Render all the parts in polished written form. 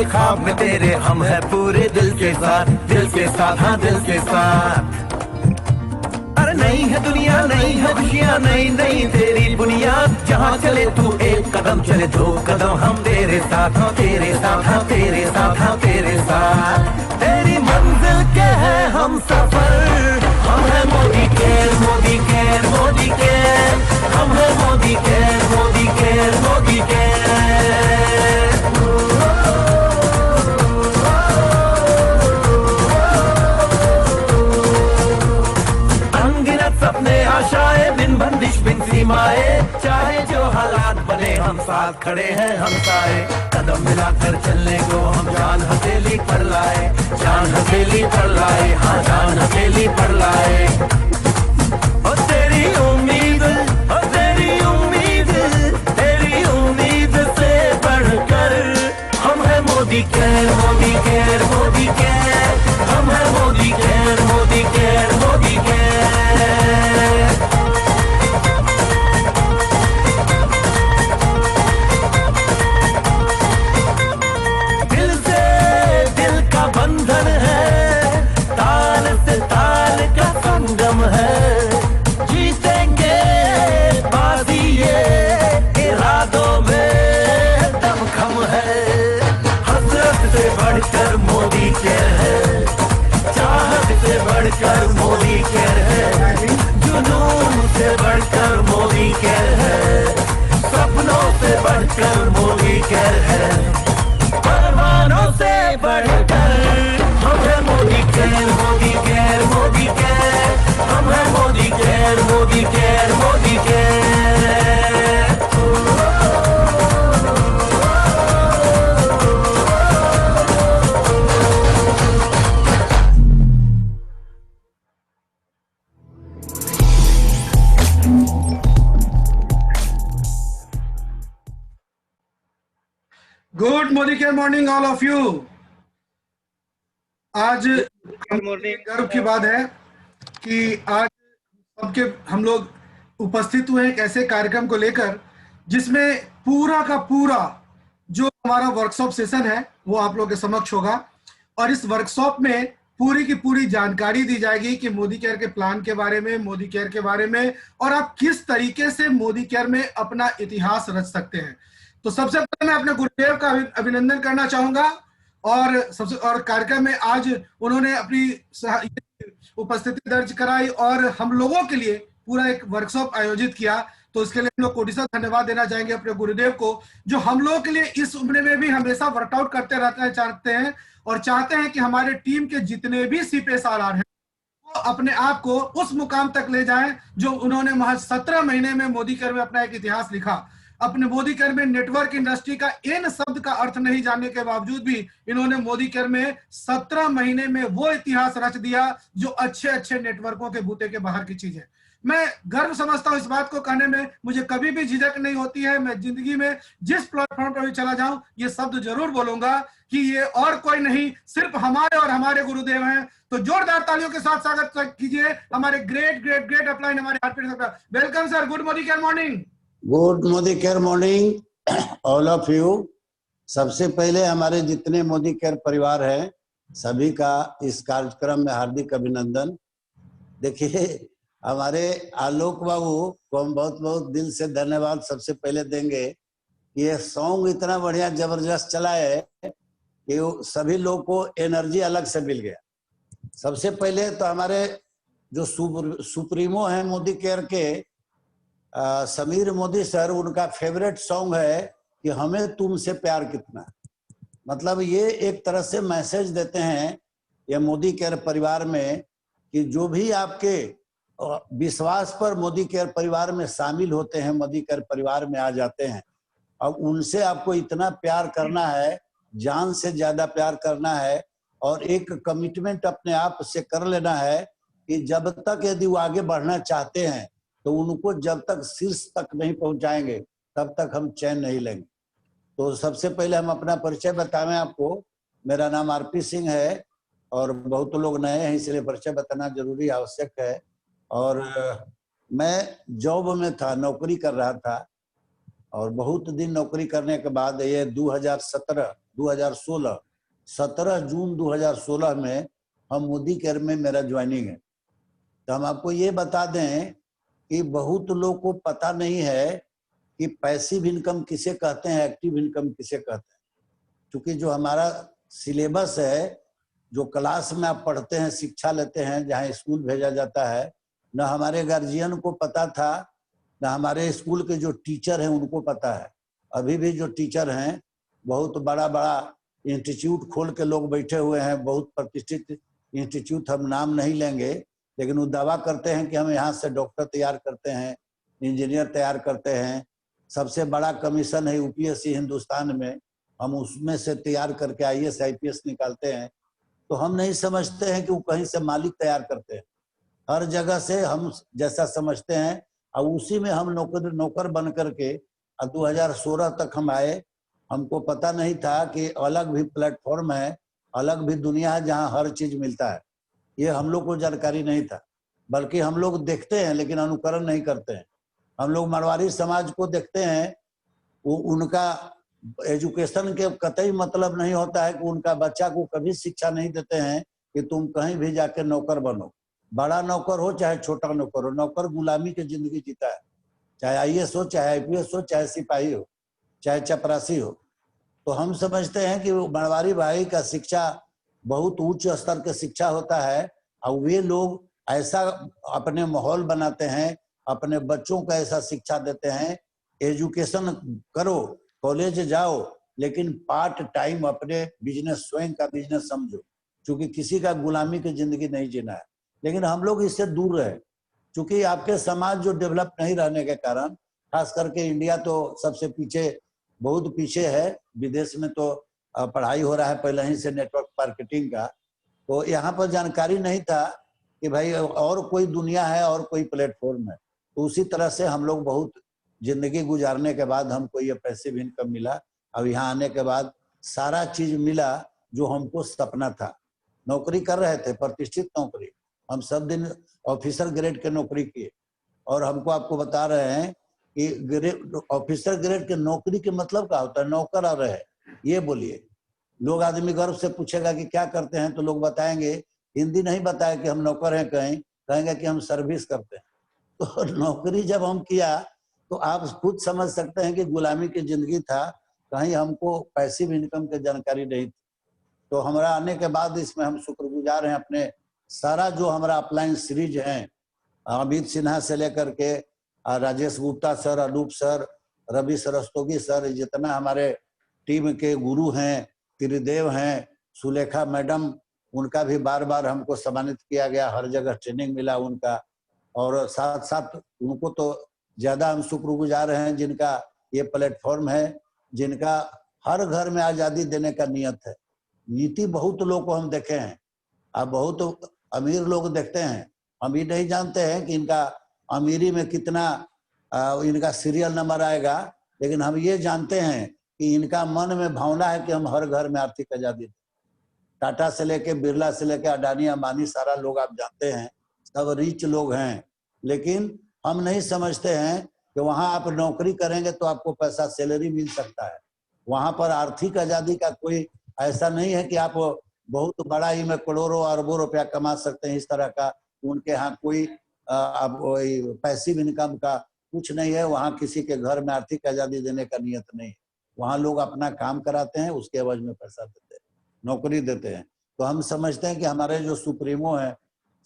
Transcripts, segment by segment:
ख्वाब में तेरे हम है पूरे दिल के साथ, दिल के साथ, हाँ दिल के साथ। अरे नहीं है दुनिया, नहीं है खुशियाँ, नहीं नहीं तेरी बुनियाद। जहाँ चले तू एक कदम चले दो कदम हम तेरे साथ, हाँ तेरे साथ, हाँ तेरे साथ, हाँ तेरे साथ। तेरी मंजिल के है हम सफर, हम है Modi care, Modi care, Modi care. हम है Modi care, Modi care, Modi care. अनगिनत सपने आशाएं, बिन बंदिश बिन सीमाएं, चाहे जो हालात बने हम साथ खड़े हैं हम साए। कदम मिलाकर चलने को हम जान हथेली पर लाए, जान हथेली पर लाए, हाँ जान हथेली पर लाए। ओ तेरी उम्मीद, ओ तेरी उम्मीद, तेरी उम्मीद से बढ़कर हम है Modi care, Modi care, Modi care. हम है Modi care, Modi care, Modi care. दिल से दिल का बंधन है, ताल से ताल का संगम है। जीतेंगे बाजी ये इरादों में दमखम है। हसरत से बढ़कर मोदी केयर है, चाहत से बढ़कर मोदी केयर है, जुनून से बढ़कर मोदी केयर है, सपनों से बढ़कर मोदी केयर है, परवानों से बढ़कर हम है Modi care, Modi care, Modi care. हम है Modi care, Modi care, Modi care. Good Modi care morning all of you. आज गर्व की बात है कि आज सबके हम लोग उपस्थित हुए एक ऐसे कार्यक्रम को लेकर जिसमें पूरा का पूरा जो हमारा वर्कशॉप सेशन है वो आप लोग के समक्ष होगा। और इस वर्कशॉप में पूरी की पूरी जानकारी दी जाएगी कि मोदी केयर के प्लान के बारे में, मोदी केयर के बारे में, और आप किस तरीके से मोदी केयर में अपना इतिहास रच सकते हैं। तो सबसे पहले मैं अपने गुरुदेव का अभिनंदन करना चाहूंगा। और कार्यक्रम में आज उन्होंने अपनी उपस्थिति दर्ज कराई और हम लोगों के लिए पूरा एक वर्कशॉप आयोजित किया। तो इसके लिए हम लोग कोटिसा धन्यवाद देना चाहेंगे अपने गुरुदेव को, जो हम लोगों के लिए इस उम्र में भी हमेशा वर्कआउट करते रहते चाहते हैं और चाहते हैं कि हमारे टीम के जितने भी CPSRR हैं वो अपने आप को उस मुकाम तक ले जाएं जो उन्होंने महज 17 महीने में मोदी केयर में अपना एक इतिहास लिखा। अपने मोदी केयर में नेटवर्क इंडस्ट्री का इन शब्द का अर्थ नहीं जानने के बावजूद भी इन्होंने मोदी केयर में 17 महीने में वो इतिहास रच दिया जो अच्छे अच्छे नेटवर्कों के बूते के बाहर की चीज है। मैं गर्व समझता हूं इस बात को कहने में, मुझे कभी भी झिझक नहीं होती है। मैं जिंदगी में जिस प्लेटफॉर्म पर भी चला जाऊं ये शब्द जरूर बोलूंगा कि ये और कोई नहीं, सिर्फ हमारे और हमारे गुरुदेव हैं। तो जोरदार तालियों के साथ स्वागत कीजिए हमारे ग्रेट ग्रेट ग्रेट अपलाइन, हमारे हार्टबीट का welcome sir. Good Modi care morning. Good Modi care morning all of you. सबसे पहले हमारे जितने मोदी केयर परिवार हैं सभी का इस कार्यक्रम में हार्दिक अभिनंदन। देखिए हमारे आलोक बाबू को हम बहुत बहुत दिल से धन्यवाद सबसे पहले देंगे। ये सॉन्ग इतना बढ़िया जबरदस्त चला है कि सभी लोग को एनर्जी अलग से मिल गया। सबसे पहले तो हमारे जो सुप्रीमो हैं मोदी केयर के समीर मोदी सर, उनका फेवरेट सॉन्ग है कि हमें तुमसे प्यार कितना। मतलब ये एक तरह से मैसेज देते हैं ये मोदी केयर परिवार में कि जो भी आपके विश्वास पर मोदी केयर परिवार में शामिल होते हैं, मोदी केयर परिवार में आ जाते हैं, अब उनसे आपको इतना प्यार करना है, जान से ज्यादा प्यार करना है और एक कमिटमेंट अपने आप से कर लेना है कि जब तक यदि वो आगे बढ़ना चाहते हैं तो उनको जब तक शीर्ष तक नहीं पहुंचाएंगे तब तक हम चैन नहीं लेंगे। तो सबसे पहले हम अपना परिचय बताएं आपको। मेरा नाम आरपी सिंह है और बहुत लोग नए हैं इसलिए परिचय बताना जरूरी आवश्यक है। और मैं जॉब में था, नौकरी कर रहा था और बहुत दिन नौकरी करने के बाद ये 2016 17 जून 2016 में हम मोदी केयर में मेरा ज्वाइनिंग है। तो हम आपको ये बता दें कि बहुत लोग को पता नहीं है कि पैसिव इनकम किसे कहते हैं, एक्टिव इनकम किसे कहते हैं। क्योंकि जो हमारा सिलेबस है, जो क्लास में आप पढ़ते हैं, शिक्षा लेते हैं, जहाँ स्कूल भेजा जाता है, न हमारे गार्जियन को पता था, न हमारे स्कूल के जो टीचर हैं उनको पता है। अभी भी जो टीचर हैं, बहुत बड़ा बड़ा इंस्टीट्यूट खोल के लोग बैठे हुए हैं, बहुत प्रतिष्ठित इंस्टीट्यूट, हम नाम नहीं लेंगे, लेकिन वो दावा करते हैं कि हम यहाँ से डॉक्टर तैयार करते हैं, इंजीनियर तैयार करते हैं, सबसे बड़ा कमीशन है यूपीएससी हिंदुस्तान में, हम उसमें से तैयार करके आईएएस आईपीएस निकालते हैं। तो हम नहीं समझते हैं कि वो कहीं से मालिक तैयार करते हैं, हर जगह से हम जैसा समझते हैं, और उसी में हम नौकर बन करके 2016 तक हम आए। हमको पता नहीं था कि अलग भी प्लेटफॉर्म है, अलग भी दुनिया है जहाँ हर चीज मिलता है, ये हम लोग को जानकारी नहीं था। बल्कि हम लोग देखते हैं लेकिन अनुकरण नहीं करते हैं। हम लोग मारवाड़ी समाज को देखते हैं, वो उनका एजुकेशन के कतई मतलब नहीं होता है कि उनका बच्चा को कभी शिक्षा नहीं देते हैं कि तुम कहीं भी जाके नौकर बनो, बड़ा नौकर हो चाहे छोटा नौकर हो। नौकर गुलामी की जिंदगी जीता है, चाहे आईएएस हो, चाहे आईपीएस हो, चाहे सिपाही हो, चाहे चपरासी हो। तो हम समझते हैं कि मारवाड़ी भाई का शिक्षा बहुत उच्च स्तर की शिक्षा होता है, और वे लोग ऐसा अपने माहौल बनाते हैं, अपने बच्चों को ऐसा शिक्षा देते हैं, एजुकेशन करो, कॉलेज जाओ, लेकिन पार्ट टाइम अपने बिजनेस, स्वयं का बिजनेस समझो, क्योंकि किसी का गुलामी की जिंदगी नहीं जीना है। लेकिन हम लोग इससे दूर रहे, क्योंकि आपके समाज जो डेवलप नहीं रहने के कारण, खास करके इंडिया तो सबसे पीछे, बहुत पीछे है, विदेश में तो पढ़ाई हो रहा है पहले ही से नेटवर्क मार्केटिंग का, तो यहाँ पर जानकारी नहीं था कि भाई और कोई दुनिया है और कोई प्लेटफॉर्म है। तो उसी तरह से हम लोग बहुत जिंदगी गुजारने के बाद हमको ये पैसिव इनकम मिला। अब यहाँ आने के बाद सारा चीज मिला जो हमको सपना था। नौकरी कर रहे थे, प्रतिष्ठित नौकरी, हम सब दिन ऑफिसर ग्रेड के नौकरी किए, और हमको आपको बता रहे हैं कि ऑफिसर ग्रेड के नौकरी के मतलब क्या होता है, नौकर आ रहे, ये बोलिए। लोग, आदमी गर्व से पूछेगा कि क्या करते हैं, तो लोग बताएंगे, हिंदी नहीं बताए कि हम नौकर हैं, कहेंगे कि हम सर्विस करते हैं। तो नौकरी जब हम किया तो आप खुद समझ सकते हैं कि गुलामी की जिंदगी था, कहीं हमको पैसिव इनकम की जानकारी नहीं थी। तो हमारा आने के बाद इसमें हम शुक्रगुजार हैं अपने सारा जो हमारा अपलाइन सीरीज हैं, अमित सिन्हा से लेकर के राजेश गुप्ता सर, अनूप सर, रवि सरस्तोगी सर, जितना हमारे टीम के गुरु हैं, त्रिदेव हैं, सुलेखा मैडम, उनका भी बार बार हमको सम्मानित किया गया, हर जगह ट्रेनिंग मिला उनका। और साथ साथ उनको तो ज्यादा हम शुक्रगुजार हैं जिनका ये प्लेटफॉर्म है, जिनका हर घर में आजादी देने का नियत है। नीति बहुत लोग को हम देखे हैं, अब बहुत अमीर लोग देखते हैं, हम ये नहीं जानते हैं कि इनका अमीरी में कितना इनका सीरियल नंबर आएगा, लेकिन हम ये जानते हैं कि इनका मन में भावना है कि हम हर घर में आर्थिक आजादी दें। टाटा से लेके, बिरला से लेके, अडानी अंबानी, सारा लोग आप जानते हैं, सब रिच लोग हैं। लेकिन हम नहीं समझते हैं कि वहां आप नौकरी करेंगे तो आपको पैसा, सैलरी मिल सकता है। वहां पर आर्थिक आजादी का कोई ऐसा नहीं है कि आप बहुत बड़ा ही में करोड़ों अरबों रुपया कमा सकते हैं, इस तरह का उनके यहाँ कोई पैसिव इनकम का कुछ नहीं है। वहाँ किसी के घर में आर्थिक आजादी देने का नियत नहीं है। वहाँ लोग अपना काम कराते हैं, उसके एवज में पैसा देते हैं, नौकरी देते हैं। तो हम समझते हैं कि हमारे जो सुप्रीमो हैं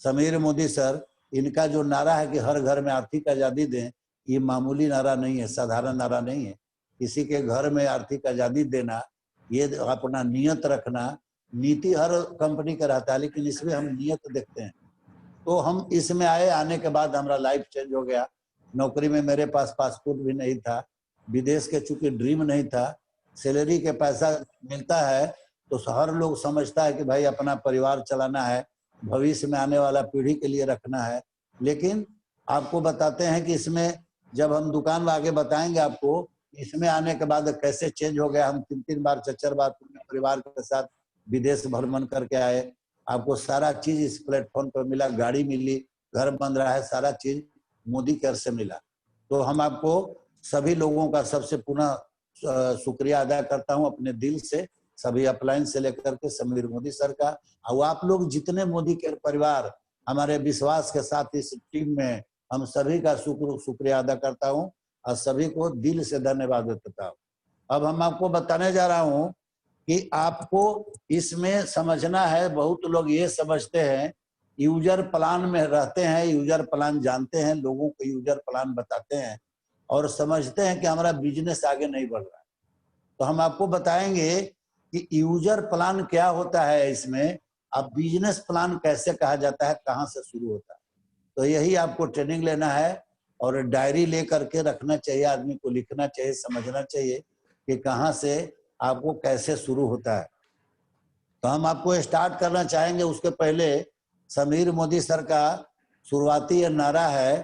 समीर मोदी सर, इनका जो नारा है कि हर घर में आर्थिक आजादी दें, ये मामूली नारा नहीं है, साधारण नारा नहीं है। किसी के घर में आर्थिक आजादी देना, ये अपना नियत रखना, नीति हर कंपनी का रहता है, लेकिन इसमें हम नियत देखते हैं। तो हम इसमें आए, आने के बाद हमारा लाइफ चेंज हो गया। नौकरी में मेरे पास पासपोर्ट भी नहीं था, विदेश के चूंकि ड्रीम नहीं था, सैलरी के पैसा मिलता है तो हर लोग समझता है कि भाई अपना परिवार चलाना है, भविष्य में आने वाला पीढ़ी के लिए रखना है। लेकिन आपको बताते हैं कि इसमें जब हम दुकान में आगे बताएंगे आपको, इसमें आने के बाद कैसे चेंज हो गया। हम 3-3 बार 4-4 बार पूरे परिवार के साथ विदेश भ्रमण करके आए। आपको सारा चीज इस प्लेटफॉर्म पर मिला, गाड़ी मिली, घर बन रहा है, सारा चीज मोदी केयर से मिला। तो हम आपको सभी लोगों का सबसे पुनः शुक्रिया अदा करता हूं अपने दिल से, सभी अपलाइन से लेकर के समीर मोदी सर का, और आप लोग जितने मोदी के परिवार हमारे विश्वास के साथ इस टीम में, हम सभी का शुक्रिया अदा करता हूं और सभी को दिल से धन्यवाद देता हूं। अब हम आपको बताने जा रहा हूं कि आपको इसमें समझना है, बहुत लोग ये समझते हैं यूजर प्लान में रहते हैं, यूजर प्लान जानते हैं, लोगों को यूजर प्लान बताते हैं और समझते हैं कि हमारा बिजनेस आगे नहीं बढ़ रहा है। तो हम आपको बताएंगे कि यूजर प्लान क्या होता है, इसमें अब बिजनेस प्लान कैसे कहा जाता है, कहाँ से शुरू होता है। तो यही आपको ट्रेनिंग लेना है और डायरी ले करके रखना चाहिए, आदमी को लिखना चाहिए, समझना चाहिए कि कहाँ से आपको कैसे शुरू होता है। तो हम आपको स्टार्ट करना चाहेंगे, उसके पहले समीर मोदी सर का शुरुआती ये नारा है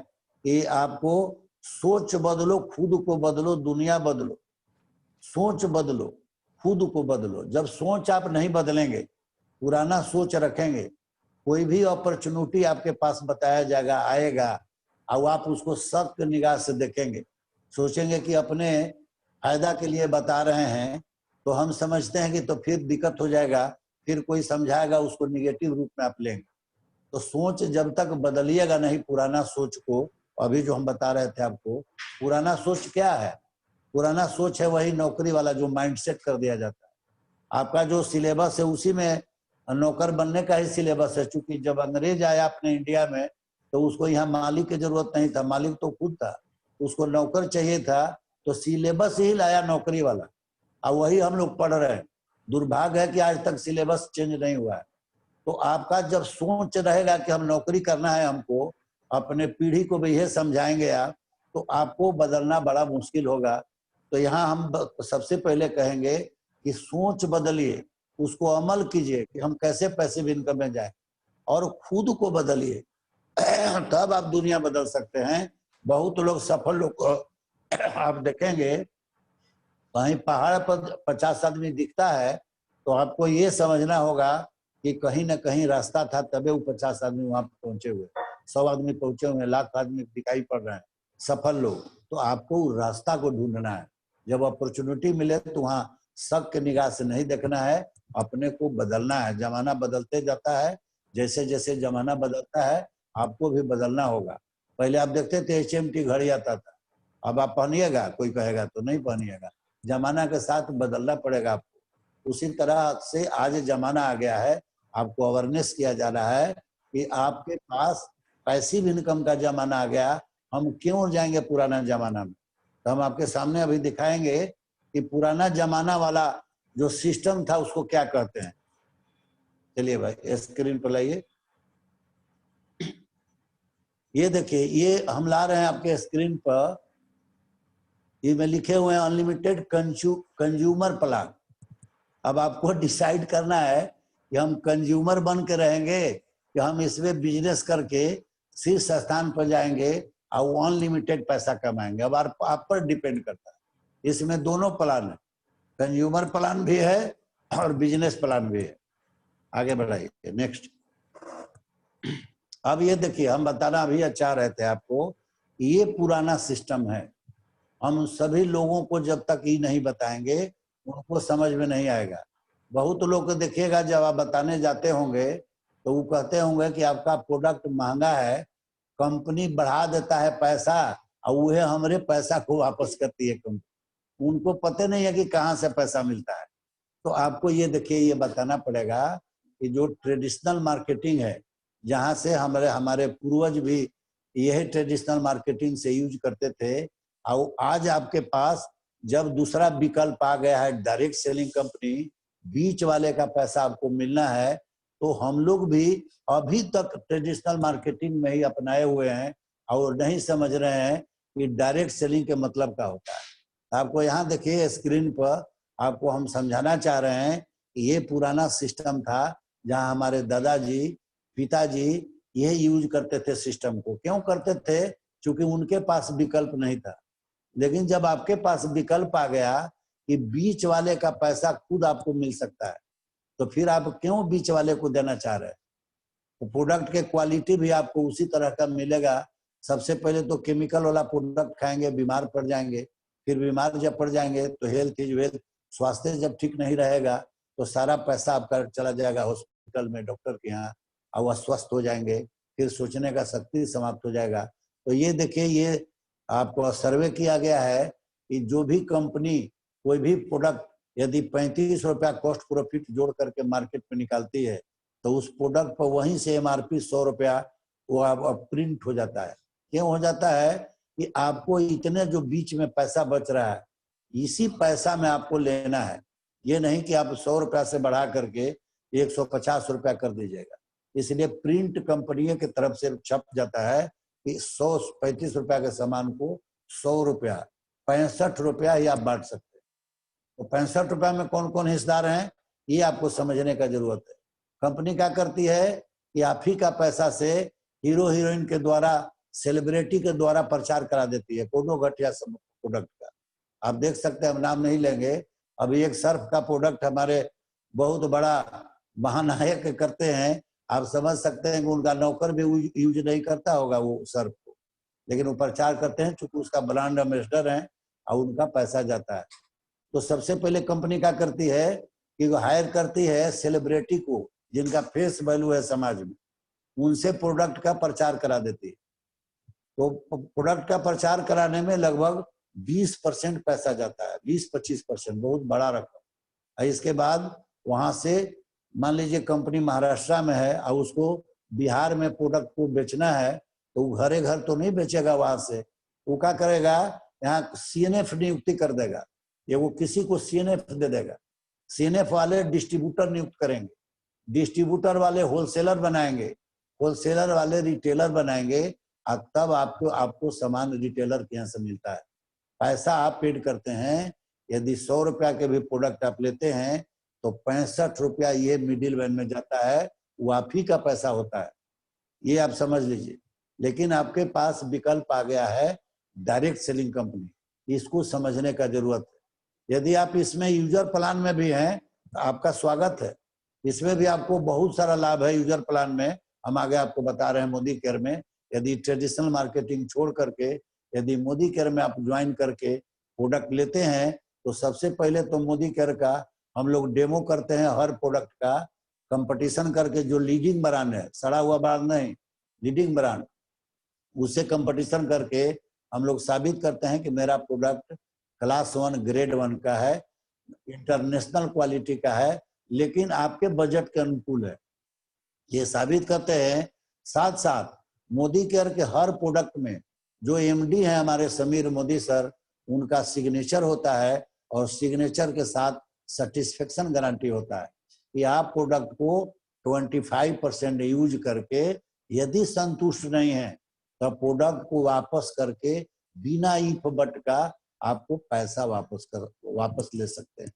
कि आपको सोच बदलो, खुद को बदलो, दुनिया बदलो। सोच बदलो, खुद को बदलो। जब सोच आप नहीं बदलेंगे, पुराना सोच रखेंगे, कोई भी अपॉर्चुनिटी आपके पास बताया जाएगा, आएगा और आप उसको सख्त निगाह से देखेंगे, सोचेंगे कि अपने फायदा के लिए बता रहे हैं, तो हम समझते हैं कि तो फिर दिक्कत हो जाएगा, फिर कोई समझाएगा उसको निगेटिव रूप में आप लेंगे। तो सोच जब तक बदलिएगा नहीं पुराना सोच को, अभी जो हम बता रहे थे आपको, पुराना सोच क्या है? पुराना सोच है वही नौकरी वाला जो माइंडसेट कर दिया जाता है। आपका जो सिलेबस है उसी में नौकर बनने का ही सिलेबस है। चूंकि जब अंग्रेज आया अपने इंडिया में तो उसको यहाँ मालिक की जरूरत नहीं था, मालिक तो खुद था, उसको नौकर चाहिए था, तो सिलेबस ही लाया नौकरी वाला, और वही हम लोग पढ़ रहे हैं। दुर्भाग्य है कि आज तक सिलेबस चेंज नहीं हुआ है। तो आपका जब सोच रहेगा कि हम नौकरी करना है, हमको अपने पीढ़ी को भी यह समझाएंगे आप, तो आपको बदलना बड़ा मुश्किल होगा। तो यहाँ हम सबसे पहले कहेंगे कि सोच बदलिए, उसको अमल कीजिए कि हम कैसे पैसिव इनकम में जाए, और खुद को बदलिए, तब आप दुनिया बदल सकते हैं। बहुत लोग सफल लोग आप देखेंगे, कहीं पहाड़ पर 50 आदमी दिखता है तो आपको ये समझना होगा कि कहीं ना कहीं रास्ता था, तबे वो 50 आदमी वहां पहुंचे हुए, 100 आदमी पहुंचे हुए, लाख आदमी दिखाई पड़ रहे हैं सफल लोग। तो आपको रास्ता को ढूंढना है। जब अपॉर्चुनिटी मिले तो वहां शक के निगाह से नहीं देखना है, अपने को बदलना है। जमाना बदलते जाता है, जैसे जैसे जमाना बदलता है आपको भी बदलना होगा। पहले आप देखते थे HMT घड़ी आता था, अब आप पहनिएगा, कोई कहेगा तो नहीं पहनिएगा। जमाना के साथ बदलना पड़ेगा आपको। उसी तरह से आज जमाना आ गया है, आपको अवेयरनेस किया जा रहा है कि आपके पास पैसिव इनकम का जमाना आ गया, हम क्यों जाएंगे पुराना जमाना में। तो हम आपके सामने अभी दिखाएंगे कि पुराना जमाना वाला जो सिस्टम था उसको क्या कहते हैं। चलिए भाई स्क्रीन पर लाइए। ये देखिए, ये हम ला रहे हैं आपके स्क्रीन पर, ये में लिखे हुए हैं अनलिमिटेड कंज्यूमर प्लान। अब आपको डिसाइड करना है कि हम कंज्यूमर बन के रहेंगे कि हम इसमें बिजनेस करके शीर्ष स्थान पर जाएंगे और वो अनलिमिटेड पैसा कमाएंगे। अब आप पर डिपेंड करता है। इसमें दोनों प्लान है, कंज्यूमर प्लान भी है और बिजनेस प्लान भी है। आगे बढ़ाइए नेक्स्ट। अब ये देखिए, हम बताना अभी चाह रहे थे आपको, ये पुराना सिस्टम है। हम सभी लोगों को जब तक ये नहीं बताएंगे उनको समझ में नहीं आएगा। बहुत लोग को देखिएगा, जब आप बताने जाते होंगे तो वो कहते होंगे कि आपका प्रोडक्ट महंगा है, कंपनी बढ़ा देता है पैसा और वह हमारे पैसा को वापस करती है कंपनी। उनको पता नहीं है कि कहाँ से पैसा मिलता है। तो आपको ये देखिए, ये बताना पड़ेगा कि जो ट्रेडिशनल मार्केटिंग है, जहाँ से हमारे पूर्वज भी यही ट्रेडिशनल मार्केटिंग से यूज करते थे, और आज आपके पास जब दूसरा विकल्प आ गया है डायरेक्ट सेलिंग कंपनी, बीच वाले का पैसा आपको मिलना है, तो हम लोग भी अभी तक ट्रेडिशनल मार्केटिंग में ही अपनाए हुए हैं और नहीं समझ रहे हैं कि डायरेक्ट सेलिंग के मतलब क्या होता है। आपको यहाँ देखिए स्क्रीन पर, आपको हम समझाना चाह रहे हैं कि ये पुराना सिस्टम था जहाँ हमारे दादाजी पिताजी ये यूज करते थे सिस्टम को। क्यों करते थे? क्योंकि उनके पास विकल्प नहीं था। लेकिन जब आपके पास विकल्प आ गया कि बीच वाले का पैसा खुद आपको मिल सकता है, तो फिर आप क्यों बीच वाले को देना चाह रहे हैं? तो प्रोडक्ट के क्वालिटी भी आपको उसी तरह का मिलेगा। सबसे पहले तो केमिकल वाला प्रोडक्ट खाएंगे, बीमार पड़ जाएंगे। फिर बीमार जब पड़ जाएंगे तो हेल्थ इज वेल्थ, स्वास्थ्य जब ठीक नहीं रहेगा तो सारा पैसा आपका चला जाएगा हॉस्पिटल में, डॉक्टर के यहाँ, और अस्वस्थ हो जाएंगे, फिर सोचने का शक्ति समाप्त हो जाएगा। तो ये देखिए, ये आपको सर्वे किया गया है कि जो भी कंपनी कोई भी प्रोडक्ट यदि 35 रुपया कॉस्ट प्रॉफिट जोड़ करके मार्केट में निकालती है तो उस प्रोडक्ट पर वहीं से एमआरपी 100 रुपया वो अब प्रिंट हो जाता है। क्यों हो जाता है कि आपको इतने जो बीच में पैसा बच रहा है, इसी पैसा में आपको लेना है। ये नहीं कि आप 100 रुपया से बढ़ा करके 150 रुपया कर दीजिएगा। इसलिए प्रिंट कंपनियों की तरफ से छप जाता है कि 135 रुपया के सामान को 100 रुपया, 65 रुपया ही आप बांट सकते हैं। तो 65 रुपया में कौन कौन हिस्सेदार हैं, ये आपको समझने का जरूरत है। कंपनी क्या करती है कि आप ही का पैसा से हीरो हीरोइन के द्वारा, सेलिब्रिटी के द्वारा प्रचार करा देती है कोनो घटिया प्रोडक्ट का। आप देख सकते हैं, हम नाम नहीं लेंगे, अभी एक सर्फ का प्रोडक्ट हमारे बहुत बड़ा महानायक करते हैं। आप समझ सकते हैं कि उनका नौकर भी यूज नहीं करता होगा वो सर्फ को, लेकिन वो प्रचार करते हैं चूंकि उसका ब्रांड एम्बेसडर है और उनका पैसा जाता है। तो सबसे पहले कंपनी क्या करती है कि वो हायर करती है सेलिब्रिटी को, जिनका फेस वैल्यू है समाज में, उनसे प्रोडक्ट का प्रचार करा देती है। तो प्रोडक्ट का प्रचार कराने में लगभग 20% पैसा जाता है, 20-25%, बहुत बड़ा रकम। इसके बाद वहां से मान लीजिए कंपनी महाराष्ट्र में है और उसको बिहार में प्रोडक्ट को बेचना है, तो वो घरे घर तो नहीं बेचेगा वहां से, वो क्या करेगा, यहाँ सीएनएफ नियुक्ति कर देगा, ये वो किसी को सीएनएफ दे देगा। सीएनएफ वाले डिस्ट्रीब्यूटर नियुक्त करेंगे, डिस्ट्रीब्यूटर वाले होलसेलर बनाएंगे, होलसेलर वाले रिटेलर बनाएंगे, और तब आपको सामान रिटेलर के यहाँ से मिलता है। पैसा आप पेड करते हैं। यदि 100 रुपया के भी प्रोडक्ट आप लेते हैं तो 65 रुपया ये मिडिल मैन में जाता है, वो आप ही का पैसा होता है, ये आप समझ लीजिए। लेकिन आपके पास विकल्प आ गया है डायरेक्ट सेलिंग कंपनी, इसको समझने का जरूरत है। यदि आप इसमें यूजर प्लान में भी हैं तो आपका स्वागत है, इसमें भी आपको बहुत सारा लाभ है। यूजर प्लान में हम आगे आपको बता रहे हैं मोदी केयर में, यदि ट्रेडिशनल मार्केटिंग छोड़ करके यदि मोदी केयर में आप ज्वाइन करके प्रोडक्ट लेते हैं तो सबसे पहले तो मोदी केयर का हम लोग डेमो करते हैं, हर प्रोडक्ट का कंपटीशन करके, जो लीडिंग ब्रांड है, सड़ा हुआ ब्रांड नहीं, लीडिंग ब्रांड, उससे कंपटीशन करके हम लोग साबित करते हैं कि मेरा प्रोडक्ट क्लास 1 ग्रेड 1 का है, इंटरनेशनल क्वालिटी का है, लेकिन आपके बजट के अनुकूल है, ये साबित करते हैं। साथ साथ मोदी केयर के हर प्रोडक्ट में जो एमडी है हमारे समीर मोदी सर, उनका सिग्नेचर होता है, और सिग्नेचर के साथ सेटिस्फेक्शन गारंटी होता है कि आप प्रोडक्ट को 25% यूज करके यदि संतुष्ट नहीं है तो प्रोडक्ट को वापस करके बिना इफ बट का आपको पैसा वापस ले सकते हैं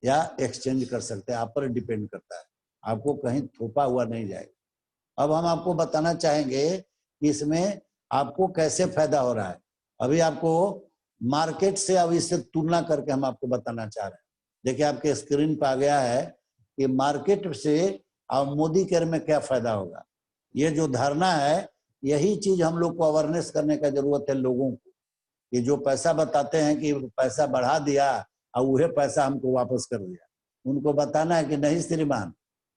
या एक्सचेंज कर सकते हैं, आप पर डिपेंड करता है, आपको कहीं थोपा हुआ नहीं जाएगा। अब हम आपको बताना चाहेंगे कि इसमें आपको कैसे फायदा हो रहा है। अभी आपको मार्केट से अब इससे तुलना करके हम आपको बताना चाह रहे हैं। देखिए आपके स्क्रीन पर आ गया है कि मार्केट से अब मोदी केयर में क्या फायदा होगा। ये जो धारणा है, यही चीज हम लोग को अवेयरनेस करने का जरूरत है लोगों को, कि जो पैसा बताते हैं कि पैसा बढ़ा दिया और वह पैसा हमको वापस कर दिया, उनको बताना है कि नहीं श्रीमान,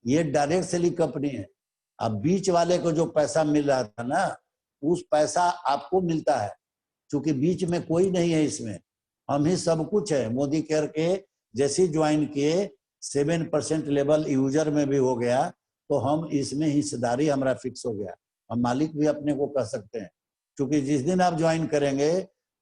ये डायरेक्ट सेलिंग कंपनी है। अब बीच वाले को जो पैसा मिल रहा था ना, उस पैसा आपको मिलता है, क्योंकि बीच में कोई नहीं है, इसमें हम ही सब कुछ है। मोदी केयर के जैसे ज्वाइन किए 7% लेवल यूजर में भी हो गया, तो हम इसमें हिस्सेदारी हमारा फिक्स हो गया, हम मालिक भी अपने को कह सकते हैं। क्योंकि जिस दिन आप ज्वाइन करेंगे,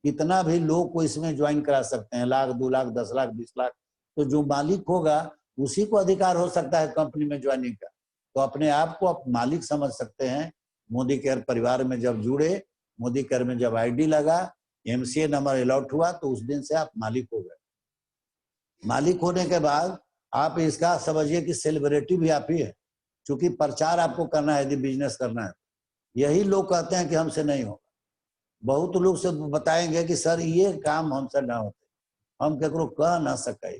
कितना भी लोग को इसमें ज्वाइन करा सकते हैं, 1 लाख 2 लाख 10 लाख 20 लाख, तो जो मालिक होगा उसी को अधिकार हो सकता है कंपनी में ज्वाइनिंग का। तो अपने आप को आप मालिक समझ सकते हैं। मोदी केयर परिवार में जब जुड़े, मोदी केयर में जब आईडी लगा, एमसीए नंबर अलॉट हुआ, तो उस दिन से आप मालिक हो गए। मालिक होने के बाद आप इसका समझिए कि सेलिब्रिटी भी आप ही है, क्योंकि प्रचार आपको करना है, यदि बिजनेस करना है। यही लोग कहते हैं कि हमसे नहीं होगा, बहुत लोग से बताएंगे कि सर ये काम हमसे ना होते, हम केकरो कह ना सके।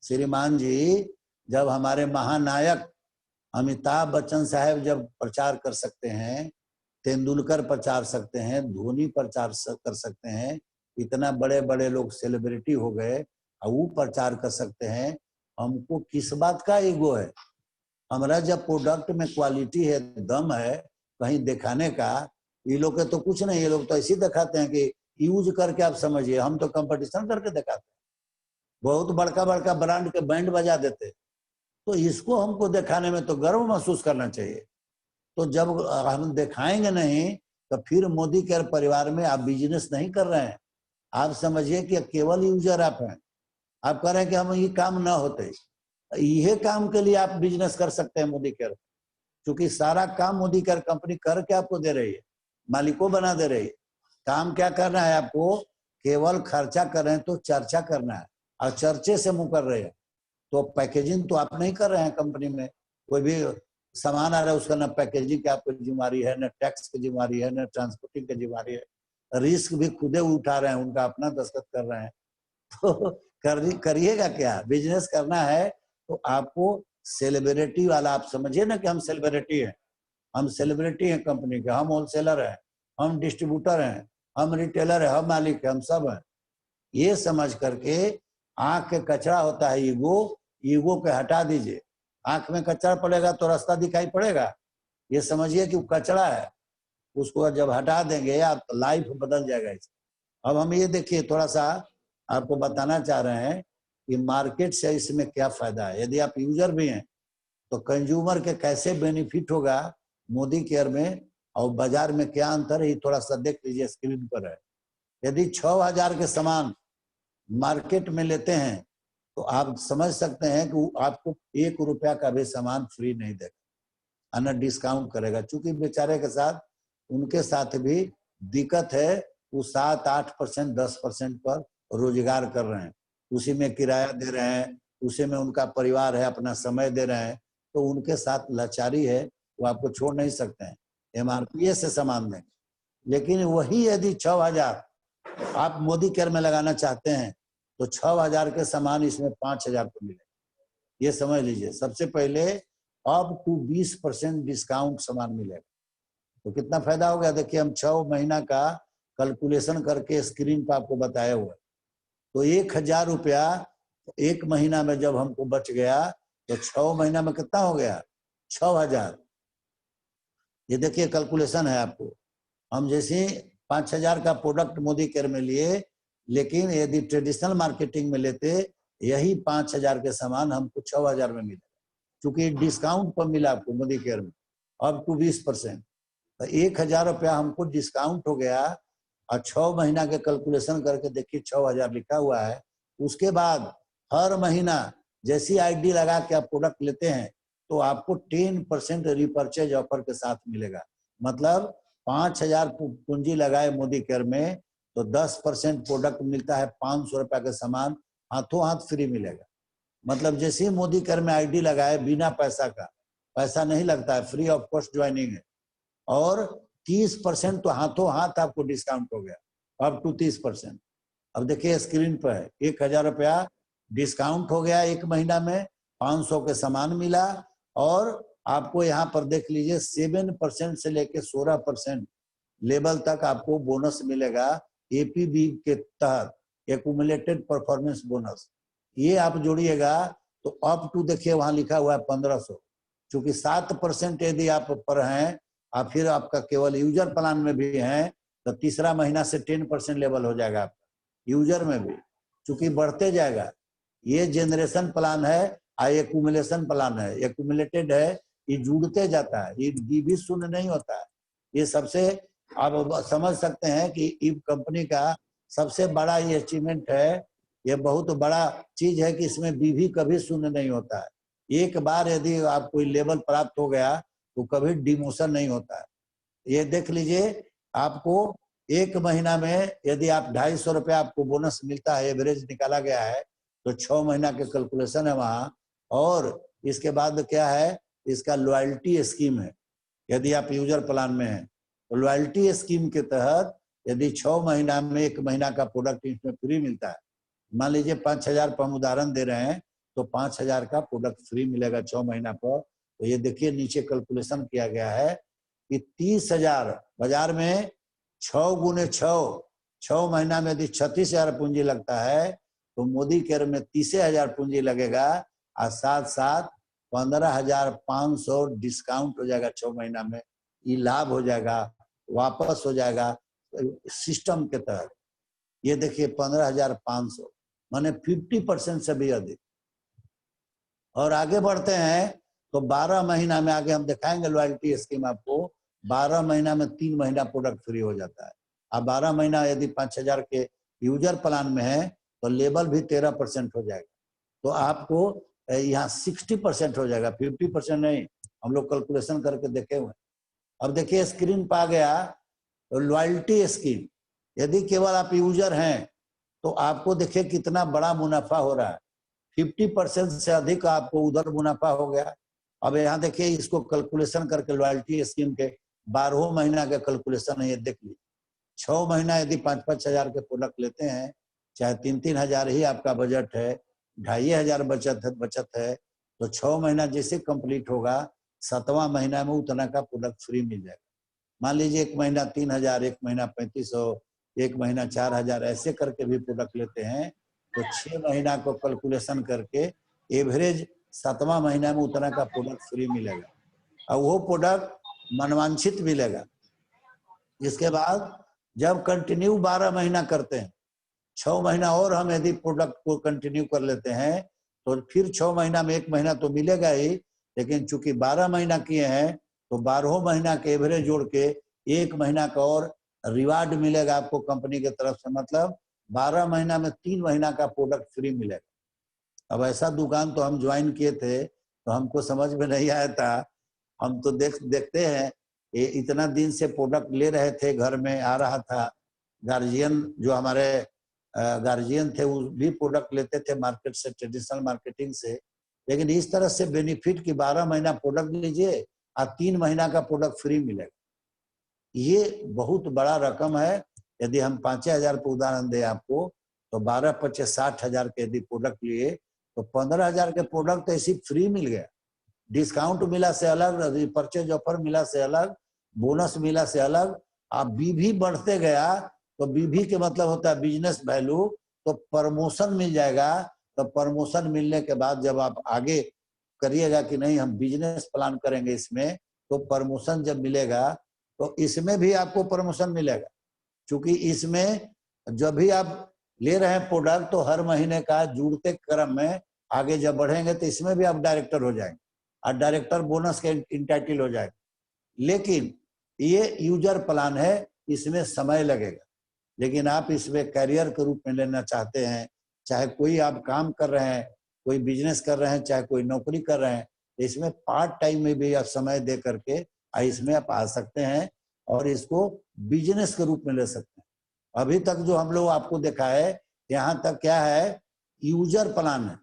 श्रीमान जी, जब हमारे महानायक अमिताभ बच्चन साहब जब प्रचार कर सकते हैं, तेंदुलकर प्रचार सकते हैं, धोनी प्रचार कर सकते हैं, इतना बड़े बड़े लोग सेलिब्रिटी हो गए और वो प्रचार कर सकते हैं। हमको किस बात का ईगो है? हमारा जब प्रोडक्ट में क्वालिटी है, दम है कहीं दिखाने का, ये लोग के तो कुछ नहीं, ये लोग तो ऐसे दिखाते हैं कि यूज करके आप समझिए। हम तो कंपटीशन करके दिखाते हैं, बहुत बड़का बड़का ब्रांड के बैंड बजा देते। तो इसको हमको दिखाने में तो गर्व महसूस करना चाहिए। तो जब हम दिखाएंगे नहीं तो फिर मोदी केयर परिवार में आप बिजनेस नहीं कर रहे हैं। आप समझिए कि केवल यूजर आप हैं। आप कह रहे हैं कि हम ये काम ना होते, यह काम के लिए आप बिजनेस कर सकते हैं मोदी केयर, क्योंकि सारा काम मोदी केयर कंपनी करके आपको दे रही है, मालिकों बना दे रही है। काम क्या करना है आपको? केवल खर्चा कर रहे हैं तो चर्चा करना है, और चर्चे से मुंह कर रहे हैं। तो पैकेजिंग तो आप नहीं कर रहे हैं कंपनी में। कोई भी सामान आ रहा है उसका ना पैकेजिंग की आपको जिम्मेवारी है, न टैक्स की जिम्मेवारी है, न ट्रांसपोर्टिंग की जिम्मेवारी है। रिस्क भी खुदे उठा रहे हैं, उनका अपना दस्तखत कर रहे हैं। तो करिएगा क्या? बिजनेस करना है तो आपको सेलिब्रिटी वाला, आप समझिए ना कि हम सेलिब्रिटी हैं। हम सेलिब्रिटी हैं कंपनी के, हम होलसेलर हैं, हम डिस्ट्रीब्यूटर हैं, हम रिटेलर हैं, हम मालिक हैं, हम सब हैं। ये समझ करके आंख के कचरा होता है ईगो, ईगो के हटा दीजिए। आंख में कचरा पड़ेगा तो रास्ता दिखाई पड़ेगा। ये समझिए कि वो कचरा है, उसको जब हटा देंगे आप तो लाइफ बदल जाएगा इससे। अब हम ये देखिए, थोड़ा सा आपको बताना चाह रहे हैं कि मार्केट से इसमें क्या फायदा है। यदि आप यूजर भी हैं तो कंज्यूमर के कैसे बेनिफिट होगा मोदी केयर में, और बाजार में क्या अंतर है, ये थोड़ा सा देख लीजिए, स्क्रीन पर है। यदि 6000 के सामान मार्केट में लेते हैं तो आप समझ सकते हैं कि आपको 1 रुपया का भी सामान फ्री नहीं देगा, अन्य डिस्काउंट करेगा। चूंकि बेचारे के साथ, उनके साथ भी दिक्कत है, वो 7-8%, 10% पर रोजगार कर रहे हैं, उसी में किराया दे रहे हैं, उसी में उनका परिवार है, अपना समय दे रहे हैं। तो उनके साथ लाचारी है, वो आपको छोड़ नहीं सकते हैं, MRP से सामान देंगे। लेकिन वही यदि 6000 आप मोदी केयर में लगाना चाहते हैं तो 6000 के सामान इसमें 5000 को मिलेगा। ये समझ लीजिए। सबसे पहले अप टू 20% डिस्काउंट सामान मिलेगा। तो कितना फायदा हो गया? देखिए, हम 6 महीना का कैलकुलेशन करके स्क्रीन पर आपको बताया हुआ है। तो 1000 रुपया 1 महीना में जब हमको बच गया तो 6 महीना में कितना हो गया? 6000। ये देखिए कैलकुलेशन है आपको। हम जैसे 5000 का प्रोडक्ट मोदी केयर में लिए, लेकिन यदि ट्रेडिशनल मार्केटिंग में लेते यही 5000 के सामान हमको 6000 में मिला, क्योंकि डिस्काउंट पर मिला आपको मोदी केयर में अप टू 20%। तो 1000 रुपया हमको डिस्काउंट हो गया। और 6 महीना के कैलकुलेशन करके देखिए 6000 लिखा हुआ है। उसके बाद हर महीना जैसी आईडी लगा के आप प्रोडक्ट लेते हैं तो आपको 10% रिपर्चेज ऑफर के साथ मिलेगा। मतलब 5000 पूंजी लगाए मोदी केयर में तो 10% प्रोडक्ट मिलता है, 500 रुपया का सामान हाथों हाथ फ्री मिलेगा। मतलब जैसे ही मोदी केयर में आईडी लगाए, बिना पैसा का, पैसा नहीं लगता है, फ्री ऑफ कॉस्ट ज्वाइनिंग है। और 30% तो हाथों हाथ आपको डिस्काउंट हो गया, अप टू 30%। अब देखिए स्क्रीन पर है, 1000 रुपया डिस्काउंट हो गया 1 महीना में, 500 के सामान मिला। और आपको यहाँ पर देख लीजिए 7% से लेके 16% लेवल तक आपको बोनस मिलेगा APB के तहत, एक्यूमुलेटेड परफॉर्मेंस बोनस। ये आप जोड़िएगा तो अप टू देखिए वहां लिखा हुआ है 1500। चूंकि 7% यदि आप पर हैं और फिर आपका केवल यूजर प्लान में भी हैं तो तीसरा महीना से 10% लेवल हो जाएगा आपका यूजर में भी, चूंकि बढ़ते जाएगा। ये जनरेशन प्लान है और एक्यूमुलेशन प्लान है। एक्यूमुलेटेड है, ये जुड़ते जाता है, ये भी शून्य नहीं होता है। ये सबसे आप समझ सकते हैं कि इव कंपनी का सबसे बड़ा ये अचीवमेंट है। ये बहुत बड़ा चीज है कि इसमें बीवी कभी शून्य नहीं होता है। एक बार यदि आप कोई लेवल प्राप्त हो गया तो कभी डिमोशन नहीं होता है। ये देख लीजिए, आपको 1 महीना में यदि आप 250 रुपया आपको बोनस मिलता है, एवरेज निकाला गया है, तो 6 महीना के कैलकुलेशन है वहां। और इसके बाद क्या है, इसका लॉयल्टी स्कीम है। यदि आप यूजर प्लान में हैं तो लॉयल्टी स्कीम के तहत यदि 6 महीना में 1 महीना का प्रोडक्ट इसमें फ्री मिलता है, मान लीजिए 5000 पर हम उदाहरण दे रहे हैं तो 5000 का प्रोडक्ट फ्री मिलेगा 6 महीना पर। तो ये देखिए नीचे कैलकुलेशन किया गया है कि 30,000 बाजार में 6 गुने 6 6 महीना में यदि 36,000 पूंजी लगता है तो मोदी केयर में 30,000 पूंजी लगेगा और साथ साथ 15,500 डिस्काउंट हो जाएगा 6 महीना में। ये लाभ हो जाएगा, वापस हो जाएगा सिस्टम के तहत। ये देखिए 15,500 माने 50% से भी अधिक। और आगे बढ़ते हैं तो 12 महीना में आगे हम दिखाएंगे लॉयल्टी स्कीम आपको। 12 महीना में 3 महीना प्रोडक्ट फ्री हो जाता है। अब 12 महीना यदि 5,000 के यूजर प्लान में है तो लेवल भी 13% हो जाएगा। तो आपको यहाँ 60% हो जाएगा, 50% नहीं। हम लोग कैलकुलेशन करके देखे हुए। अब देखिए स्क्रीन पर आ गया तो लॉयल्टी स्कीम। यदि केवल आप यूजर हैं तो आपको देखिए कितना बड़ा मुनाफा हो रहा है। 50% से अधिक आपको उधर मुनाफा हो गया। अब यहाँ देखिए इसको कैलकुलेशन करके लॉयल्टी स्कीम के 12 महीना के कैलकुलेशन है, ये देख लीजिए। 6 महीना यदि 5-5 हजार के प्रोडक्ट लेते हैं, चाहे 3-3 हजार ही आपका बजट है, 2,500 बचत है, तो 6 महीना जैसे कंप्लीट होगा 7वां महीना में उतना का प्रोडक्ट फ्री मिल जाएगा। मान लीजिए 1 महीना 3,000, 1 महीना 3,500, 1 महीना 4,000, ऐसे करके भी प्रोडक्ट लेते हैं तो 6 महीना को कैलकुलेशन करके एवरेज 7वां महीना में उतना का प्रोडक्ट फ्री मिलेगा और वो प्रोडक्ट मनवांछित मिलेगा। इसके बाद जब कंटिन्यू 12 महीना करते हैं, 6 महीना और हम यदि प्रोडक्ट को कंटिन्यू कर लेते हैं तो फिर 6 महीना में 1 महीना तो मिलेगा ही, लेकिन चूंकि 12 महीना किए हैं तो 12 महीना के एवरेज जोड़ के 1 महीना का और रिवार्ड मिलेगा आपको कंपनी की तरफ से। मतलब 12 महीना में 3 महीना का प्रोडक्ट फ्री मिलेगा। अब ऐसा दुकान तो हम ज्वाइन किए थे तो हमको समझ में नहीं आया था। हम तो देखते हैं ये इतना दिन से प्रोडक्ट ले रहे थे, घर में आ रहा था। गार्जियन जो हमारे गार्जियन थे वो भी प्रोडक्ट लेते थे मार्केट से, ट्रेडिशनल मार्केटिंग से। लेकिन इस तरह से बेनिफिट कि 12 महीना प्रोडक्ट लीजिए और 3 महीना का प्रोडक्ट फ्री मिलेगा, ये बहुत बड़ा रकम है। यदि हम 5,000 पर उदाहरण दें आपको तो 12-5 60,000 के यदि प्रोडक्ट लिए तो 15,000 के प्रोडक्ट तो ऐसी फ्री मिल गया। डिस्काउंट मिला से अलग, परचेज ऑफर मिला से अलग, बोनस मिला से अलग। आप बीवी बढ़ते गया तो बीवी के मतलब होता है बिजनेस वैल्यू, तो प्रमोशन मिल जाएगा। तो प्रमोशन मिलने के बाद जब आप आगे करिएगा कि नहीं हम बिजनेस प्लान करेंगे इसमें, तो प्रमोशन जब मिलेगा तो इसमें भी आपको प्रमोशन मिलेगा। क्योंकि इसमें जब भी आप ले रहे हैं प्रोडक्ट तो हर महीने का जुड़ते क्रम में आगे जब बढ़ेंगे तो इसमें भी आप डायरेक्टर हो जाएंगे और डायरेक्टर बोनस के इंटाइटल हो जाएंगे। लेकिन ये यूजर प्लान है, इसमें समय लगेगा। लेकिन आप इसमें कैरियर के रूप में लेना चाहते हैं, चाहे कोई आप काम कर रहे हैं, कोई बिजनेस कर रहे हैं, चाहे कोई नौकरी कर रहे हैं, तो इसमें पार्ट टाइम में भी आप समय दे करके इसमें आप आ सकते हैं और इसको बिजनेस के रूप में ले सकते हैं। अभी तक जो हम लोग आपको देखा है यहाँ तक क्या है, यूजर प्लान है।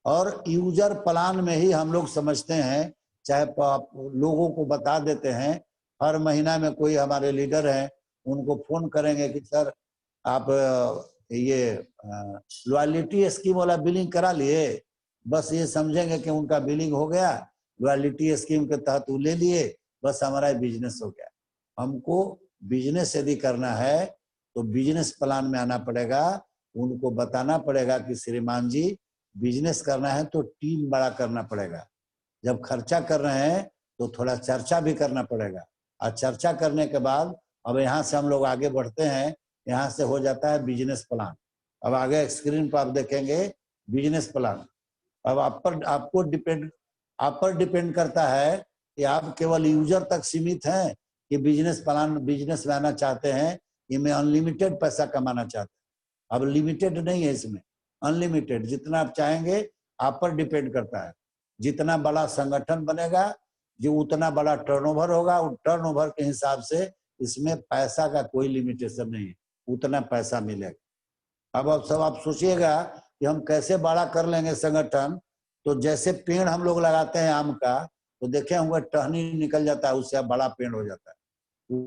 और यूजर प्लान में ही हम लोग समझते हैं, चाहे लोगों को बता देते हैं। हर महीना में कोई हमारे लीडर हैं, उनको फोन करेंगे कि सर आप ये लॉयल्टी स्कीम वाला बिलिंग करा लिए, बस ये समझेंगे कि उनका बिलिंग हो गया, लॉयल्टी स्कीम के तहत वो ले लिए, बस हमारा बिजनेस हो गया। हमको बिजनेस यदि करना है तो बिजनेस प्लान में आना पड़ेगा। उनको बताना पड़ेगा कि श्रीमान जी बिजनेस करना है तो टीम बड़ा करना पड़ेगा। जब खर्चा कर रहे हैं तो थोड़ा चर्चा भी करना पड़ेगा और चर्चा करने के बाद अब यहाँ से हम लोग आगे बढ़ते हैं। यहाँ से हो जाता है बिजनेस प्लान। अब आगे स्क्रीन पर आप देखेंगे बिजनेस प्लान। अब आप पर डिपेंड करता है कि आप केवल यूजर तक सीमित हैं कि बिजनेस प्लान, बिजनेस में आना चाहते हैं, इनमें अनलिमिटेड पैसा कमाना चाहते हैं। अब लिमिटेड नहीं है, इसमें अनलिमिटेड, जितना आप चाहेंगे आप पर डिपेंड करता है। जितना बड़ा संगठन बनेगा, जो उतना बड़ा टर्नओवर होगा, उस टर्नओवर के हिसाब से इसमें पैसा का कोई लिमिटेशन नहीं है, उतना पैसा मिलेगा। अब सब आप सोचिएगा कि हम कैसे बड़ा कर लेंगे संगठन। तो जैसे पेड़ हम लोग लगाते हैं आम का, तो देखे होंगे टहनी निकल जाता है, उससे बड़ा पेड़ हो जाता है।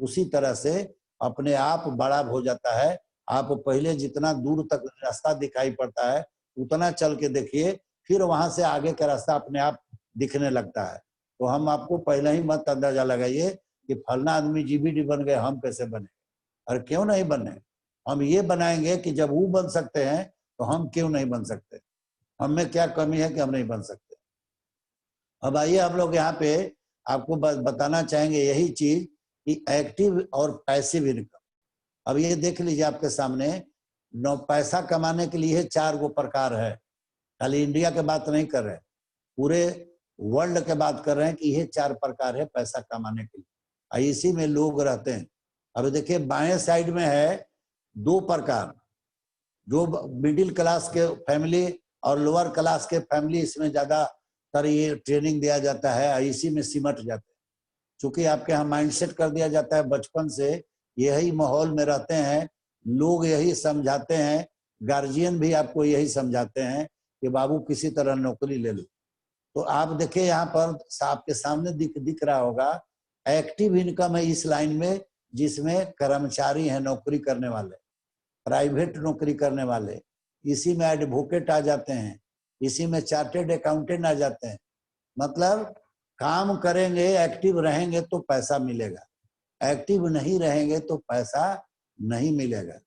उसी तरह से अपने आप बड़ा हो जाता है। आप पहले जितना दूर तक रास्ता दिखाई पड़ता है उतना चल के देखिए, फिर वहां से आगे का रास्ता अपने आप दिखने लगता है। तो हम आपको पहले ही मत अंदाजा लगाइए कि फलना आदमी जीबीडी बन गए, हम कैसे बने। और क्यों नहीं बने, हम ये बनाएंगे कि जब वो बन सकते हैं तो हम क्यों नहीं बन सकते, हम में क्या कमी है कि हम नहीं बन सकते। अब आइए हम लोग यहाँ पे आपको बताना चाहेंगे यही चीज कि एक्टिव और पैसिव इनकम। अब ये देख लीजिए आपके सामने, पैसा कमाने के लिए 4 गो प्रकार है। खाली इंडिया के बात नहीं कर रहे, पूरे वर्ल्ड के बात कर रहे हैं कि ये 4 प्रकार है पैसा कमाने के लिए, इसी में लोग रहते हैं। अब देखिए बाएं साइड में है 2 प्रकार, जो मिडिल क्लास के फैमिली और लोअर क्लास के फैमिली, इसमें ज्यादातर ये ट्रेनिंग दिया जाता है, इसी में सिमट जाते हैं। चूंकि आपके यहाँ माइंडसेट कर दिया जाता है बचपन से, यही माहौल में रहते हैं, लोग यही समझाते हैं, गार्जियन भी आपको यही समझाते हैं कि बाबू किसी तरह नौकरी ले लो। तो आप देखिए यहाँ पर आपके सामने दिख रहा होगा एक्टिव इनकम है इस लाइन में, जिसमें कर्मचारी हैं, नौकरी करने वाले, प्राइवेट नौकरी करने वाले, इसी में एडवोकेट आ जाते हैं, इसी में चार्टेड अकाउंटेंट आ जाते हैं। मतलब काम करेंगे, एक्टिव रहेंगे तो पैसा मिलेगा, एक्टिव नहीं रहेंगे तो पैसा नहीं मिलेगा।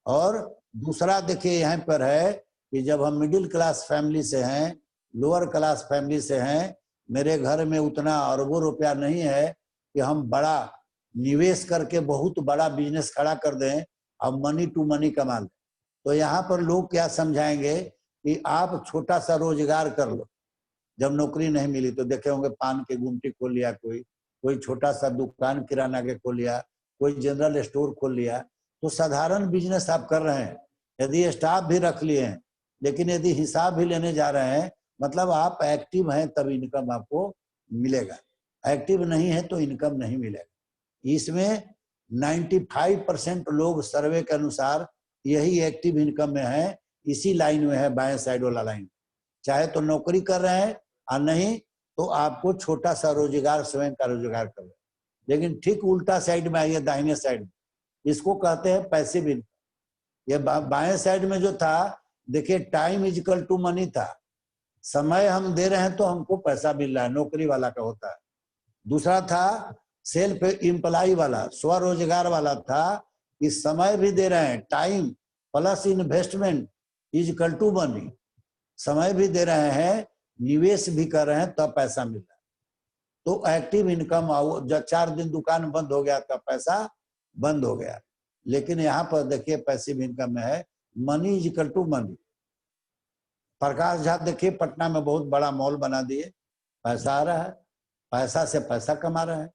और दूसरा देखिए यहाँ पर है कि जब हम मिडिल क्लास फैमिली से हैं, लोअर क्लास फैमिली से हैं, मेरे घर में उतना अरबों रुपया नहीं है कि हम बड़ा निवेश करके बहुत बड़ा बिजनेस खड़ा कर दें और मनी टू मनी कमा लें, तो यहाँ पर लोग क्या समझाएंगे कि आप छोटा सा रोजगार कर लो। जब नौकरी नहीं मिली तो देखे होंगे पान के गुमटी खोल लिया, कोई छोटा सा दुकान किराना के खोल लिया, कोई जनरल स्टोर खोल लिया। तो साधारण बिजनेस आप कर रहे हैं, यदि स्टाफ भी रख लिए हैं, लेकिन यदि हिसाब भी लेने जा रहे हैं, मतलब आप एक्टिव हैं तब इनकम आपको मिलेगा, एक्टिव नहीं है तो इनकम नहीं मिलेगा। इसमें 95% लोग सर्वे के अनुसार यही एक्टिव इनकम में है, इसी लाइन में है, बाएं साइड वाला लाइन। चाहे तो नौकरी कर रहे हैं और नहीं तो आपको छोटा सा रोजगार, स्वयं का रोजगार कर रहे हैं। लेकिन ठीक उल्टा साइड में आइए, दाहिने साइड में, इसको कहते हैं पैसिव इनकम। ये बाएं साइड में जो था देखिए, time is equal to money था, समय हम दे रहे हैं तो हमको पैसा मिल रहा है, नौकरी वाला का होता है। दूसरा था सेल्फ एम्प्लॉय वाला, स्वरोजगार वाला था कि समय भी दे रहे हैं, time plus investment is equal to money, समय भी दे रहे हैं, निवेश भी कर रहे हैं, तब पैसा मिल रहा है। तो एक्टिव इनकम, जब 4 दिन दुकान बंद हो गया तब पैसा बंद हो गया। लेकिन यहाँ पर देखिए पैसिव इनकम में है money is equal to money. Prakash Jha देखिए पटना में बहुत बड़ा मॉल बना दिए, पैसा आ रहा है, पैसा से पैसा कमा रहे हैं।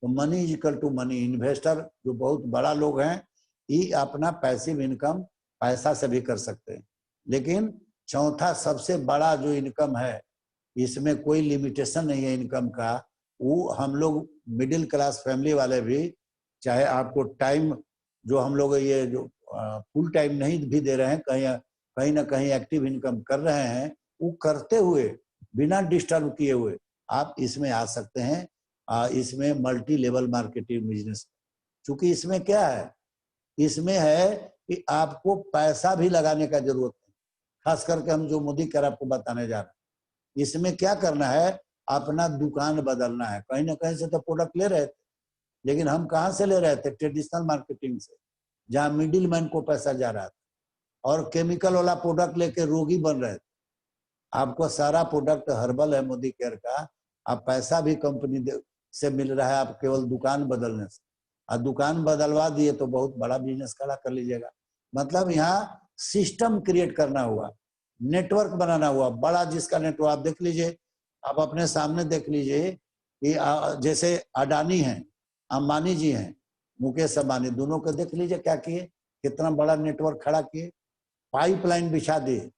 तो money is equal to money. Investor जो बहुत बड़ा लोग हैं, ये अपना पैसिव इनकम पैसा से भी कर सकते हैं। लेकिन चौथा सबसे बड़ा जो इनकम है, इसमें कोई लिमिटेशन नहीं है इनकम का, वो हम लोग मिडिल क्लास फैमिली वाले भी, चाहे आपको टाइम जो हम लोग ये जो फुल टाइम नहीं भी दे रहे हैं, कहीं ना कहीं एक्टिव इनकम कर रहे हैं, वो करते हुए बिना डिस्टर्ब किए हुए आप इसमें आ सकते हैं। इसमें मल्टी लेवल मार्केटिंग बिजनेस, क्योंकि इसमें क्या है, इसमें है कि आपको पैसा भी लगाने का जरूरत नहीं। खास करके हम जो मोदी केयर आपको बताने जा रहे हैं, इसमें क्या करना है, अपना दुकान बदलना है। कहीं ना कहीं से तो प्रोडक्ट ले रहे थे, लेकिन हम कहाँ से ले रहे थे, ट्रेडिशनल मार्केटिंग से, जहाँ मिडिल मैन को पैसा जा रहा था और केमिकल वाला प्रोडक्ट लेके रोगी बन रहे थे। आपको सारा प्रोडक्ट हर्बल है मोदी केयर का, आप पैसा भी कंपनी से मिल रहा है, आप केवल दुकान बदलने से। और दुकान बदलवा दिए तो बहुत बड़ा बिजनेस खड़ा कर लीजिएगा। मतलब यहाँ सिस्टम क्रिएट करना हुआ, नेटवर्क बनाना हुआ बड़ा, जिसका नेटवर्क आप देख लीजिए, आप अपने सामने देख लीजिए कि जैसे अडानी हैं, अंबानी जी हैं, मुकेश अंबानी, दोनों को देख लीजिए क्या किए, कितना बड़ा नेटवर्क खड़ा किए, पाइपलाइन बिछा दिए।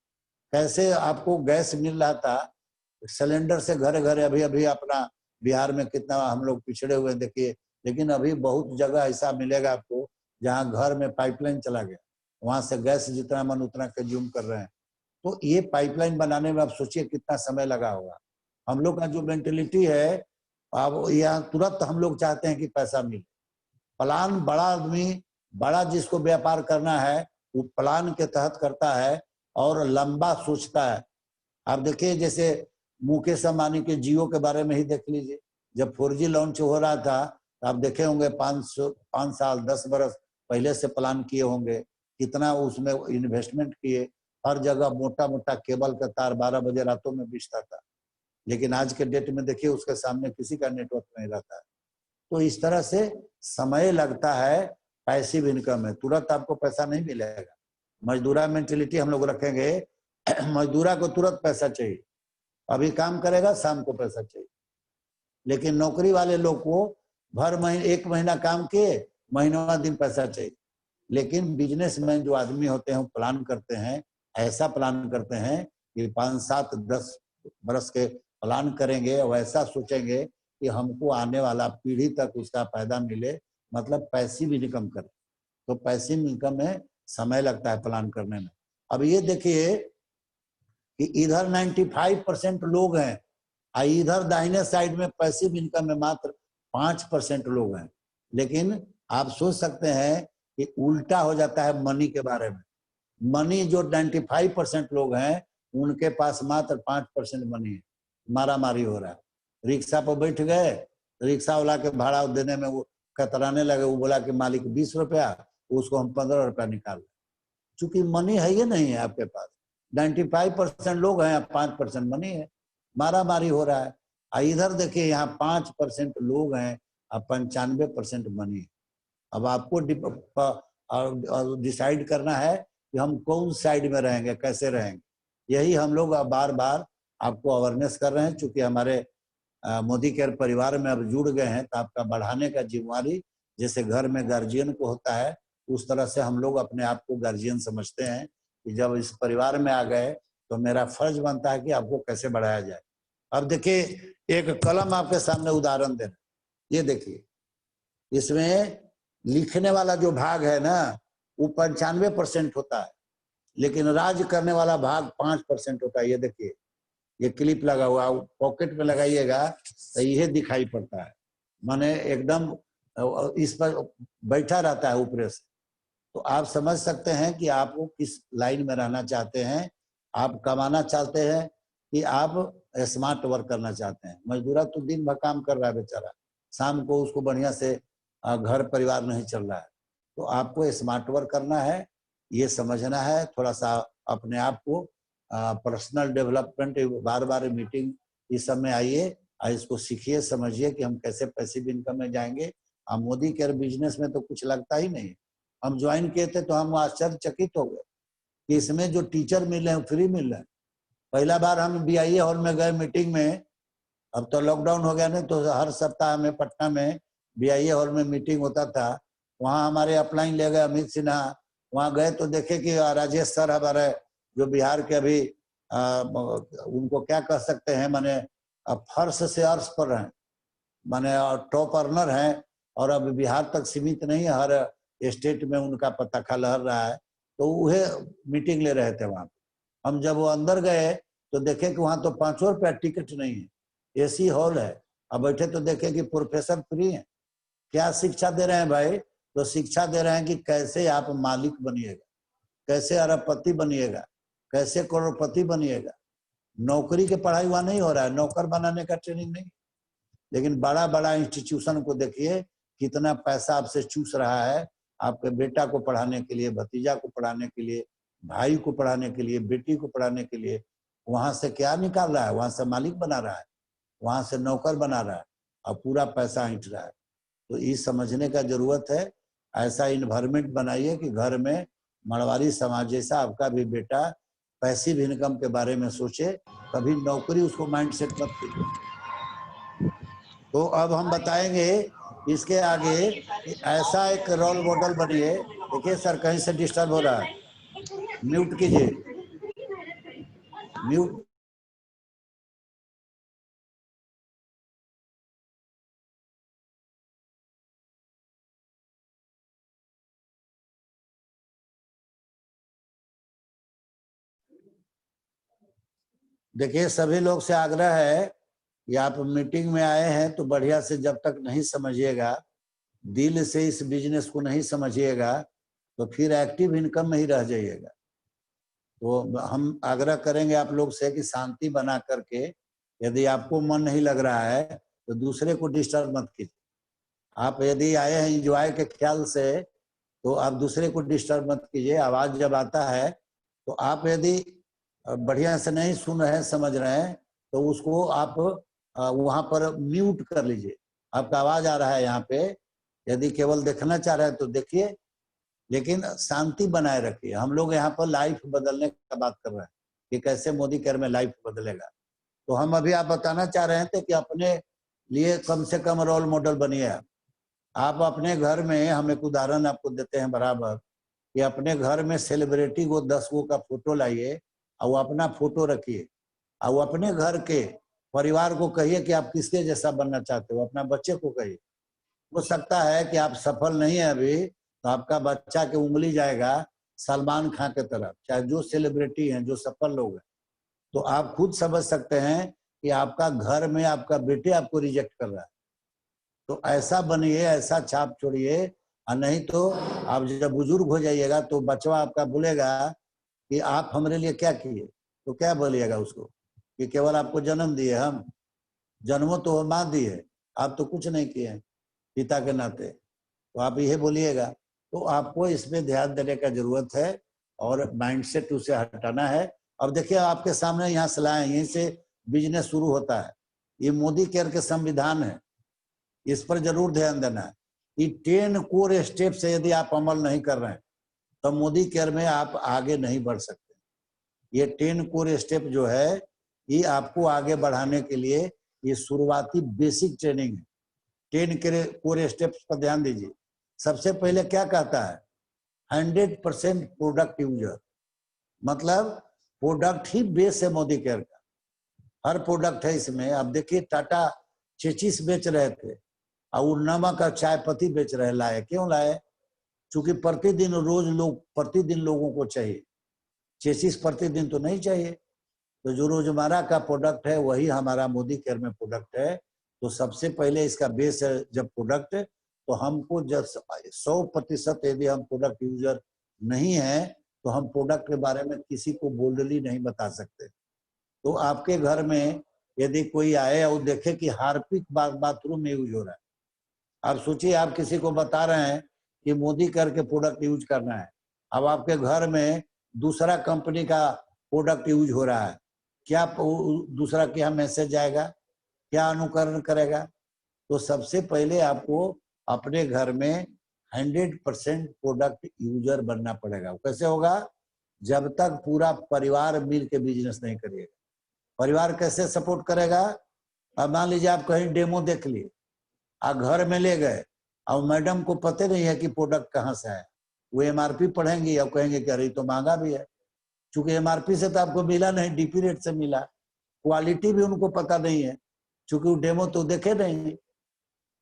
कैसे आपको गैस मिल रहा था सिलेंडर से घर घर, अभी अपना बिहार में कितना हम लोग पिछड़े हुए देखिए, लेकिन अभी बहुत जगह ऐसा मिलेगा आपको जहां घर में पाइपलाइन चला गया, वहां से गैस जितना मन उतना कंज्यूम कर रहे हैं। तो ये पाइपलाइन बनाने में आप सोचिए कितना समय लगा होगा। हम लोग का जो मेंटेलिटी है, अब यहाँ तुरंत हम लोग चाहते हैं कि पैसा मिले। प्लान बड़ा आदमी, बड़ा जिसको व्यापार करना है, वो प्लान के तहत करता है और लंबा सोचता है। आप देखिए जैसे मुकेश अंबानी के जियो के बारे में ही देख लीजिए, जब 4G लॉन्च हो रहा था, आप देखे होंगे 5 साल 10 बरस पहले से प्लान किए होंगे कितना उसमें इन्वेस्टमेंट किए, हर जगह मोटा मोटा केबल का तार 12 बजे रातों में बिछता था, लेकिन आज के डेट में देखिए उसके सामने किसी का नेटवर्क नहीं रहता है। तो इस तरह से समय लगता है, पैसिव इनकम है, तुरंत आपको पैसा नहीं मिलेगा। मजदूरा मेंटेलिटी हम लोग रखेंगे, मजदूरा को तुरंत पैसा चाहिए, अभी काम करेगा शाम को पैसा चाहिए। लेकिन नौकरी वाले लोग को भर महीने 1 महीना काम किए, महीनों दिन पैसा चाहिए। लेकिन बिजनेसमैन जो आदमी होते हैं वो प्लान करते हैं, ऐसा प्लान करते हैं कि 5, 7, 10 बरस के प्लान करेंगे और ऐसा सोचेंगे कि हमको आने वाला पीढ़ी तक उसका फायदा मिले, मतलब पैसिव इनकम करें। तो पैसिव इनकम में समय लगता है प्लान करने में। अब ये देखिए कि इधर 95% लोग हैं, इधर दाहिने साइड में पैसिव इनकम में मात्र 5% लोग हैं। लेकिन आप सोच सकते हैं कि उल्टा हो जाता है मनी के बारे में। मनी जो 95% लोग हैं उनके पास मात्र 5% मनी है, मारा मारी हो रहा है। रिक्शा पर बैठ गए, रिक्शा वाला के भाड़ा देने में वो कतराने लगे, वो बोला कि मालिक 20 रुपया, उसको हम 15 रुपया निकाल। चूंकि मनी है ये नहीं है आपके पास, 95% लोग हैं, 5% मनी है, मारा मारी हो रहा है। इधर देखिए यहाँ 5% लोग हैं और 95% मनी है। अब आपको डिसाइड करना है कि हम कौन साइड में रहेंगे, कैसे रहेंगे। यही हम लोग बार बार आपको अवेयरनेस कर रहे हैं। चूंकि हमारे मोदी केयर परिवार में अब जुड़ गए हैं, तो आपका बढ़ाने का जिम्मेवारी जैसे घर में गार्जियन को होता है, उस तरह से हम लोग अपने आप को गार्जियन समझते हैं कि जब इस परिवार में आ गए तो मेरा फर्ज बनता है कि आपको कैसे बढ़ाया जाए। अब देखिए एक कलम आपके सामने उदाहरण दे रहे, ये देखिए इसमें लिखने वाला जो भाग है ना वो 95% होता है, लेकिन राज करने वाला भाग 5% होता है। ये देखिए ये क्लिप लगा हुआ, पॉकेट में लगाइएगा तो यह दिखाई पड़ता है, माने एकदम इस पर बैठा रहता है ऊपर से। तो आप समझ सकते हैं कि आप किस लाइन में रहना चाहते हैं, आप कमाना चाहते हैं कि आप स्मार्ट वर्क करना चाहते हैं। मजदूरा तो दिन भर काम कर रहा है बेचारा, शाम को उसको बढ़िया से घर परिवार नहीं चल रहा है। तो आपको स्मार्ट वर्क करना है, ये समझना है। थोड़ा सा अपने आप को पर्सनल डेवलपमेंट, बार बार मीटिंग इस सब में आइए और इसको सीखिए, समझिए कि हम कैसे पैसिव इनकम में जाएंगे। मोदी केयर बिजनेस में तो कुछ लगता ही नहीं। हम ज्वाइन किए थे तो हम आश्चर्यचकित हो गए कि इसमें जो टीचर मिल रहे हैं फ्री मिल रहे हैं। पहला बार हम BIA हॉल में गए मीटिंग में, अब तो लॉकडाउन हो गया नहीं, तो हर सप्ताह में पटना में BIA हॉल में मीटिंग होता था। वहाँ हमारे अपलाइन ले गए अमित सिन्हा, वहाँ गए तो देखे कि राजेश सर हमारे जो बिहार के अभी उनको क्या कह सकते हैं, माने फर्श से अर्श पर हैं, माने टॉप अर्नर हैं, और अब बिहार तक सीमित नहीं है, हर स्टेट में उनका पताखा लहर रहा है। तो वह मीटिंग ले रहे थे वहाँ। हम जब वो अंदर गए तो देखे कि वहाँ तो 5 रुपया टिकट नहीं है, AC हॉल है। अब बैठे तो देखे कि प्रोफेसर फ्री है। क्या शिक्षा दे रहे हैं भाई? तो शिक्षा दे रहे हैं कि कैसे आप मालिक बनिएगा, कैसे अरबपति बनिएगा, कैसे करोड़पति बनिएगा। नौकरी के पढ़ाई वहाँ नहीं हो रहा है, नौकर बनाने का ट्रेनिंग नहीं। लेकिन बड़ा बड़ा इंस्टीट्यूशन को देखिए कितना पैसा आपसे चूस रहा है, आपके बेटा को पढ़ाने के लिए, भतीजा को पढ़ाने के लिए, भाई को पढ़ाने के लिए, बेटी को पढ़ाने के लिए। वहां से क्या निकाल रहा है? वहां से मालिक बना रहा है, वहां से नौकर बना रहा है और पूरा पैसा ऐंठ रहा है। तो ये समझने का जरूरत है। ऐसा इन्वायरमेंट बनाइए कि घर में मारवाड़ी समाज जैसा आपका भी बेटा पैसिव इनकम के बारे में सोचे, कभी नौकरी उसको माइंड सेट मत कीजिए। तो अब हम बताएंगे इसके आगे कि ऐसा एक रोल मॉडल बनिए। देखिए सर कहीं से डिस्टर्ब हो रहा है, म्यूट कीजिए, म्यूट। देखिए सभी लोग से आग्रह है कि आप मीटिंग में आए हैं तो बढ़िया से जब तक नहीं समझिएगा, दिल से इस बिजनेस को नहीं समझिएगा, तो फिर एक्टिव इनकम में ही रह जाइएगा। तो हम आग्रह करेंगे आप लोग से कि शांति बना करके, यदि आपको मन नहीं लग रहा है तो दूसरे को डिस्टर्ब मत कीजिए। आप यदि आए हैं एंजॉय के ख्याल से, तो आप दूसरे को डिस्टर्ब मत कीजिए। आवाज जब आता है तो आप यदि बढ़िया से नहीं सुन रहे हैं, समझ रहे हैं, तो उसको आप वहां पर म्यूट कर लीजिए। आपका आवाज आ रहा है यहाँ पे, यदि केवल देखना चाह रहे हैं तो देखिए, लेकिन शांति बनाए रखिए। हम लोग यहाँ पर लाइफ बदलने का बात कर रहे हैं कि कैसे मोदी केयर में लाइफ बदलेगा। तो हम अभी आप बताना चाह रहे थे कि अपने लिए कम से कम रोल मॉडल बनिए। आप अपने घर में, हम एक उदाहरण आपको देते हैं बराबर, कि अपने घर में सेलिब्रिटी को 10 गो का फोटो लाइए और वो अपना फोटो रखिए और वो अपने घर के परिवार को कहिए कि आप किसके जैसा बनना चाहते हो, अपना बच्चे को कहिए। हो सकता है कि आप सफल नहीं है अभी, तो आपका बच्चा के उंगली जाएगा सलमान खान के तरफ, चाहे जो सेलिब्रिटी हैं, जो सफल लोग हैं। तो आप खुद समझ सकते हैं कि आपका घर में आपका बेटे आपको रिजेक्ट कर रहा है। तो ऐसा बनिए, ऐसा छाप छोड़िए, और नहीं तो आप जब बुजुर्ग हो जाइएगा तो बच्चा आपका बोलेगा कि आप हमारे लिए क्या किए, तो क्या बोलिएगा उसको कि केवल आपको जन्म दिए, हम जन्मो तो माँ दिए, आप तो कुछ नहीं किए पिता के नाते। तो आप यही बोलिएगा। तो आपको इसमें ध्यान देने का जरूरत है और माइंडसेट उसे हटाना है। अब देखिए आपके सामने यहाँ सलाह है, यहीं से बिजनेस शुरू होता है। ये मोदी केयर के संविधान है, इस पर जरूर ध्यान देना है कि 10 कोर स्टेप से यदि आप अमल नहीं कर रहे हैं तो मोदी केयर में आप आगे नहीं बढ़ सकते। ये 10 कोर स्टेप जो है, ये आपको आगे बढ़ाने के लिए ये शुरुआती बेसिक ट्रेनिंग है। 10 कोर स्टेप्स पर ध्यान दीजिए। सबसे पहले क्या कहता है, 100% प्रोडक्ट यूजर, मतलब प्रोडक्ट ही बेस है मोदी केयर का। हर प्रोडक्ट है इसमें। आप देखिए टाटा चेचिस बेच रहे थे और नमक और चाय पत्ती बेच रहे, लाए क्यों लाए? क्योंकि प्रतिदिन प्रतिदिन लोगों को चाहिए। चेचिस प्रतिदिन तो नहीं चाहिए। तो जो रोजमर्रा का प्रोडक्ट है वही हमारा मोदी केयर में प्रोडक्ट है। तो सबसे पहले इसका बेस है जब प्रोडक्ट, तो हमको जब 100% यदि हम प्रोडक्ट यूजर नहीं है तो हम प्रोडक्ट के बारे में किसी को बोल्डली नहीं बता सकते। तो आपके घर में यदि कोई आए और देखे कि हार्पिक बाथरूम में यूज हो रहा है, आप सोचिए आप किसी को बता रहे हैं कि मोदी केयर के प्रोडक्ट यूज करना है, अब आपके घर में दूसरा कंपनी का प्रोडक्ट यूज हो रहा है, क्या दूसरा क्या मैसेज आएगा, क्या अनुकरण करेगा? तो सबसे पहले आपको अपने घर में 100% प्रोडक्ट यूजर बनना पड़ेगा। कैसे होगा? जब तक पूरा परिवार मिल के बिजनेस नहीं करिएगा। परिवार कैसे सपोर्ट करेगा? अब मान लीजिए आप कहीं डेमो देख लिए, आप घर में ले गए और मैडम को पता नहीं है कि प्रोडक्ट कहाँ से है, वो एमआरपी पढ़ेंगी और कहेंगे कि अरे तो महंगा भी है, क्योंकि एमआरपी से तो आपको मिला नहीं, डीपी रेट से मिला। क्वालिटी भी उनको पता नहीं है क्योंकि वो डेमो तो देखे नहीं।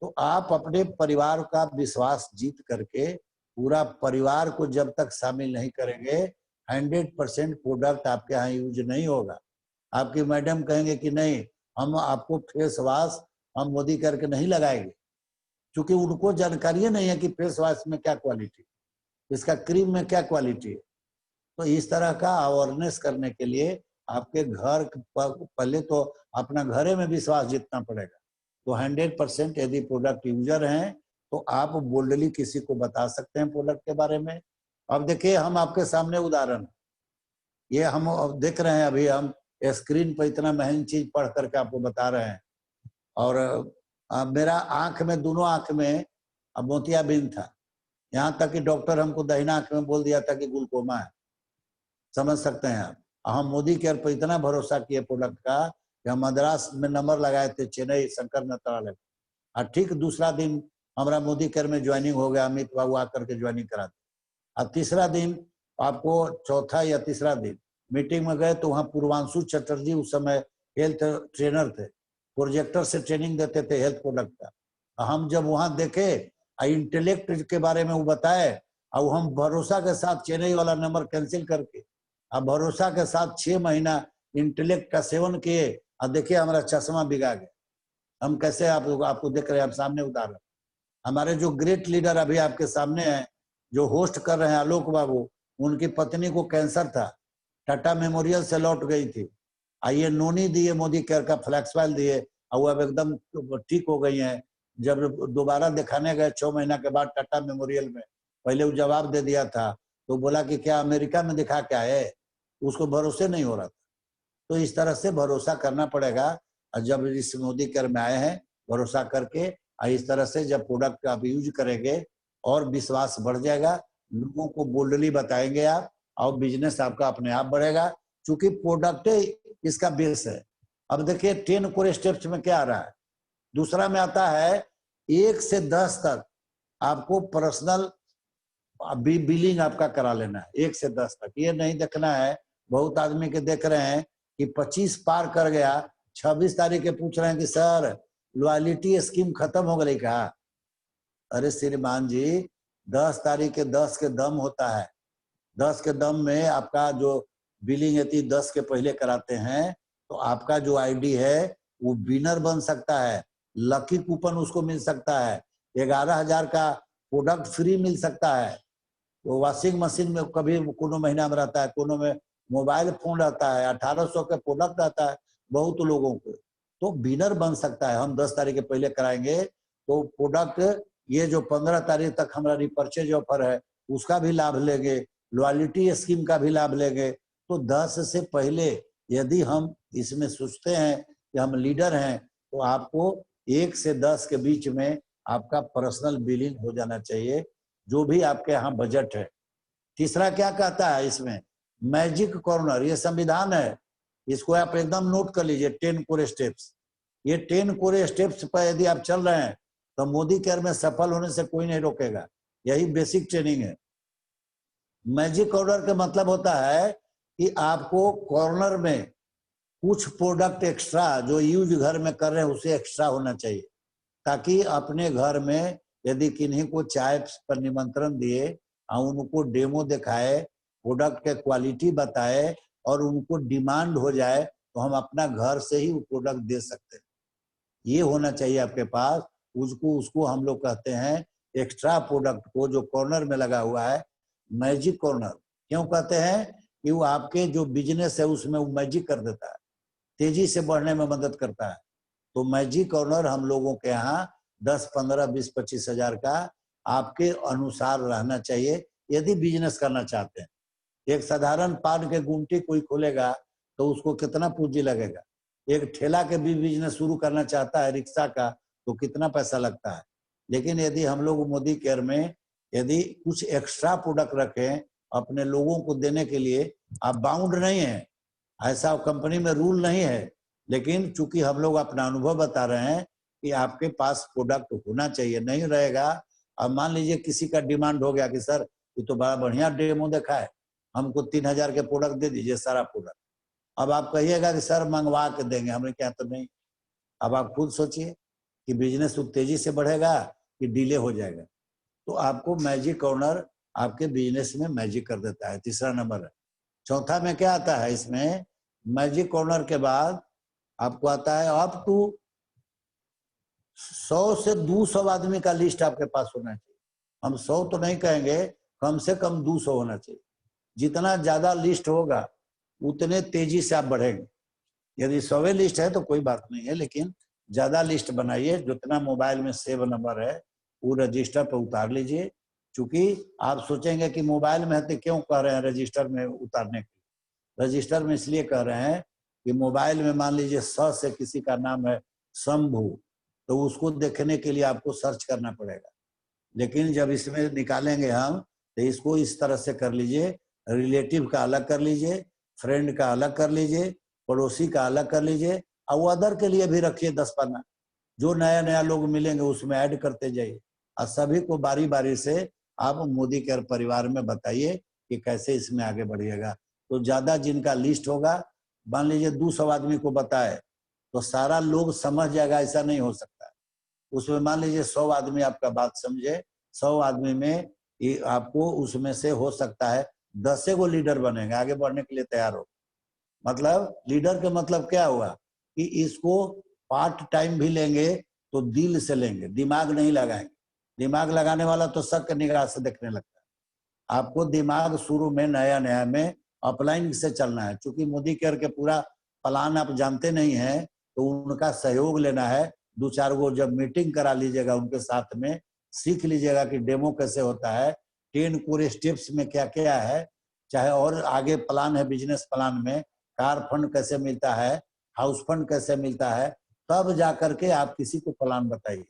तो आप अपने परिवार का विश्वास जीत करके पूरा परिवार को जब तक शामिल नहीं करेंगे 100% प्रोडक्ट आपके यहाँ यूज नहीं होगा। आपकी मैडम कहेंगे कि नहीं, हम आपको फेस वॉश हम मोदी करके नहीं लगाएंगे, क्योंकि उनको जानकारी नहीं है कि फेस वॉश में क्या क्वालिटी, इसका क्रीम में क्या क्वालिटी है। तो इस तरह का अवेयरनेस करने के लिए आपके घर पहले तो अपना घरे में विश्वास जीतना पड़ेगा। तो 100% यदि प्रोडक्ट यूजर हैं तो आप बोल्डली किसी को बता सकते हैं प्रोडक्ट के बारे में। अब देखिए हम आपके सामने उदाहरण, ये हम देख रहे हैं, अभी हम स्क्रीन पर इतना महंगी चीज पढ़ करके आपको बता रहे हैं। और मेरा आंख में, दोनों आंख में मोतियाबिंद था, यहाँ तक कि डॉक्टर हमको दाहिना आंख में बोल दिया था कि ग्लूकोमा है। समझ सकते हैं आप। हम मोदी केयर पर इतना भरोसा किए प्रोडक्ट का कि हम मद्रास में नंबर लगाए थे, चेन्नई शंकर नेत्रालय, और ठीक दूसरा दिन हमारा मोदी केयर में ज्वाइनिंग हो गया। अमित बाबू आकर के ज्वाइनिंग करा दी। और तीसरा दिन आपको, चौथा या तीसरा दिन मीटिंग में गए तो वहाँ पूर्वांशु चटर्जी उस समय हेल्थ ट्रेनर थे, प्रोजेक्टर से ट्रेनिंग देते थे हेल्थ प्रोडक्ट का। हम जब वहाँ देखे इंटेलेक्ट के बारे में वो बताए, और हम भरोसा के साथ चेन्नई वाला नंबर कैंसिल करके अब भरोसा के साथ 6 महीना इंटेलेक्ट का सेवन किए, और देखिए हमारा चश्मा बिगा गया। हम कैसे आपको देख रहे हैं, आप सामने उदाहरण। हमारे जो ग्रेट लीडर अभी आपके सामने हैं, जो होस्ट कर रहे हैं, आलोक बाबू, उनकी पत्नी को कैंसर था, टाटा मेमोरियल से लौट गई थी। ये नोनी दिए मोदी केयर का, फ्लैक्सवाइल दिए, और वो अब एकदम ठीक हो गई हैं। जब दोबारा दिखाने गए 6 महीना के बाद टाटा मेमोरियल में, पहले वो जवाब दे दिया था, तो बोला कि क्या अमेरिका में दिखा क्या है, उसको भरोसे नहीं हो रहा था। तो इस तरह से भरोसा करना पड़ेगा। और जब इस मोदी केयर में आए हैं, भरोसा करके और इस तरह से जब प्रोडक्ट आप यूज करेंगे और विश्वास बढ़ जाएगा, लोगों को बोल्डली बताएंगे आप, और बिजनेस आपका अपने आप बढ़ेगा, क्योंकि प्रोडक्ट इसका बेस है। अब देखिए 10 कोर स्टेप्स में क्या आ रहा है। दूसरा में आता है 1 से 10 तक आपको पर्सनल बिलिंग आपका करा लेना है, 1 से 10 तक। ये नहीं देखना है, बहुत आदमी के देख रहे हैं कि 25 पार कर गया, 26 तारीख के पूछ रहे हैं कि सर लॉयलिटी स्कीम खत्म हो गई क्या। अरे श्रीमान जी, 10 तारीख के 10 के दम होता है। 10 के दम में आपका जो बिलिंग यदि 10 के पहले कराते हैं तो आपका जो आईडी है वो विनर बन सकता है, लकी कूपन उसको मिल सकता है, 11,000 का प्रोडक्ट फ्री मिल सकता है। तो वॉशिंग मशीन में कभी कोनो महीना में रहता है, कोनो में मोबाइल फोन रहता है, 1800 का प्रोडक्ट आता है बहुत लोगों को, तो विनर बन सकता है। हम 10 तारीख के पहले कराएंगे तो प्रोडक्ट ये जो 15 तारीख तक हमारा रिपर्चेज ऑफर है उसका भी लाभ लेंगे, लॉयलिटी स्कीम का भी लाभ लेंगे। तो 10 से पहले यदि हम इसमें सोचते हैं कि हम लीडर हैं तो आपको 1 से 10 के बीच में आपका पर्सनल बिलिंग हो जाना चाहिए, जो भी आपके यहाँ बजट है। तीसरा क्या कहता है इसमें, मैजिक कॉर्नर, ये संविधान है, इसको आप एकदम नोट कर लीजिए। 10 कोर स्टेप्स, ये 10 कोर स्टेप्स पर यदि आप चल रहे हैं तो मोदी केयर में सफल होने से कोई नहीं रोकेगा। यही बेसिक ट्रेनिंग है। मैजिक कॉर्नर का मतलब होता है कि आपको कॉर्नर में कुछ प्रोडक्ट एक्स्ट्रा जो यूज घर में कर रहे हैं उसे एक्स्ट्रा होना चाहिए, ताकि अपने घर में यदि किन्हीं को चाय पर निमंत्रण दिए और उनको डेमो दिखाए, प्रोडक्ट के क्वालिटी बताए और उनको डिमांड हो जाए तो हम अपना घर से ही वो प्रोडक्ट दे सकते हैं। ये होना चाहिए आपके पास। उसको हम लोग कहते हैं एक्स्ट्रा प्रोडक्ट को, जो कॉर्नर में लगा हुआ है मैजिक कॉर्नर। क्यों कहते हैं कि वो आपके जो बिजनेस है उसमें वो मैजिक कर देता है, तेजी से बढ़ने में मदद करता है। तो मैजिक कॉर्नर हम लोगों के यहाँ 10, 15, 20, 25 हजार का आपके अनुसार रहना चाहिए यदि बिजनेस करना चाहते हैं। एक साधारण पान के गुमटी कोई खोलेगा तो उसको कितना पूंजी लगेगा। एक ठेला के भी बिजनेस शुरू करना चाहता है रिक्शा का तो कितना पैसा लगता है। लेकिन यदि हम लोग मोदी केयर में यदि कुछ एक्स्ट्रा प्रोडक्ट रखें अपने लोगों को देने के लिए, आप बाउंड नहीं है, ऐसा कंपनी में रूल नहीं है, लेकिन चूंकि हम लोग अपना अनुभव बता रहे हैं कि आपके पास प्रोडक्ट होना चाहिए। नहीं रहेगा, अब मान लीजिए किसी का डिमांड हो गया कि सर ये तो बड़ा बढ़िया डेमो देखा है, हमको 3000 के प्रोडक्ट दे दीजिए सारा प्रोडक्ट। अब आप कहिएगा कि सर मंगवा के देंगे, हमने क्या तो नहीं। अब आप खुद सोचिए कि बिजनेस तेजी से बढ़ेगा कि डिले हो जाएगा। तो आपको मैजिक कॉर्नर आपके बिजनेस में मैजिक कर देता है। तीसरा नंबर है। चौथा में क्या आता है इसमें, मैजिक कॉर्नर के बाद आपको आता है अप टू 100 से 200 आदमी का लिस्ट आपके पास होना चाहिए। हम 100 तो नहीं कहेंगे, कम से कम 200 होना चाहिए। जितना ज्यादा लिस्ट होगा उतने तेजी से आप बढ़ेंगे। यदि 100 लिस्ट है तो कोई बात नहीं है, लेकिन ज्यादा लिस्ट बनाइए। जितना मोबाइल में सेव नंबर है वो रजिस्टर पर उतार लीजिए। चूंकि आप सोचेंगे कि मोबाइल में है तो क्यों कह रहे हैं रजिस्टर में उतारने के लिए। रजिस्टर में इसलिए कह रहे हैं कि मोबाइल में मान लीजिए से किसी का नाम है शंभू, तो उसको देखने के लिए आपको सर्च करना पड़ेगा। लेकिन जब इसमें निकालेंगे हम तो इसको इस तरह से कर लीजिए, रिलेटिव का अलग कर लीजिए, फ्रेंड का अलग कर लीजिए, पड़ोसी का अलग कर लीजिए, और अदर के लिए भी रखिए 10 पन्ना। जो नया नया लोग मिलेंगे उसमें ऐड करते जाइए और सभी को बारी बारी से आप मोदी केयर परिवार में बताइए कि कैसे इसमें आगे बढ़िएगा। तो ज्यादा जिनका लिस्ट होगा, मान लीजिए 200 आदमी को बताए तो सारा लोग समझ जाएगा, ऐसा नहीं हो सकता। उसमें मान लीजिए 100 आदमी आपका बात समझे, 100 आदमी में आपको उसमें से हो सकता है 10 को लीडर बनेंगे, आगे बढ़ने के लिए तैयार हो। मतलब लीडर का मतलब क्या हुआ कि इसको पार्ट टाइम भी लेंगे तो दिल से लेंगे, दिमाग नहीं लगाएंगे। दिमाग लगाने वाला तो शक निगाह से देखने लगता है। आपको दिमाग शुरू में नया नया में अपलाइन से चलना है। चूंकि मोदी केयर के पूरा प्लान आप जानते नहीं है तो उनका सहयोग लेना है। 2-4 गो जब मीटिंग करा लीजिएगा उनके साथ में, सीख लीजिएगा कि डेमो कैसे होता है, 10 कोर स्टेप्स में क्या क्या है, चाहे और आगे प्लान है बिजनेस प्लान में, कार फंड कैसे मिलता है, हाउस फंड कैसे मिलता है, तब जाकर के आप किसी को प्लान बताइए।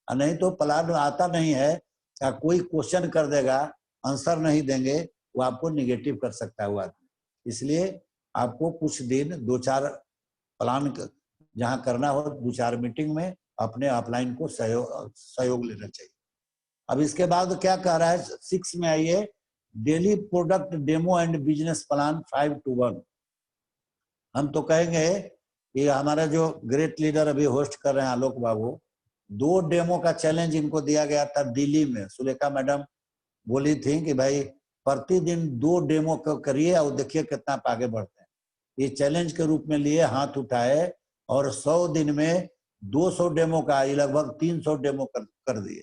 नहीं तो प्लान आता नहीं है, या कोई क्वेश्चन कर देगा, आंसर नहीं देंगे, वो आपको निगेटिव कर सकता है वो आदमी। इसलिए आपको कुछ दिन 2-4 प्लान जहाँ करना हो 2-4 मीटिंग में अपने अपलाइन को सहयोग लेना चाहिए। अब इसके बाद क्या कह रहा है 6 में आइए, daily product demo and business plan 5:1। हम तो कहेंगे कि हमारा जो ग्रेट लीडर अभी होस्ट कर रहे हैं आलोक बाबू, 2 डेमो का चैलेंज इनको दिया गया था दिल्ली में। सुलेखा मैडम बोली थी कि भाई प्रतिदिन 2 डेमो करिए और देखिए कितना आप आगे बढ़ते हैं। ये चैलेंज के रूप में लिए, हाथ उठाए और 100 दिन में 200 डेमो का, लगभग 300 डेमो कर दिए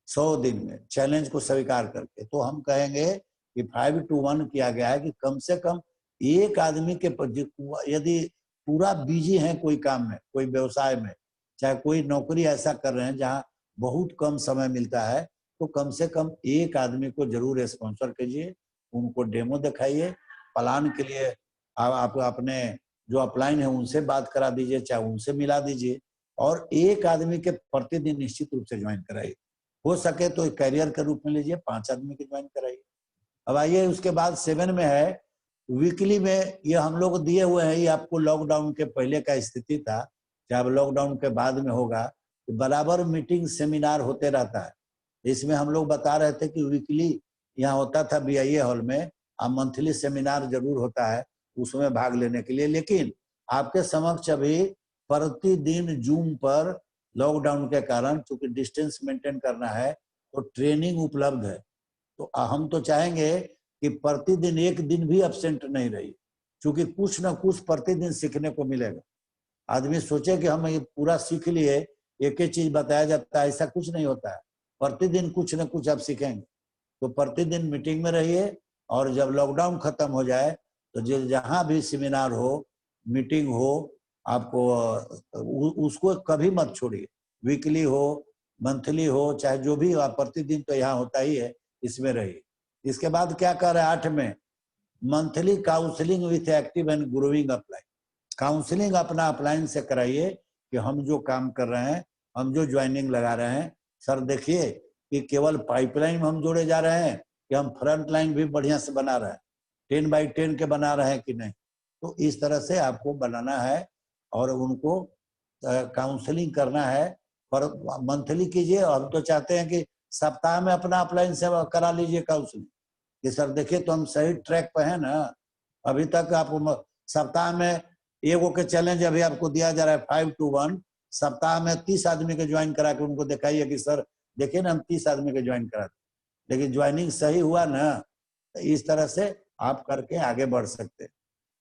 100 दिन में, चैलेंज को स्वीकार करके। तो हम कहेंगे कि 5:1 किया गया है कि कम से कम एक आदमी के, यदि पूरा बिजी है कोई काम में, कोई व्यवसाय में, चाहे कोई नौकरी ऐसा कर रहे हैं जहां बहुत कम समय मिलता है, तो कम से कम एक आदमी को जरूर स्पॉन्सर कीजिए, उनको डेमो दिखाइए। प्लान के लिए आप अपने जो अपलाइन है उनसे बात करा दीजिए, चाहे उनसे मिला दीजिए, और एक आदमी के प्रतिदिन निश्चित रूप से ज्वाइन कराइए। हो सके तो कैरियर के रूप में लीजिए, 5 आदमी के ज्वाइन कराइए। अब आइए उसके बाद 7 में है वीकली में, ये हम लोग दिए हुए हैं, ये आपको लॉकडाउन के पहले का स्थिति था, चाहे लॉकडाउन के बाद में होगा, बराबर मीटिंग सेमिनार होते रहता है। इसमें हम लोग बता रहे थे कि वीकली यहाँ होता था BIA हॉल में, अब मंथली सेमिनार जरूर होता है उसमें भाग लेने के लिए। लेकिन आपके समक्ष अभी प्रतिदिन जूम पर लॉकडाउन के कारण, चूंकि डिस्टेंस मेंटेन करना है, तो ट्रेनिंग उपलब्ध है। तो हम तो चाहेंगे कि प्रतिदिन एक दिन भी एब्सेंट नहीं रही, क्योंकि कुछ ना कुछ प्रतिदिन सीखने को मिलेगा। आदमी सोचे कि हम ये पूरा सीख लिए, एक ही चीज बताया जाता है, ऐसा कुछ नहीं होता है। प्रतिदिन कुछ ना कुछ आप सीखेंगे। तो प्रतिदिन मीटिंग में रहिए, और जब लॉकडाउन खत्म हो जाए तो जहां भी सेमिनार हो, मीटिंग हो, आपको उसको कभी मत छोड़िए। वीकली हो, मंथली हो, चाहे जो भी हो, प्रतिदिन तो यहाँ होता ही है, इसमें रहिए। इसके बाद क्या कर रहा है 8 में, monthly counselling with active and growing upline. Counselling अपना अपलाइन से कराइए कि हम जो काम कर रहे हैं, हम जो ज्वाइनिंग लगा रहे हैं, सर देखिए कि केवल पाइपलाइन में हम जोड़े जा रहे हैं कि हम फ्रंट लाइन भी बढ़िया से बना रहे हैं, 10x10 के बना रहे हैं कि नहीं। तो इस तरह से आपको बनाना है और उनको काउंसलिंग करना है। पर मंथली कीजिए, और हम तो चाहते हैं कि सप्ताह में अपना अपलाइन से करा लीजिए काउंसलिंग, कि सर देखिए तो हम सही ट्रैक पे हैं ना। अभी तक आपको सप्ताह में एगो के चैलेंज अभी आपको दिया जा रहा है 5:1, सप्ताह में 30 आदमी के ज्वाइन करा के उनको दिखाइए कि सर देखिए ना हम 30 आदमी के ज्वाइन करा, लेकिन ज्वाइनिंग सही हुआ ना। तो इस तरह से आप करके आगे बढ़ सकते हैं।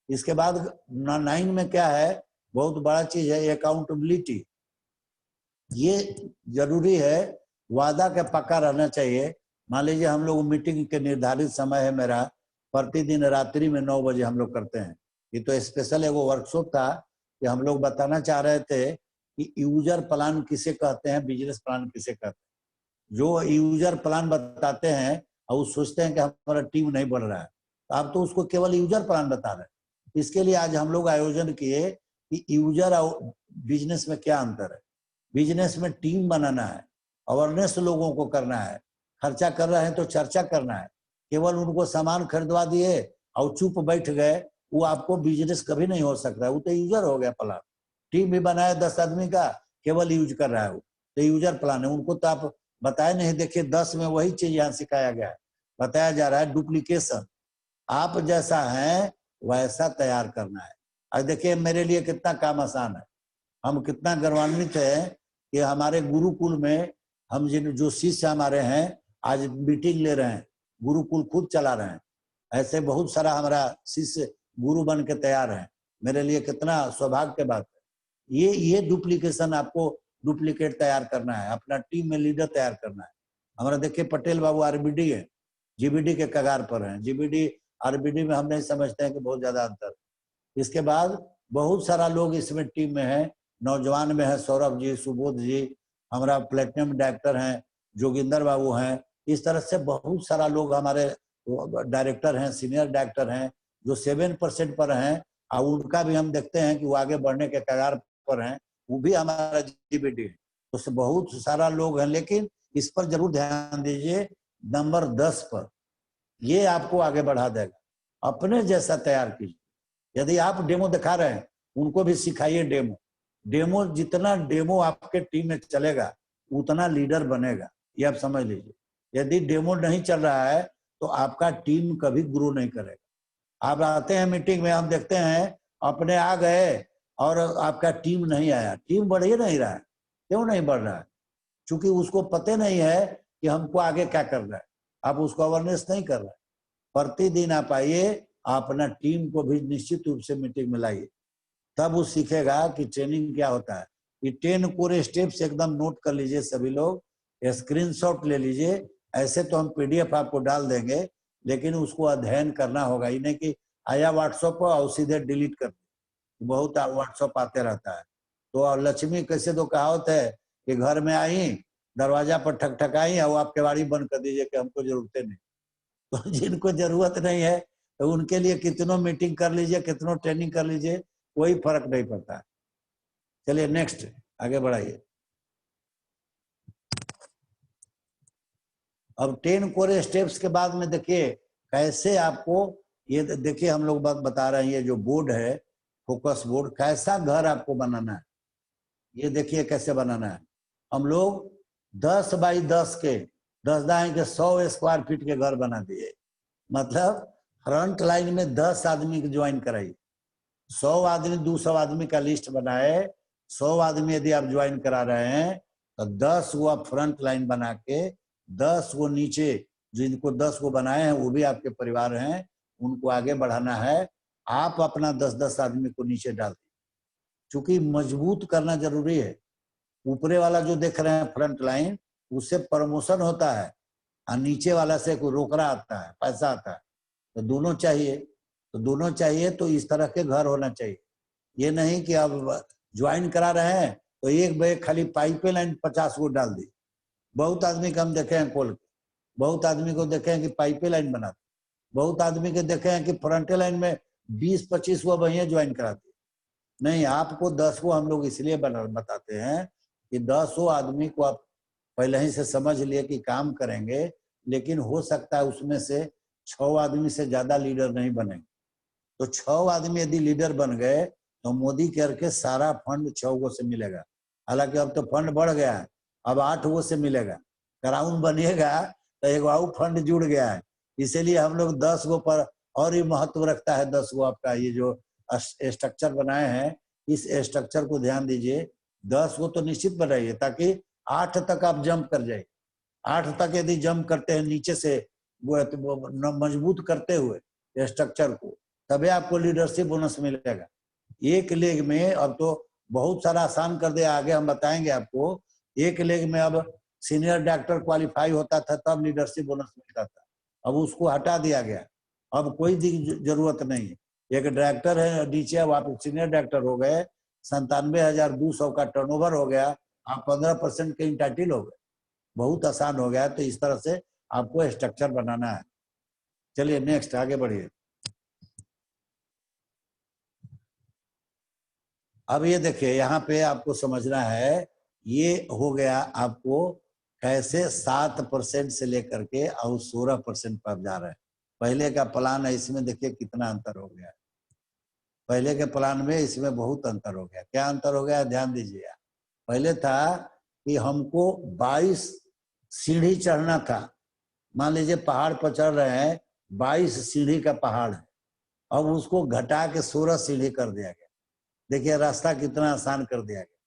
इसके बाद 9 में क्या है, बहुत बड़ा चीज है अकाउंटेबिलिटी। ये जरूरी है, वादा का पक्का रहना चाहिए। मान लीजिए हम लोग मीटिंग के निर्धारित समय है मेरा, प्रतिदिन रात्रि में 9 बजे हम लोग करते हैं। ये तो स्पेशल एगो वर्कशॉप था कि हम लोग बताना चाह रहे थे कि यूजर प्लान किसे कहते हैं, बिजनेस प्लान किसे कहते हैं। जो यूजर प्लान बताते हैं और वो सोचते हैं कि हमारा टीम नहीं बढ़ रहा है, तो आप तो उसको केवल यूजर प्लान बता रहे हैं। इसके लिए आज हम लोग आयोजन किए कि यूजर और बिजनेस में क्या अंतर है। बिजनेस में टीम बनाना है, अवेयरनेस लोगों को करना है, खर्चा कर रहे हैं तो चर्चा करना है। केवल उनको सामान खरीदवा दिए और चुप बैठ गए, वो आपको बिजनेस कभी नहीं हो सकता है, वो तो यूजर हो गया प्लान। टीम भी बनाया 10 आदमी का, केवल यूज कर रहा है वो, तो यूजर प्लान है। उनको तो आप बताए नहीं, देखिए 10 में वही चीज यहाँ सिखाया गया है, बताया जा रहा है डुप्लीकेशन। आप जैसा है वैसा तैयार करना है। आज देखिए मेरे लिए कितना काम आसान है, हम कितना गौरवान्वित है कि हमारे गुरुकुल में हम जो शिष्य हमारे हैं आज मीटिंग ले रहे हैं, गुरुकुल खुद चला रहे हैं। ऐसे बहुत सारा हमारा शिष्य गुरु बन के तैयार है। मेरे लिए कितना सौभाग्य की बात है। ये डुप्लीकेशन, आपको डुप्लीकेट तैयार करना है, अपना टीम में लीडर तैयार करना है। हमारा देखिए पटेल बाबू RBD है, GBD के कगार पर हैं। GBD RBD में हम नहीं समझते हैं कि बहुत ज्यादा अंतर। इसके बाद बहुत सारा लोग इसमें टीम में है, नौजवान में है सौरभ जी, सुबोध जी, हमारा प्लेटिनम डायरेक्टर हैं जोगिंदर बाबू हैं, इस तरह से बहुत सारा लोग हमारे डायरेक्टर हैं, सीनियर डायरेक्टर हैं जो 7% पर हैं, और उनका भी हम देखते हैं कि वो आगे बढ़ने के कगार पर हैं, वो भी हमारा जीबीडी है। तो बहुत सारा लोग हैं, लेकिन इस पर जरूर ध्यान दीजिए, नंबर 10 पर, ये आपको आगे बढ़ा देगा। अपने जैसा तैयार कीजिए। यदि आप डेमो दिखा रहे हैं, उनको भी सिखाइए डेमो। जितना डेमो आपके टीम में चलेगा उतना लीडर बनेगा, ये आप समझ लीजिए। यदि डेमो नहीं चल रहा है तो आपका टीम कभी ग्रो नहीं करेगा। आप आते हैं मीटिंग में, हम देखते हैं अपने आ गए और आपका टीम नहीं आया, टीम बढ़ ही नहीं रहा है। क्यों नहीं बढ़ रहा है? क्योंकि उसको पता नहीं है कि हमको आगे क्या करना है, आप उसको अवेयरनेस नहीं कर रहे हैं। प्रतिदिन आप आइए, अपना टीम को भी निश्चित रूप से मीटिंग में लाइए, तब वो सीखेगा कि ट्रेनिंग क्या होता है। ये 10 कोर स्टेप्स एकदम नोट कर लीजिए सभी लोग, स्क्रीनशॉट ले लीजिए। ऐसे तो हम पीडीएफ आपको डाल देंगे, लेकिन उसको अध्ययन करना होगा। ये नहीं कि आया व्हाट्सएप पर और सीधे डिलीट कर दे, बहुत व्हाट्सएप आते रहता है। तो लक्ष्मी कैसे तो कहावत है कि घर में आई, दरवाजा पर ठकठकाई और आप केवाड़ी बंद कर दीजिए कि हमको जरूरत नहीं। तो जिनको जरूरत नहीं है तो उनके लिए कितनों मीटिंग कर लीजिए, कितनों ट्रेनिंग कर लीजिए, कोई फर्क नहीं पड़ता। चलिए नेक्स्ट आगे बढ़ाइए। अब 10 कोर स्टेप्स के बाद में देखिए कैसे आपको, ये देखिए हम लोग बात बता रहे हैं, ये जो बोर्ड है फोकस बोर्ड, कैसा घर आपको बनाना है, ये देखिए कैसे बनाना है। हम लोग 10 बाई 10 के 100 स्क्वायर फीट के घर बना दिए। मतलब फ्रंट लाइन में 10 आदमी को ज्वाइन कराइए। 100 आदमी 200 आदमी का लिस्ट बनाए, 100 आदमी यदि आप ज्वाइन करा रहे हैं तो 10 वो आप फ्रंट लाइन बना के, 10 वो नीचे जिनको 10 को बनाए हैं वो भी आपके परिवार हैं, उनको आगे बढ़ाना है। आप अपना 10-10 आदमी को नीचे डाल दीजिए, क्योंकि मजबूत करना जरूरी है। ऊपरे वाला जो देख रहे हैं फ्रंट लाइन, उससे प्रमोशन होता है और नीचे वाला से कोई रोकड़ा आता है, पैसा आता है। तो दोनों चाहिए, तो इस तरह के घर होना चाहिए। ये नहीं कि अब ज्वाइन करा रहे हैं तो एक बैग खाली पाइप लाइन 50 को डाल दी। बहुत आदमी को हम देखे हैं खोल के, बहुत आदमी को देखे हैं कि पाइप लाइन बनाते, बहुत आदमी के देखे हैं कि फ्रंट लाइन में 20-25 को भैया ज्वाइन कराते। नहीं, आपको 10 को हम लोग इसलिए बताते हैं कि 10 आदमी को आप पहले ही से समझ लिए कि काम करेंगे, लेकिन हो सकता है उसमें से 6 आदमी से ज्यादा लीडर नहीं बनेंगे। तो 6 आदमी यदि लीडर बन गए तो मोदी केयर के सारा फंड 6 गो से मिलेगा। हालांकि अब तो फंड बढ़ गया है, अब 8 गो से मिलेगा। क्राउन बनिएगा तो एक और फंड जुड़ गया है, इसीलिए हम लोग 10 गो पर और ही महत्व रखता है। 10 गो आपका ये जो स्ट्रक्चर बनाए हैं, इस स्ट्रक्चर को ध्यान दीजिए। 10 गो तो निश्चित बनाइए ताकि 8 तक आप जंप कर जाए। 8 तक यदि जंप करते हैं नीचे से वो मजबूत करते हुए स्ट्रक्चर को, तभी आपको लीडरशिप बोनस मिलेगा। एक लेग में अब तो बहुत सारा आसान कर दिया, आगे हम बताएंगे आपको। एक लेग में अब सीनियर डायरेक्टर क्वालिफाई होता था तब लीडरशिप बोनस मिलता था, अब उसको हटा दिया गया। अब कोई जरूरत नहीं है, एक डायरेक्टर है नीचे, अब आप सीनियर डायरेक्टर हो गए, 97,200 का टर्नओवर हो गया, आप 15% के इंटाइटल हो गए, बहुत आसान हो गया। तो इस तरह से आपको स्ट्रक्चर बनाना है। चलिए नेक्स्ट आगे बढ़िए। अब ये देखिए यहाँ पे आपको समझना है, ये हो गया आपको कैसे 7% से लेकर के और 16% पर जा रहे हैं। पहले का प्लान है, इसमें देखिए कितना अंतर हो गया। पहले के प्लान में इसमें बहुत अंतर हो गया। क्या अंतर हो गया, ध्यान दीजिए। पहले था कि हमको 22 सीढ़ी चढ़ना था। मान लीजिए पहाड़ पर चढ़ रहे हैं, 22 सीढ़ी का पहाड़ है, अब उसको घटा के 16 सीढ़ी कर दिया गया। देखिए रास्ता कितना आसान कर दिया गया,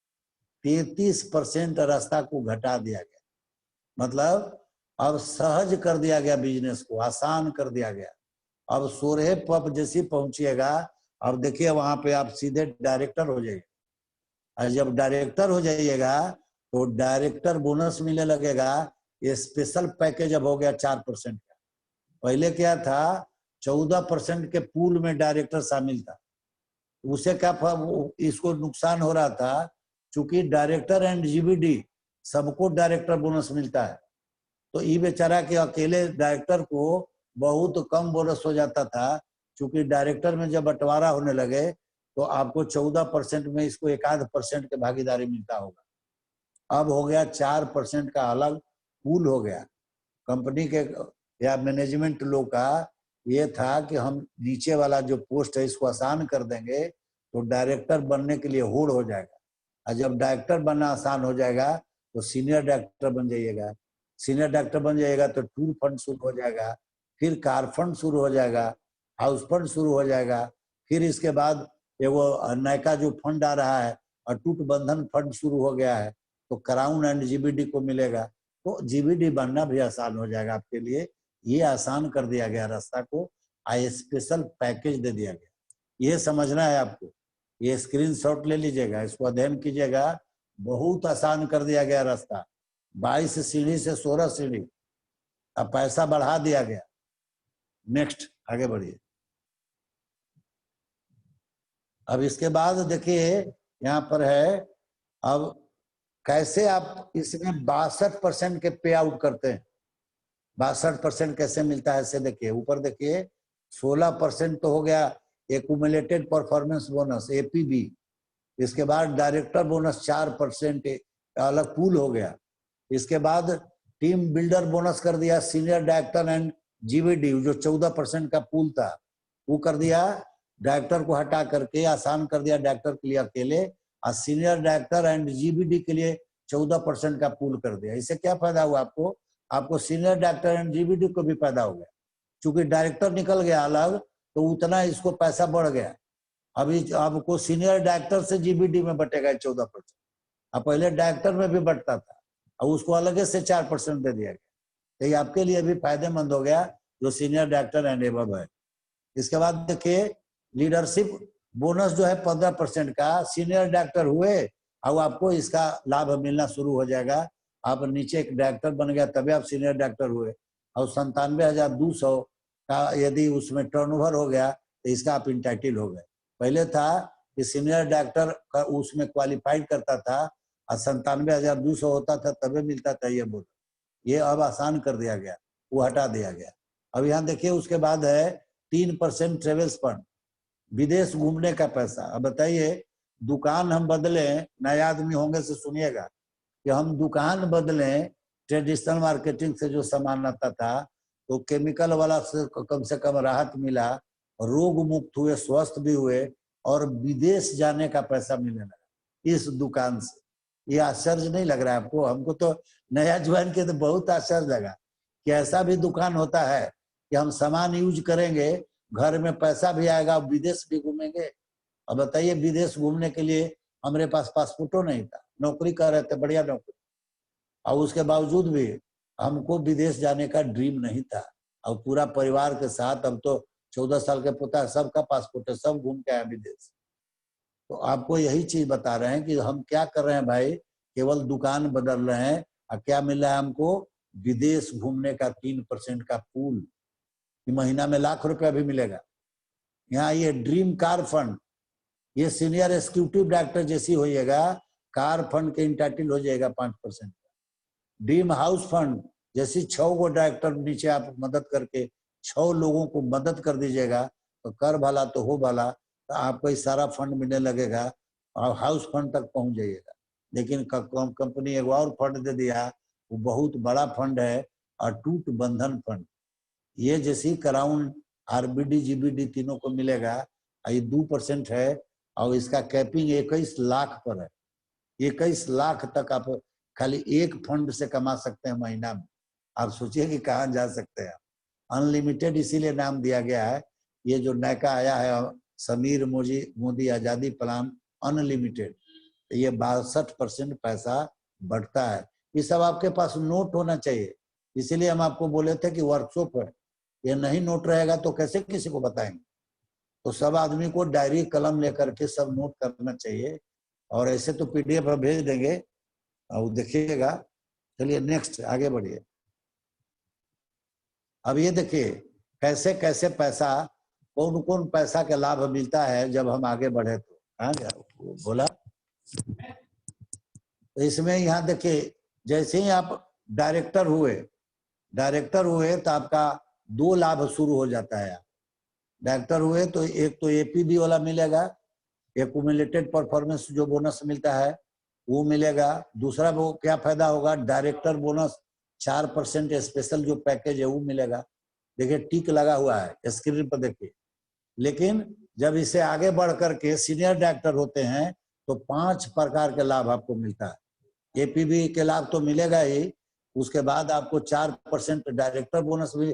33% रास्ता को घटा दिया गया। मतलब अब सहज कर दिया गया, बिजनेस को आसान कर दिया गया। अब 16 पब जैसी पहुंचिएगा, अब देखिए वहां पे आप सीधे डायरेक्टर हो जाइए। और जब डायरेक्टर हो जाइएगा तो डायरेक्टर बोनस मिलने लगेगा। ये स्पेशल पैकेज अब हो गया 4% का। पहले क्या था, 14% के पूल में डायरेक्टर शामिल था। उसे क्या इसको नुकसान हो रहा था, चूंकि डायरेक्टर एंड जीबीडी सबको डायरेक्टर बोनस मिलता है, तो ये बेचारा के अकेले डायरेक्टर को बहुत कम बोनस हो जाता था, क्योंकि डायरेक्टर में जब बंटवारा होने लगे तो आपको 14% में इसको 1.5% के भागीदारी मिलता होगा। अब हो गया 4% का अलग पूल हो गया। कंपनी के या मैनेजमेंट लोग का ये था कि हम नीचे वाला जो पोस्ट है इसको आसान कर देंगे तो डायरेक्टर बनने के लिए होड़ हो जाएगा, और जब डायरेक्टर बनना आसान हो जाएगा तो सीनियर डायरेक्टर बन जाइएगा, सीनियर डायरेक्टर बन जाएगा तो टूर फंड शुरू हो जाएगा, फिर कार फंड शुरू हो जाएगा, हाउस फंड शुरू हो जाएगा, फिर इसके बाद वो नयका जो फंड आ रहा है अटूट बंधन फंड शुरू हो गया है, तो क्राउन एंड जीबीडी को मिलेगा, तो जीबीडी बनना भी आसान हो जाएगा आपके लिए। ये आसान कर दिया गया रास्ता को, आई स्पेशल पैकेज दे दिया गया। ये समझना है आपको, ये स्क्रीनशॉट ले लीजिएगा, इसको अध्ययन कीजिएगा। बहुत आसान कर दिया गया रास्ता, 22 सीढ़ी से 16 सीढ़ी, अब पैसा बढ़ा दिया गया। नेक्स्ट आगे बढ़िए। अब इसके बाद देखिए यहाँ पर है, अब कैसे आप इसमें 62% के पे आउट करते हैं। 62% कैसे मिलता है ऐसे देखिए, ऊपर देखिए 16% तो हो गया एक्यूमुलेटेड परफॉर्मेंस बोनस एपीबी, इसके बाद डायरेक्टर बोनस 4% अलग पूल हो गया, इसके बाद टीम बिल्डर बोनस कर दिया सीनियर डायरेक्टर एंड जीबीडी जो 14% का पूल था वो कर दिया, डायरेक्टर को हटा करके आसान कर दिया डायरेक्टर के लिए अकेले, और सीनियर डायरेक्टर एंड जीबीडी के लिए 14% का पूल कर दिया। इससे क्या फायदा हुआ आपको, आपको सीनियर डायरेक्टर एंड जीबीडी को भी फायदा हो गया, क्योंकि डायरेक्टर निकल गया अलग तो उतना इसको पैसा बढ़ गया। अभी आपको सीनियर डायरेक्टर से जीबीडी में बटेगा 14%, अब पहले डायरेक्टर में भी बटता था और उसको अलग से 4% दे दिया गया, तो ये आपके लिए भी फायदेमंद हो गया जो सीनियर डायरेक्टर एंड एबव है। इसके बाद देखिए लीडरशिप बोनस जो है 15% का, सीनियर डायरेक्टर हुए और आपको इसका लाभ मिलना शुरू हो जाएगा। आप नीचे एक डायरेक्टर बन गया तभी आप सीनियर डायरेक्टर हुए, और 97,200 का यदि उसमें टर्नओवर हो गया तो इसका आप इंटाइटल हो गए। पहले था कि सीनियर डायरेक्टर का उसमें क्वालिफाइड करता था और 97,200 होता था तभी मिलता था ये बोनस, ये अब आसान कर दिया गया, वो हटा दिया गया। अब यहाँ देखिए उसके बाद है 3% ट्रेवल्स फंड, विदेश घूमने का पैसा। अब बताइए दुकान हम बदलें, नए आदमी होंगे से सुनिएगा कि हम दुकान बदलें, ट्रेडिशनल मार्केटिंग से जो सामान आता था तो केमिकल वाला से कम राहत मिला, रोग मुक्त हुए, स्वस्थ भी हुए और विदेश जाने का पैसा मिलने लगा इस दुकान से। ये आश्चर्य नहीं लग रहा है आपको? हमको तो नया ज्वाइन किया तो बहुत आश्चर्य लगा कि ऐसा भी दुकान होता है कि हम सामान यूज करेंगे, घर में पैसा भी आएगा, विदेश भी घूमेंगे। अब बताइए विदेश घूमने के लिए हमारे पास पासपोर्टो नहीं था, नौकरी कर रहे थे, बढ़िया नौकरी, और उसके बावजूद भी हमको विदेश जाने का ड्रीम नहीं था, और पूरा परिवार के साथ, अब तो 14 साल के पोता सबका पासपोर्ट है, सब घूम के आए विदेश। तो आपको यही चीज बता रहे हैं कि हम क्या कर रहे हैं भाई, केवल दुकान बदल रहे हैं और क्या मिल रहा है हमको, विदेश घूमने का 3% का पूल, महीना में लाख रुपया भी मिलेगा। यहाँ ये ड्रीम कार फंड, ये सीनियर एग्जीक्यूटिव डायरेक्टर जैसी होइएगा, कार फंड के इंटाइटल हो जाएगा 5%। ड्रीम हाउस फंड जैसी 6 गो डायरेक्टर नीचे आप मदद करके 6 लोगों को मदद कर दीजिएगा तो कर भला तो हो भला, तो आपको सारा फंड मिलने लगेगा और हाउस फंड तक पहुंच जाइएगा। लेकिन कंपनी एक और फंड दे दिया, वो बहुत बड़ा फंड है, अटूट बंधन फंड। ये जैसी क्राउन आरबीडी जीबीडी तीनों को मिलेगा, ये 2% है और इसका कैपिंग 21 लाख पर है। 21 लाख तक आप खाली एक फंड से कमा सकते हैं महीना में। आप सोचिए कि कहाँ जा सकते हैं। अनलिमिटेड इसीलिए नाम दिया गया है, ये जो नयका आया है समीर मोदी आजादी प्लान अनलिमिटेड, ये 62% पैसा बढ़ता है। ये सब आपके पास नोट होना चाहिए, इसीलिए हम आपको बोले थे कि वर्कशॉप है, ये नहीं नोट रहेगा तो कैसे किसी को बताएंगे। तो सब आदमी को डायरी कलम लेकर के सब नोट करना चाहिए, और ऐसे तो पीडीएफ भेज देंगे और देखिएगा। चलिए नेक्स्ट आगे बढ़िए। अब ये देखिए कैसे कैसे पैसा, कौन कौन पैसा का लाभ मिलता है जब हम आगे बढ़े। तो कहाँ गया बोला, तो इसमें यहाँ देखिए जैसे ही आप डायरेक्टर हुए डायरेक्टर हुए तो आपका 2 लाभ शुरू हो जाता है। डायरेक्टर हुए तो एक तो एपीबी वाला मिलेगा, एक्यूमुलेटेड परफॉर्मेंस जो बोनस मिलता है वो मिलेगा। दूसरा वो क्या फायदा होगा, डायरेक्टर बोनस 4% स्पेशल जो पैकेज है वो मिलेगा। देखिए टिक लगा हुआ है स्क्रीन पर देखिए। लेकिन जब इसे आगे बढ़ करके सीनियर डायरेक्टर होते हैं तो 5 प्रकार के लाभ आपको मिलता है। एपीबी के लाभ तो मिलेगा ही, उसके बाद आपको 4% डायरेक्टर बोनस भी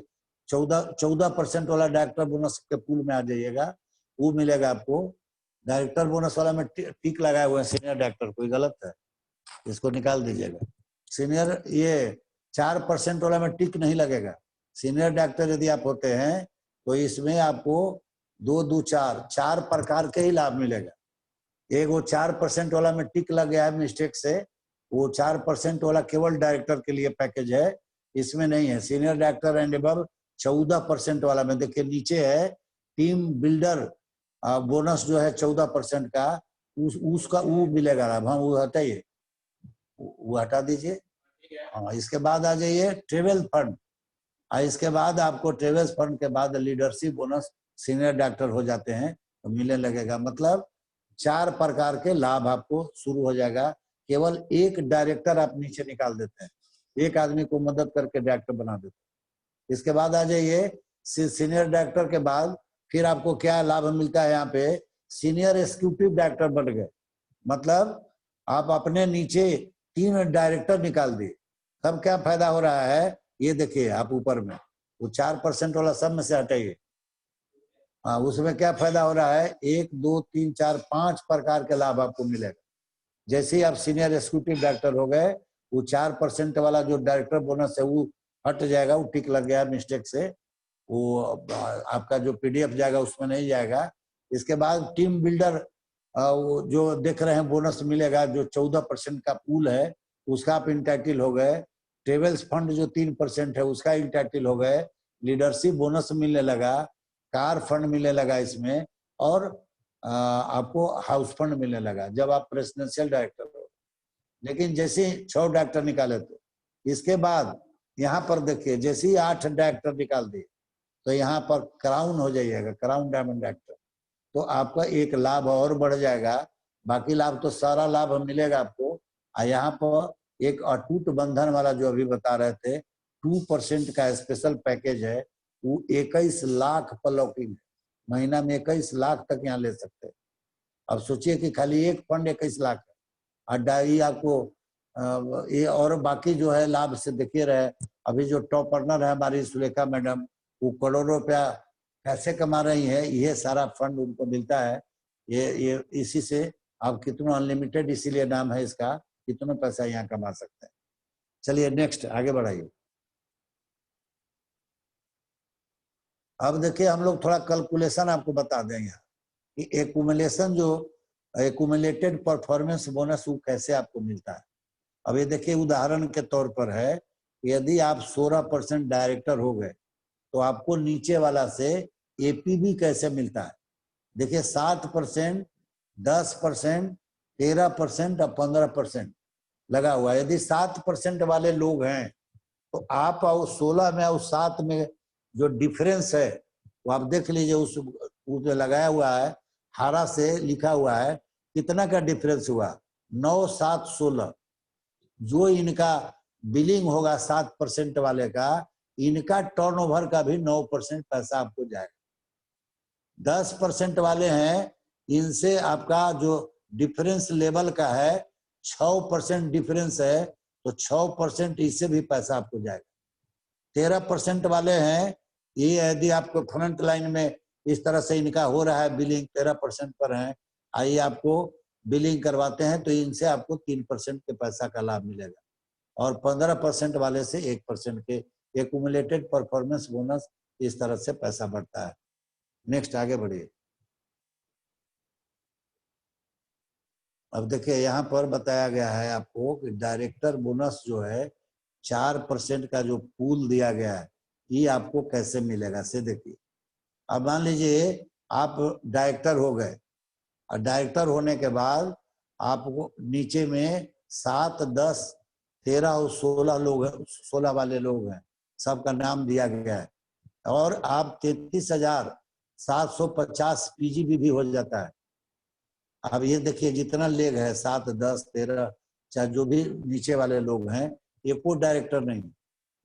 14% वाला डायरेक्टर बोनस के पूल में आ जाइएगा, वो मिलेगा आपको। डायरेक्टर बोनस वाला में टिक लगाए हुए हैं सीनियर डायरेक्टर, कोई गलत है इसको निकाल दीजिएगा। सीनियर ये 4% वाला में टिक नहीं लगेगा। सीनियर डायरेक्टर यदि आप होते हैं तो इसमें आपको 2 2 4 प्रकार के ही लाभ मिलेगा। एक वो 4% वाला में टिक लग गया है मिस्टेक से, वो 4% वाला केवल डायरेक्टर के लिए पैकेज है, इसमें नहीं है। सीनियर डायरेक्टर एंड अबव 14% वाला में देखिए नीचे है टीम बिल्डर बोनस जो है 14% का, उसका वो मिलेगा लाभ। हाँ वो हटाइए, वो हटा दीजिए। हाँ इसके बाद आ जाइए ट्रेवल फंड। इसके बाद आपको ट्रेवल्स फंड के बाद लीडरशिप बोनस सीनियर डायरेक्टर हो जाते हैं तो मिलने लगेगा। मतलब 4 प्रकार के लाभ आपको शुरू हो जाएगा। केवल एक डायरेक्टर आप नीचे निकाल देते हैं, एक आदमी को मदद करके डायरेक्टर बना देते हैं। इसके बाद आ जाइए सीनियर डायरेक्टर के बाद फिर आपको क्या लाभ मिलता है, यहाँ पे सीनियर एग्जीक्यूटिव डायरेक्टर बन गए। मतलब आप अपने नीचे 3 डायरेक्टर निकाल दिए। तब क्या फायदा हो रहा है ये देखिए आप ऊपर में वो 4% वाला सब में से हटाइए। हाँ उसमें क्या फायदा हो रहा है, 1 2 3 4 5 प्रकार के लाभ आपको मिलेगा। जैसे ही आप सीनियर एग्जीक्यूटिव डायरेक्टर हो गए, वो 4% वाला जो डायरेक्टर बोनस है वो हट जाएगा, वो टिक लग गया मिस्टेक से, वो आपका जो पीडीएफ जाएगा उसमें नहीं जाएगा। इसके बाद टीम बिल्डर वो जो देख रहे हैं बोनस मिलेगा, जो 14% का पूल है उसका आप इंटाइटल हो गए। ट्रेवल्स फंड जो 3% है उसका इंटाइटल हो गए। लीडरशिप बोनस मिलने लगा, कार फंड मिलने लगा इसमें, और आपको हाउस फंड मिलने लगा जब आप प्रेसिडेंशियल डायरेक्टर हो। लेकिन जैसे 6 डायरेक्टर निकाले तो इसके बाद यहाँ पर देखिए जैसे ही 8 डायरेक्टर निकाल दिए तो यहाँ पर क्राउन हो जाइएगा, क्राउन डायमंड डायरेक्टर, तो आपका एक लाभ और बढ़ जाएगा। बाकी लाभ तो सारा लाभ मिलेगा आपको। यहाँ पर एक अटूट बंधन वाला जो अभी बता रहे थे 2% का स्पेशल पैकेज है, वो 21 लाख पर लॉकिंग है। महीना में 21 लाख तक यहाँ ले सकते हैं। अब सोचिए कि खाली एक फंड 21 लाख है, और डायरी आपको ये और बाकी जो है लाभ से देखिए रहे। अभी जो टॉप अर्नर है हमारी सुलेखा मैडम, वो करोड़ों रुपया कैसे कमा रही है, ये सारा फंड उनको मिलता है। ये इसी से आप कितना अनलिमिटेड इसीलिए नाम है इसका, कितना पैसा यहाँ कमा सकते हैं। चलिए नेक्स्ट आगे बढ़ाइए। अब देखिए हम लोग थोड़ा कैलकुलेशन आपको बता दें यहाँ कि एक्यूमुलेशन जो एक्यूमुलेटेड परफॉर्मेंस बोनस वो कैसे आपको मिलता है। अब ये देखिए उदाहरण के तौर पर है, यदि आप 16% डायरेक्टर हो गए तो आपको नीचे वाला से एपीबी कैसे मिलता है। देखिए 7%, 10%, 13% और 15% लगा हुआ है। यदि 7% वाले लोग हैं तो आप और 16 में और 7 में जो डिफरेंस है वो आप देख लीजिए। उस जो लगाया हुआ है हरा से लिखा हुआ है कितना का डिफरेंस हुआ, 9 7 16। जो इनका बिलिंग होगा 7% वाले का, इनका टर्नओवर का भी 9% पैसा आपको जाएगा। 10% वाले हैं, इनसे आपका जो डिफरेंस लेवल का है 6% डिफरेंस है, तो 6% इससे भी पैसा आपको जाएगा। 13% वाले हैं, ये यदि आपको फ्रंट लाइन में इस तरह से इनका हो रहा है बिलिंग, 13% पर है, आइए आपको बिलिंग करवाते हैं तो इनसे आपको 3% के पैसा का लाभ मिलेगा। और 15% वाले से 1% के एक्यूमुलेटेड परफॉर्मेंस बोनस इस तरह से पैसा बढ़ता है। नेक्स्ट आगे बढ़िए। अब देखिए यहाँ पर बताया गया है आपको कि डायरेक्टर बोनस जो है 4% का जो पूल दिया गया है ये आपको कैसे मिलेगा से देखिए। अब मान लीजिए आप डायरेक्टर हो गए, और डायरेक्टर होने के बाद आपको नीचे में 7 10 13 और 16 लोग हैं, 16 वाले लोग हैं, सबका नाम दिया गया है। और आप 33,750 पीजीबीवी हो जाता है। अब ये देखिए जितना लेग है 7, 10, 13, चाहे जो भी नीचे वाले लोग हैं, ये कोई डायरेक्टर नहीं।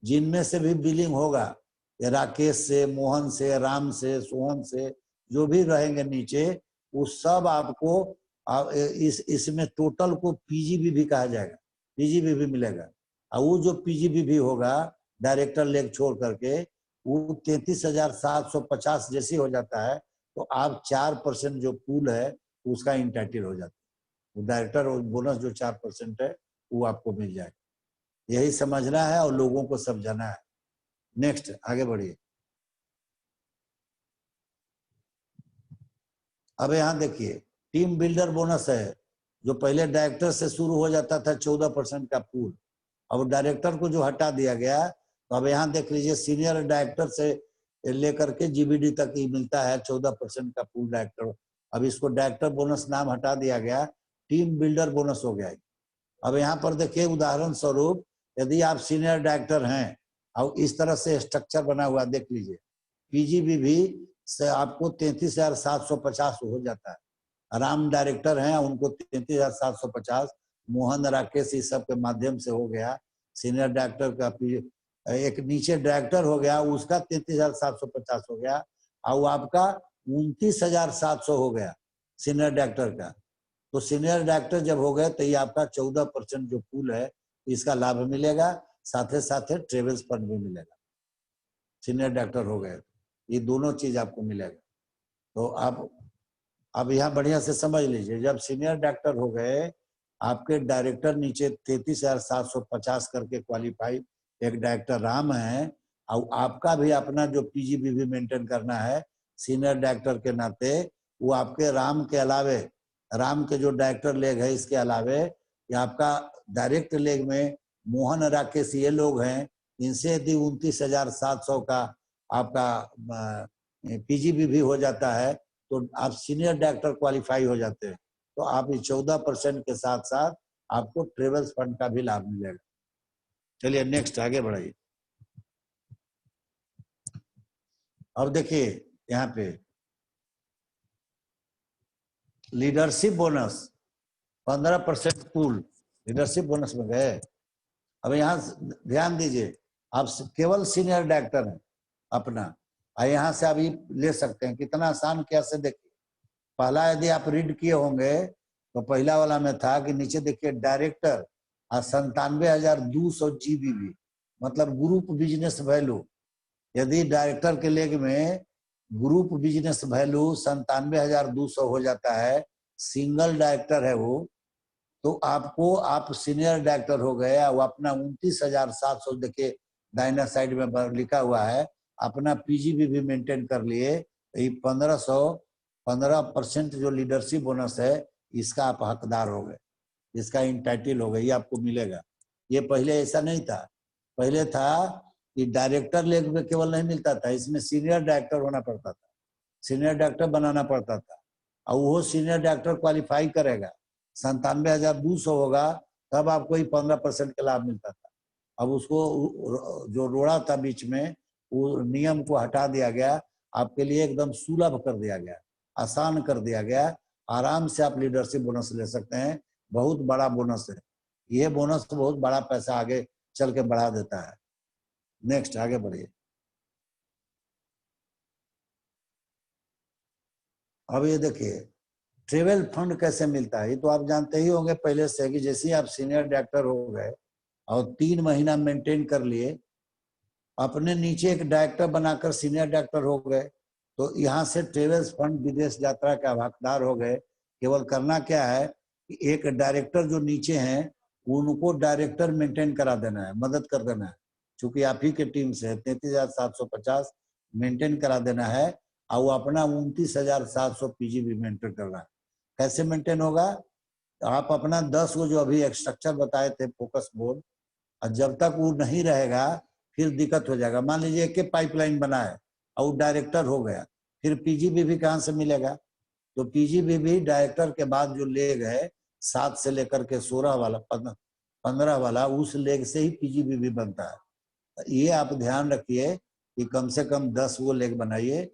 जिनमें से भी बिलिंग होगा, ये राकेश से, मोहन से, राम से, सोहन से, जो भी रहेंगे नीचे, वो सब आपको इसमें टोटल को पीजीबीवी कहा जाएगा, पीजीबीवी मिलेगा। और वो जो पीजीबीवी होगा डायरेक्टर लेग छोड़ करके, वो 33,750 जैसे हो जाता है, तो आप 4% जो पूल है उसका इंटाइटल हो जाता है। डायरेक्टर और बोनस जो 4% है वो आपको मिल जाएगा। यही समझना है और लोगों को समझाना है। नेक्स्ट आगे बढ़िए। अब यहाँ देखिए टीम बिल्डर बोनस है, जो पहले डायरेक्टर से शुरू हो जाता था 14% का पूल, अब डायरेक्टर को जो हटा दिया गया, तो अब यहाँ देख लीजिए सीनियर डायरेक्टर से लेकर के जीबीडी तक ही मिलता है 14% का पूल डायरेक्टर। अब इसको डायरेक्टर बोनस नाम हटा दिया गया, टीम बिल्डर बोनस हो गया। अब यहाँ पर देखिए उदाहरण स्वरूप, यदि आप सीनियर डायरेक्टर हैं और इस तरह से स्ट्रक्चर बना हुआ देख लीजिए, पीजीबीवी से आपको 33,750 हो जाता है। राम डायरेक्टर हैं, उनको 33,750, मोहन राकेश इस सब के माध्यम से हो गया। सीनियर डायरेक्टर का एक नीचे डायरेक्टर हो गया, उसका 33,750 हो गया, और आपका 29,700 हो गया सीनियर डायरेक्टर का। तो सीनियर डायरेक्टर जब हो गए तो ये आपका 14% जो पूल है इसका लाभ मिलेगा, साथ साथ ट्रेवल्स फंड भी मिलेगा। सीनियर डायरेक्टर हो गए, ये दोनों चीज आपको मिलेगा। तो आप अब यहाँ बढ़िया से समझ लीजिए, जब सीनियर डायरेक्टर हो गए, आपके डायरेक्टर नीचे 33,750 करके क्वालिफाई एक डायरेक्टर राम है, और आपका भी अपना जो पीजीबीवी मेंटेन करना है सीनियर डायरेक्टर के नाते, वो आपके राम के अलावे, राम के जो डायरेक्टर लेग है इसके अलावे, ये आपका डायरेक्ट लेग में मोहन राकेश ये लोग हैं, इनसे यदि 29,700 का आपका पीजीबीवी हो जाता है, तो आप सीनियर डायरेक्टर क्वालिफाई हो जाते हैं। तो आप 14% के साथ साथ आपको ट्रेवल्स फंड का भी लाभ मिलेगा। चलिए नेक्स्ट आगे बढ़ाइए। अब देखिए यहाँ पे leadership bonus 15% pool leadership bonus में गए। अब यहाँ ध्यान दीजिए, आप केवल सीनियर डायरेक्टर हैं अपना, यहाँ से अभी ले सकते हैं। कितना आसान कैसे देखिए, पहला यदि आप रीड किए होंगे तो पहला वाला में था कि नीचे देखिए डायरेक्टर 97,200 जीबीबी, मतलब ग्रुप बिजनेस वैल्यू। यदि डायरेक्टर के लेग में ग्रुप बिजनेस वैल्यू 97,200 हो जाता है, सिंगल डायरेक्टर है वो, तो आपको, आप सीनियर डायरेक्टर हो गए, वो अपना 29,700 देखिए दाहिना साइड में लिखा हुआ है, अपना पीजीबीवी मेंटेन कर लिए, ये 15% जो लीडरशिप बोनस है इसका आप हकदार हो गए, इसका इंटाइटल हो गए, ये आपको मिलेगा। ये पहले ऐसा नहीं था, पहले था कि डायरेक्टर लेग में केवल नहीं मिलता था, इसमें सीनियर डायरेक्टर होना पड़ता था, सीनियर डायरेक्टर बनाना पड़ता था, और वो सीनियर डायरेक्टर क्वालिफाई करेगा, 97,200 होगा, तब आपको ही 15% का लाभ मिलता था। अब उसको जो रोड़ा था बीच में, वो नियम को हटा दिया गया, आपके लिए एकदम सुलभ कर दिया गया, आसान कर दिया गया। आराम से आप लीडरशिप बोनस ले सकते हैं, बहुत बड़ा बोनस है ये। बोनस तो बहुत बड़ा पैसा आगे चल के बढ़ा देता है। नेक्स्ट आगे बढ़िए। अब ये देखिए ट्रेवल फंड कैसे मिलता है, ये तो आप जानते ही होंगे पहले से, कि जैसे ही आप सीनियर डायरेक्टर हो गए और 3 महीना मेंटेन कर लिए, अपने नीचे एक डायरेक्टर बनाकर सीनियर डायरेक्टर हो गए, तो यहाँ से ट्रेवल्स फंड विदेश यात्रा का हकदार हो गए। केवल करना क्या है कि एक डायरेक्टर जो नीचे हैं उनको डायरेक्टर मेंटेन करा देना है, मदद कर देना है, चूंकि आप ही के टीम से 33,750 मेंटेन करा देना है, और वो अपना 29,700 पीजीबी मेंटेन कर रहा है। कैसे मेंटेन होगा, आप अपना 10 को जो अभी स्ट्रक्चर बताए थे फोकस बोर्ड, और जब तक वो नहीं रहेगा फिर दिक्कत हो जाएगा। मान लीजिए एक पाइपलाइन बना है और डायरेक्टर हो गया, फिर पीजीबीवी कहाँ से मिलेगा? तो पीजीबीवी डायरेक्टर के बाद जो लेग है 7 से लेकर के 16 वाला 15 वाला, उस लेग से ही पीजीबीवी बनता है। ये आप ध्यान रखिए कि कम से कम 10 वो लेग बनाइए।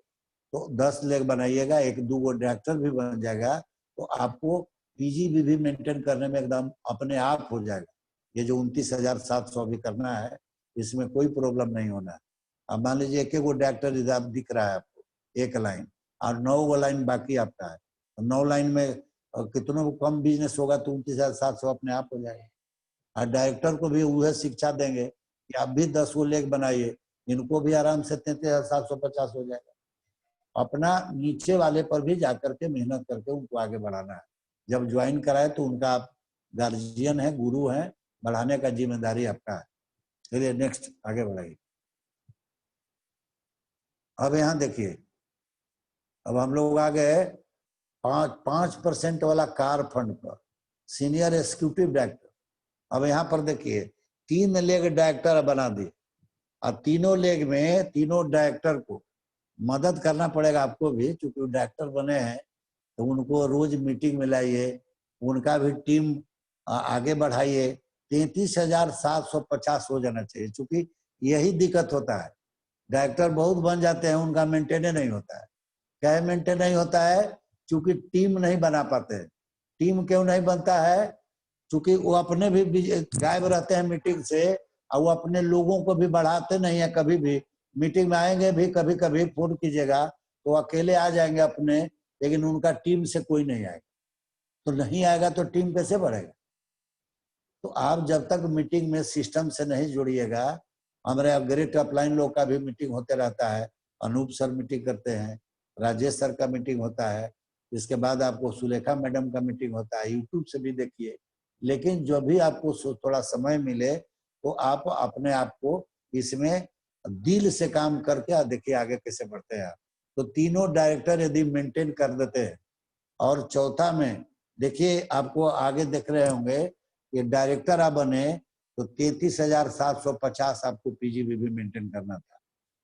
तो 10 लेग बनाइएगा, 1-2 वो डायरेक्टर भी बन जाएगा, तो आपको पीजीबीवी मेंटेन करने में एकदम अपने आप हो जाएगा। ये जो 29,700 अभी करना है, इसमें कोई प्रॉब्लम नहीं होना है। अब मान लीजिए एक वो डायरेक्टर इधर दिख रहा है आपको, एक लाइन, और 9 वो लाइन बाकी आपका है, तो 9 लाइन में कितनों कम बिजनेस होगा तो 29,700 अपने आप हो जाएगा। और डायरेक्टर को भी वह शिक्षा देंगे कि आप भी 10 वो लेग बनाइए, इनको भी आराम से 33,750 हो जाएगा। अपना नीचे वाले पर भी जाकर के मेहनत करके उनको आगे बढ़ाना है। जब ज्वाइन कराए तो उनका आप गार्जियन है, गुरु है, बढ़ाने का जिम्मेदारी आपका है। चलिए नेक्स्ट आगे बढ़ाइए। अब यहाँ देखिए, अब हम लोग आ गए 5% वाला कार फंड पर, सीनियर एग्जीक्यूटिव डायरेक्टर। अब यहाँ पर देखिए 3 लेग डायरेक्टर बना दिए, और तीनों लेग में तीनों डायरेक्टर को मदद करना पड़ेगा आपको भी, क्योंकि डायरेक्टर बने हैं तो उनको रोज मीटिंग में लाइए, उनका भी टीम आगे बढ़ाइए। 33,750 हो जाना चाहिए, क्योंकि यही दिक्कत होता है, डायरेक्टर बहुत बन जाते हैं, उनका मेंटेन नहीं होता है। क्या मेंटेन नहीं होता है? क्योंकि टीम नहीं बना पाते। टीम क्यों नहीं बनता है? क्योंकि वो अपने भी गायब रहते हैं मीटिंग से, और वो अपने लोगों को भी बढ़ाते नहीं है। कभी भी मीटिंग में आएंगे भी, कभी कभी फोन कीजिएगा तो अकेले आ जाएंगे अपने, लेकिन उनका टीम से कोई नहीं आएगा। तो नहीं आएगा तो टीम कैसे बढ़ेगा? तो आप जब तक मीटिंग में सिस्टम से नहीं जुड़िएगा, हमारे ग्रेट अपलाइन लोग का भी मीटिंग होते रहता है, अनूप सर मीटिंग करते हैं, राजेश सर का मीटिंग होता है, इसके बाद आपको सुलेखा मैडम का मीटिंग होता है, यूट्यूब से भी देखिए। लेकिन जो भी आपको थोड़ा समय मिले तो आप अपने आप को इसमें दिल से काम करके देखिए आगे कैसे बढ़ते हैं आप। तो तीनों डायरेक्टर यदि मेंटेन कर देते हैं, और चौथा में देखिए आपको आगे देख रहे होंगे कि डायरेक्टर आप बने तो 33,750 आपको पीजीबीवी मेंटेन करना था।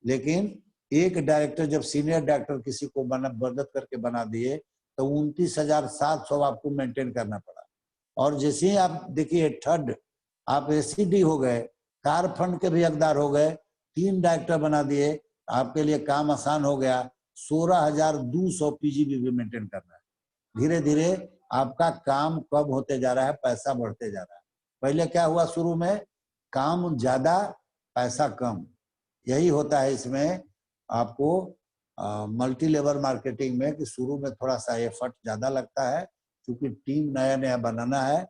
लेकिन एक डायरेक्टर जब सीनियर डायरेक्टर किसी को मदद करके बना दिए तो 29,700 आपको मेंटेन करना पड़ा। और जैसे ही आप देखिए थर्ड आप एसीडी हो गए, कार फंड के भी हकदार हो गए, 3 डायरेक्टर बना दिए, आपके लिए काम आसान हो गया। 16,200 पीजीबीवी मेंटेन करना है। धीरे धीरे आपका काम कम होते जा रहा है, पैसा बढ़ते जा रहा है। पहले क्या हुआ, शुरू में काम ज्यादा पैसा कम, यही होता है इसमें आपको मल्टी लेवल मार्केटिंग में, कि शुरू में थोड़ा सा एफर्ट ज्यादा लगता है, क्योंकि टीम नया नया बनाना है,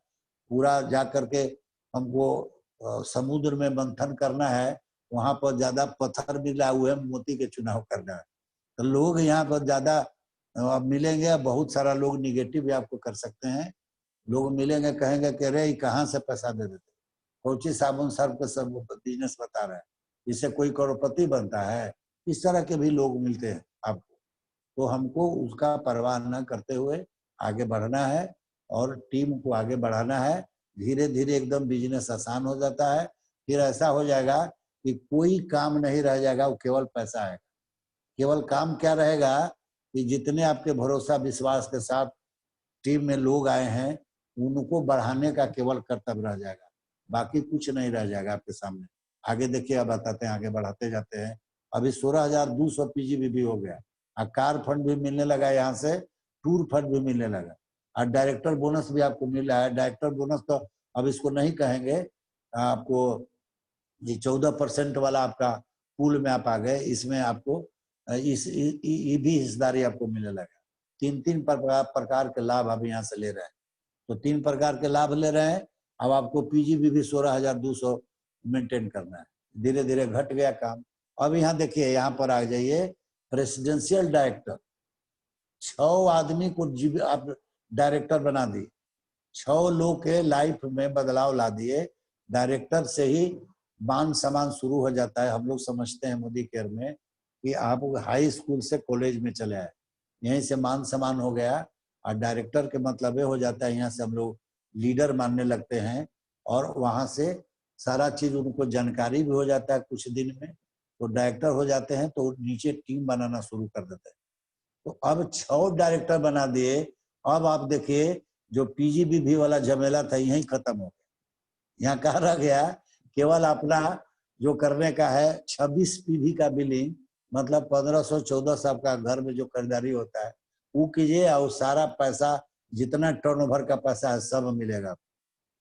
पूरा जा करके हमको समुद्र में मंथन करना है, वहां पर ज्यादा पत्थर मिला हुए मोती के चुनाव करना है। तो लोग यहाँ पर ज्यादा अब मिलेंगे, बहुत सारा लोग निगेटिव भी आपको कर सकते हैं। लोग मिलेंगे कहेंगे कि अरे कहाँ से पैसा दे देते, कोची साबुन सर्फ के सब बिजनेस बता रहे हैं, इससे कोई करोड़पति बनता है। इस तरह के भी लोग मिलते हैं आपको। तो हमको उसका परवाह न करते हुए आगे बढ़ना है और टीम को आगे बढ़ाना है। धीरे धीरे एकदम बिजनेस आसान हो जाता है। फिर ऐसा हो जाएगा कि कोई काम नहीं रह जाएगा, वो केवल पैसा आएगा। केवल काम क्या रहेगा कि जितने आपके भरोसा विश्वास के साथ टीम में लोग आए हैं, उनको बढ़ाने का केवल कर्तव्य रह जाएगा, बाकी कुछ नहीं रह जाएगा आपके सामने। आगे देखिए, अब बताते हैं, आगे बढ़ाते जाते हैं। अभी 16,200 पीजीबीवी हो गया, और कार फंड भी मिलने लगा, यहाँ से टूर फंड भी मिलने लगा, और डायरेक्टर बोनस भी आपको मिल रहा है। डायरेक्टर बोनस तो अब इसको नहीं कहेंगे, आपको ये 14% वाला आपका पूल में आप आ गए, इसमें आपको भी हिस्सेदारी आपको मिलने लगा। 3 प्रकार के लाभ आप यहाँ से ले रहे हैं। तो 3 प्रकार के लाभ ले रहे हैं। अब आपको पीजीबीवी 16,200 मेंटेन करना है। धीरे धीरे घट गया काम। अब यहाँ देखिए, यहाँ पर आ जाइए, प्रेसिडेंशियल डायरेक्टर 6 आदमी को आप डायरेक्टर बना दिए, 6 लोग के लाइफ में बदलाव ला दिए। डायरेक्टर से ही मान सम्मान शुरू हो जाता है। हम लोग समझते हैं मोदी केयर में कि आप हाई स्कूल से कॉलेज में चले आए, यहीं से मान सम्मान हो गया, और डायरेक्टर के मतलब ये हो जाता है, यहाँ से हम लोग लीडर मानने लगते हैं, और वहां से सारा चीज उनको जानकारी भी हो जाता है कुछ दिन में। तो डायरेक्टर हो जाते हैं, तो नीचे टीम बनाना शुरू कर देते हैं। तो अब 6 डायरेक्टर बना दिए। अब आप देखिए, जो पीजीबीवी वाला झमेला था यही खत्म हो गया। यहाँ कहा रह गया केवल अपना जो करने का है 26 पीवी का बिलिंग, मतलब 1500-1400 आपका घर में जो खरीदारी होता है वो कीजिए, और सारा पैसा जितना टर्नओवर का पैसा है सब मिलेगा,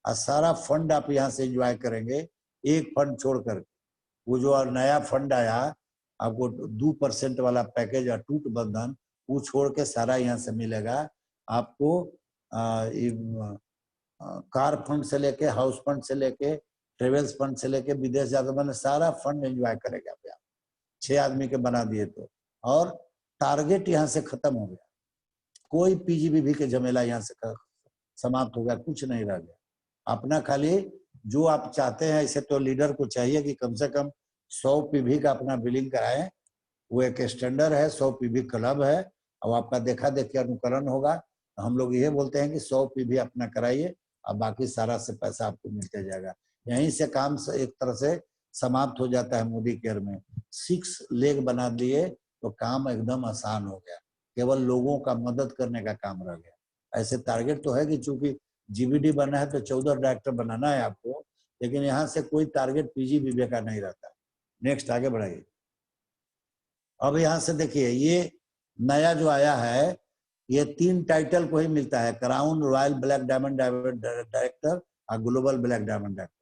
और सारा फंड आप यहाँ से एंजॉय करेंगे। एक फंड छोड़कर, वो जो नया फंड आया आपको 2% वाला पैकेज अटूट बंधन, वो छोड़ के सारा यहाँ से मिलेगा आपको। कार फंड से लेके, हाउस फंड से लेके, ट्रेवल्स फंड से लेके, विदेश जाकर मैंने सारा फंड एंजॉय करेगा आप। 6 आदमी के बना दिए तो, और टारगेट यहाँ से खत्म हो गया, कोई पीजीबीवी के झमेला यहाँ से समाप्त हो गया, कुछ नहीं रह गया। अपना खाली जो आप चाहते हैं, ऐसे तो लीडर को चाहिए कि कम से कम 100 पीवी का अपना बिलिंग कराएं। वो एक स्टैंडर्ड है, 100 पीवी क्लब है, और आपका देखा देखी अनुकरण होगा। हम लोग ये बोलते हैं कि 100 पीवी अपना कराइए, और बाकी सारा से पैसा आपको मिलते जाएगा। यहीं से काम एक तरह से समाप्त हो जाता है मोदी केयर में। 6 लेग बना दिए तो काम एकदम आसान हो गया, केवल लोगों का मदद करने का काम रह गया। ऐसे टारगेट तो है कि चूंकि जीबीडी बना है तो 14 डायरेक्टर बनाना है आपको, लेकिन यहाँ से कोई टारगेट पीजीबीवी का नहीं रहता। नेक्स्ट आगे बढ़ाइए। अब यहाँ से देखिए, ये नया जो आया है, ये 3 टाइटल को ही मिलता है, crown royal black diamond director और ग्लोबल ब्लैक डायमंड डायरेक्टर।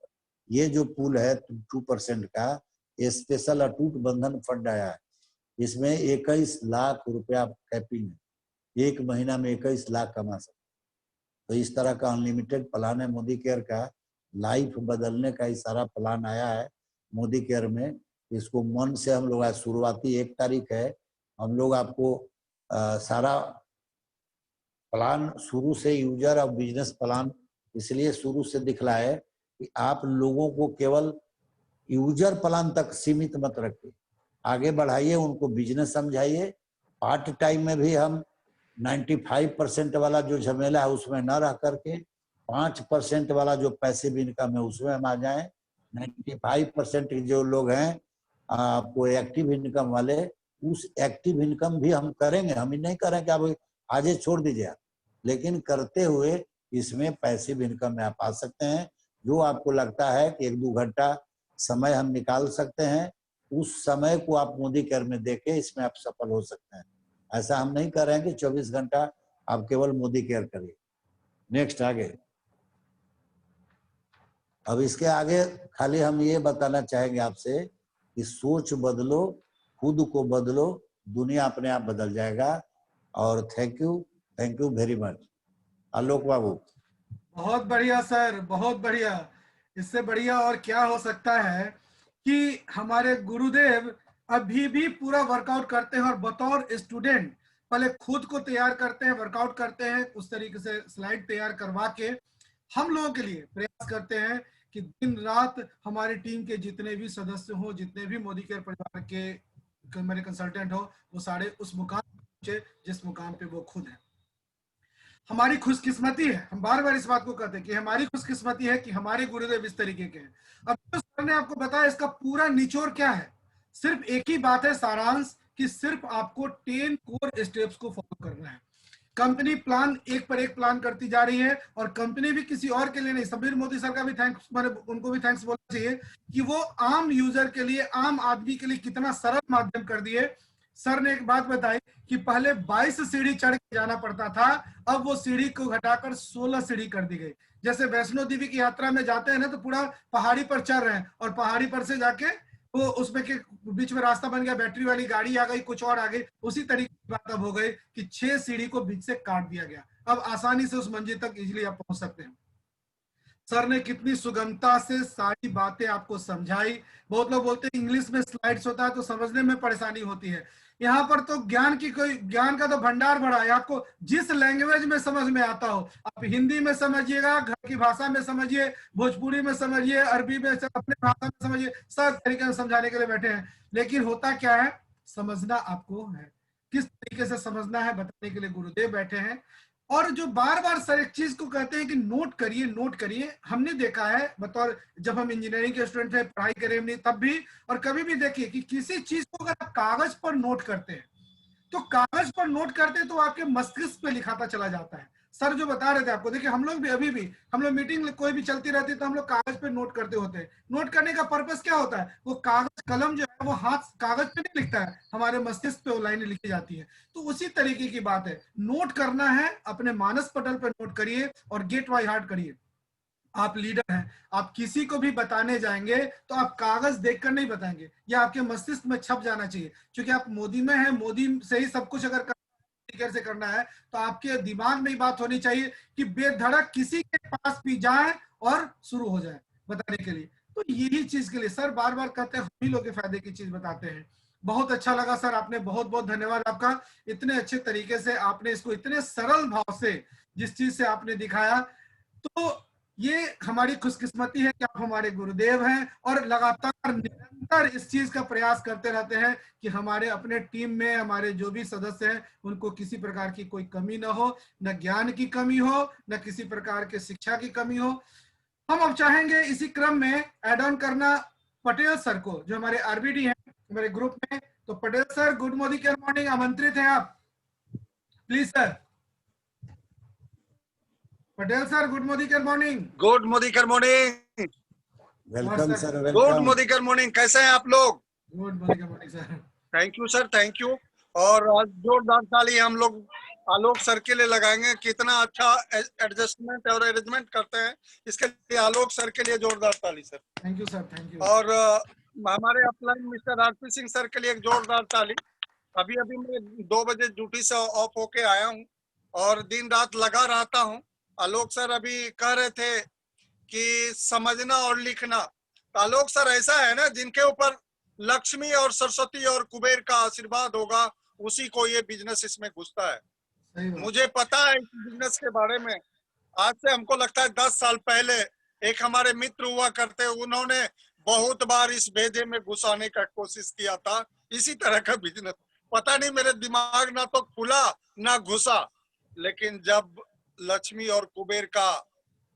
ये जो पूल है 2% का, ये स्पेशल अटूट बंधन फंड आया है। इसमें 21 लाख रुपया कैपिंग है, एक महीना में 21 लाख कमा सकते। तो इस तरह का अनलिमिटेड प्लान है मोदी केयर का। लाइफ बदलने का ही सारा प्लान आया है मोदी केयर में। इसको मन से हम लोग, आज शुरुआती 1 तारीख है, हम लोग आपको सारा प्लान शुरू से यूजर और बिजनेस प्लान इसलिए शुरू से दिखलाए कि आप लोगों को केवल यूजर प्लान तक सीमित मत रखिए, आगे बढ़ाइए, उनको बिजनेस समझाइए। पार्ट टाइम में भी हम 95% वाला जो झमेला है उसमें न रह करके 5% वाला जो पैसिव इनकम है उसमें हम आ जाएं। 95% जो लोग हैं आपको एक्टिव इनकम वाले, उस एक्टिव इनकम भी हम करेंगे। हम ही नहीं करेंगे आप आज छोड़ दीजिए, लेकिन करते हुए इसमें पैसिव इनकम में आप आ सकते हैं। जो आपको लगता है कि 1-2 घंटा समय हम निकाल सकते हैं, उस समय को आप मोदी केयर में देके इसमें आप सफल हो सकते हैं। ऐसा हम नहीं कर रहे हैं कि 24 घंटा आप केवल मोदी केयर करिए। नेक्स्ट आगे। अब इसके आगे खाली हम ये बताना चाहेंगे आपसे कि सोच बदलो, खुद को बदलो, दुनिया अपने आप बदल जाएगा। और थैंक यू वेरी मच। आलोक बाबू। बहुत बढ़िया सर, बहुत बढ़िया। इससे बढ़िया और क्या हो सकता है कि हमारे गुरुदेव अभी भी पूरा वर्कआउट करते हैं, और बतौर स्टूडेंट पहले खुद को तैयार करते हैं, वर्कआउट करते हैं, उस तरीके से स्लाइड तैयार करवा के हम लोगों के लिए प्रयास करते हैं कि दिन रात हमारी टीम के जितने भी सदस्य हो, जितने भी मोदी केयर परिवार के मेरे कंसल्टेंट हो, वो सारे उस मुकाम पे पहुंचे जिस मुकाम पे वो खुद है। हमारी खुशकिस्मती है, हम बार बार इस बात को कहते हैं कि हमारी खुशकिस्मती है कि हमारे गुरुदेव इस तरीके के हैं। अब तो सर ने आपको बताया इसका पूरा निचोड़ क्या है, सिर्फ एक ही बात है, सारांश, कि सिर्फ आपको 10 कोर स्टेप्स को फॉलो करना है। कंपनी प्लान एक पर एक प्लान करती जा रही है, और कंपनी भी किसी और के लिए नहीं, समीर मोदी सर का भी थैंक्स, उनको भी थैंक्स बोलना चाहिए कि वो आम यूजर के लिए, आम आदमी के लिए कितना सरल माध्यम कर दिए। सर ने एक बात बताई कि पहले 22 सीढ़ी चढ़ के जाना पड़ता था, अब वो सीढ़ी को घटाकर 16 सीढ़ी कर दी गई। जैसे वैष्णो देवी की यात्रा में जाते हैं ना, तो पूरा पहाड़ी पर चढ़ रहे हैं, और पहाड़ी पर से जाके वो उसमें के बीच में रास्ता बन गया, बैटरी वाली गाड़ी आ गई, कुछ और आ गई। उसी तरीके की बात अब हो गई कि 6 सीढ़ी को बीच से काट दिया गया, अब आसानी से उस मंजिल तक इजीली आप पहुंच सकते हैं। सर ने कितनी सुगमता से सारी बातें आपको समझाई। बहुत लोग बोलते हैं इंग्लिश में स्लाइड्स होता है तो समझने में परेशानी होती है, यहाँ पर तो ज्ञान का तो भंडार भरा है। आपको जिस लैंग्वेज में समझ में आता हो, आप हिंदी में समझिएगा, घर की भाषा में समझिए, भोजपुरी में समझिए, अरबी में, अपने भाषा में समझिए, सब तरीके से समझाने के लिए बैठे हैं। लेकिन होता क्या है, समझना आपको है, किस तरीके से समझना है बताने के लिए गुरुदेव बैठे हैं। और जो बार बार सर एक चीज को कहते हैं कि नोट करिए, नोट करिए। हमने देखा है बतौर, जब हम इंजीनियरिंग के स्टूडेंट थे, पढ़ाई करें हमने तब भी, और कभी भी देखिए कि किसी चीज को अगर आप कागज पर नोट करते हैं, तो कागज पर नोट करते हैं तो आपके मस्तिष्क पे लिखाता चला जाता है। सर जो बता रहे थे आपको, देखिए हम लोग भी अभी भी हम लोग मीटिंग कोई भी चलती रहती है तो हम लोग कागज पे नोट करते होते हैं। नोट करने का पर्पस क्या होता है? वो कागज कलम जो है वो हाथ कागज पे नहीं लिखता है, हमारे मस्तिष्क पे वो लाइनें लिखी जाती है। तो उसी तरीके की बात है, नोट करना है, अपने मानस पटल पर नोट करिए और गेट बाय हार्ट करिए। आप लीडर हैं, आप किसी को भी बताने जाएंगे तो आप कागज देखकर नहीं बताएंगे, या आपके मस्तिष्क में छप जाना चाहिए। क्योंकि आप मोदी में हैं, मोदी से ही सब कुछ अगर से करना है तो आपके दिमाग में ही बात होनी चाहिए कि बेधड़क किसी के पास भी जाए और शुरू हो जाए बताने के लिए। तो यही चीज के लिए सर बार बार कहते हैं, हम ही लोग के फायदे की चीज बताते हैं। बहुत अच्छा लगा सर, आपने बहुत बहुत धन्यवाद आपका, इतने अच्छे तरीके से आपने इसको इतने सरल भाव से जिस चीज से आपने दिखाया। तो ये हमारी खुशकिस्मती है कि आप हमारे गुरुदेव हैं और लगातार निरंतर इस चीज का प्रयास करते रहते हैं कि हमारे अपने टीम में हमारे जो भी सदस्य हैं उनको किसी प्रकार की कोई कमी ना हो, न ज्ञान की कमी हो, न किसी प्रकार के शिक्षा की कमी हो। हम अब चाहेंगे इसी क्रम में एड ऑन करना पटेल सर को, जो हमारे आरबीडी हैं हमारे ग्रुप में। तो Patel sir, good Modi care morning, आमंत्रित हैं आप, please sir. Patel sir, good Modi care morning. Good Modi कर morning. Welcome sir, good welcome. Modi कर मॉर्निंग। कैसे हैं आप लोग? Good Modi care morning sir. Thank you sir, thank you. और आज जोरदार ताली हम लोग आलोक सर के लिए लगाएंगे। कितना अच्छा एडजस्टमेंट और अरेंजमेंट करते हैं, इसके लिए आलोक सर के लिए जोरदार ताली sir. Thank you sir, thank you. और हमारे upline mister RP Singh sir के लिए एक जोरदार ताली। अभी अभी मैं 2 बजे ड्यूटी से ऑफ होके आया हूँ और दिन रात लगा रहता हूँ। आलोक सर अभी कह रहे थे कि समझना और लिखना। तो आलोक सर ऐसा है ना, जिनके ऊपर लक्ष्मी और सरस्वती और कुबेर का आशीर्वाद होगा उसी को ये बिजनेस इसमें घुसता है। मुझे पता है इस बिजनेस के बारे में। आज से हमको लगता है 10 साल पहले एक हमारे मित्र हुआ करते, उन्होंने बहुत बार इस भेजे में घुसाने का कोशिश किया था, इसी तरह का बिजनेस। पता नहीं मेरे दिमाग ना तो खुला ना घुसा, लेकिन जब लक्ष्मी और कुबेर का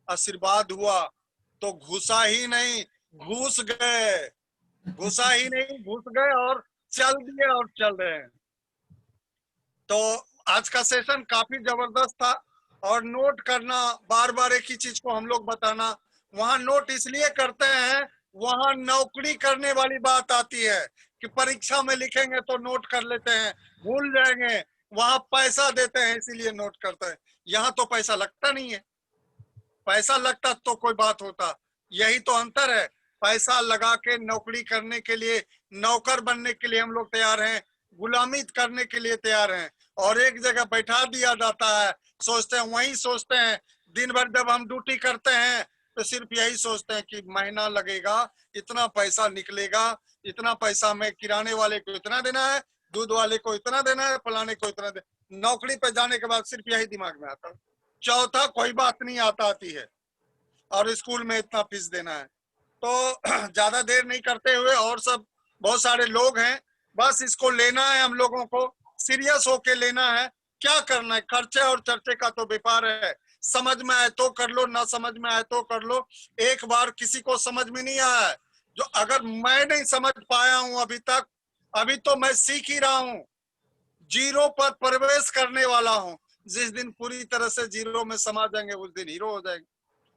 आशीर्वाद हुआ तो घुसा ही नहीं, घुस गए। घुसा ही नहीं, घुस गए और चल दिए और चल रहे हैं। तो आज का सेशन काफी जबरदस्त था। और नोट करना, बार बार एक ही चीज को हम लोग बताना, वहां नोट इसलिए करते हैं, वहां नौकरी करने वाली बात आती है कि परीक्षा में लिखेंगे तो नोट कर लेते हैं, भूल जाएंगे। वहां पैसा देते हैं इसीलिए नोट करते हैं। यहाँ तो पैसा लगता नहीं है। पैसा लगता तो कोई बात होता। यही तो अंतर है। पैसा लगा के नौकरी करने के लिए, नौकर बनने के लिए हम लोग तैयार हैं, गुलामी करने के लिए तैयार हैं। और एक जगह बैठा दिया जाता है, सोचते हैं, वही सोचते हैं। दिन भर जब हम ड्यूटी करते हैं तो सिर्फ यही सोचते हैं कि महीना लगेगा, इतना पैसा निकलेगा, इतना पैसा में किराने वाले को इतना देना है, दूध वाले को इतना देना है, फलाने को इतना देना। नौकरी पे जाने के बाद सिर्फ यही दिमाग में आता है। चौथा कोई बात नहीं आती है, और स्कूल में इतना फीस देना है। तो ज्यादा देर नहीं करते हुए, और सब बहुत सारे लोग हैं, बस इसको लेना है, हम लोगों को सीरियस होके लेना है। क्या करना है, खर्चे और चर्चे का तो व्यापार है। समझ में आए तो कर लो, ना समझ में आए तो कर लो। एक बार किसी को समझ में नहीं आया है, जो अगर मैं नहीं समझ पाया हूं अभी तक, अभी तो मैं सीख ही रहा हूं, जीरो पर प्रवेश करने वाला हूं। जिस दिन पूरी तरह से जीरो में समा जाएंगे उस दिन हीरो हो जाएंगे।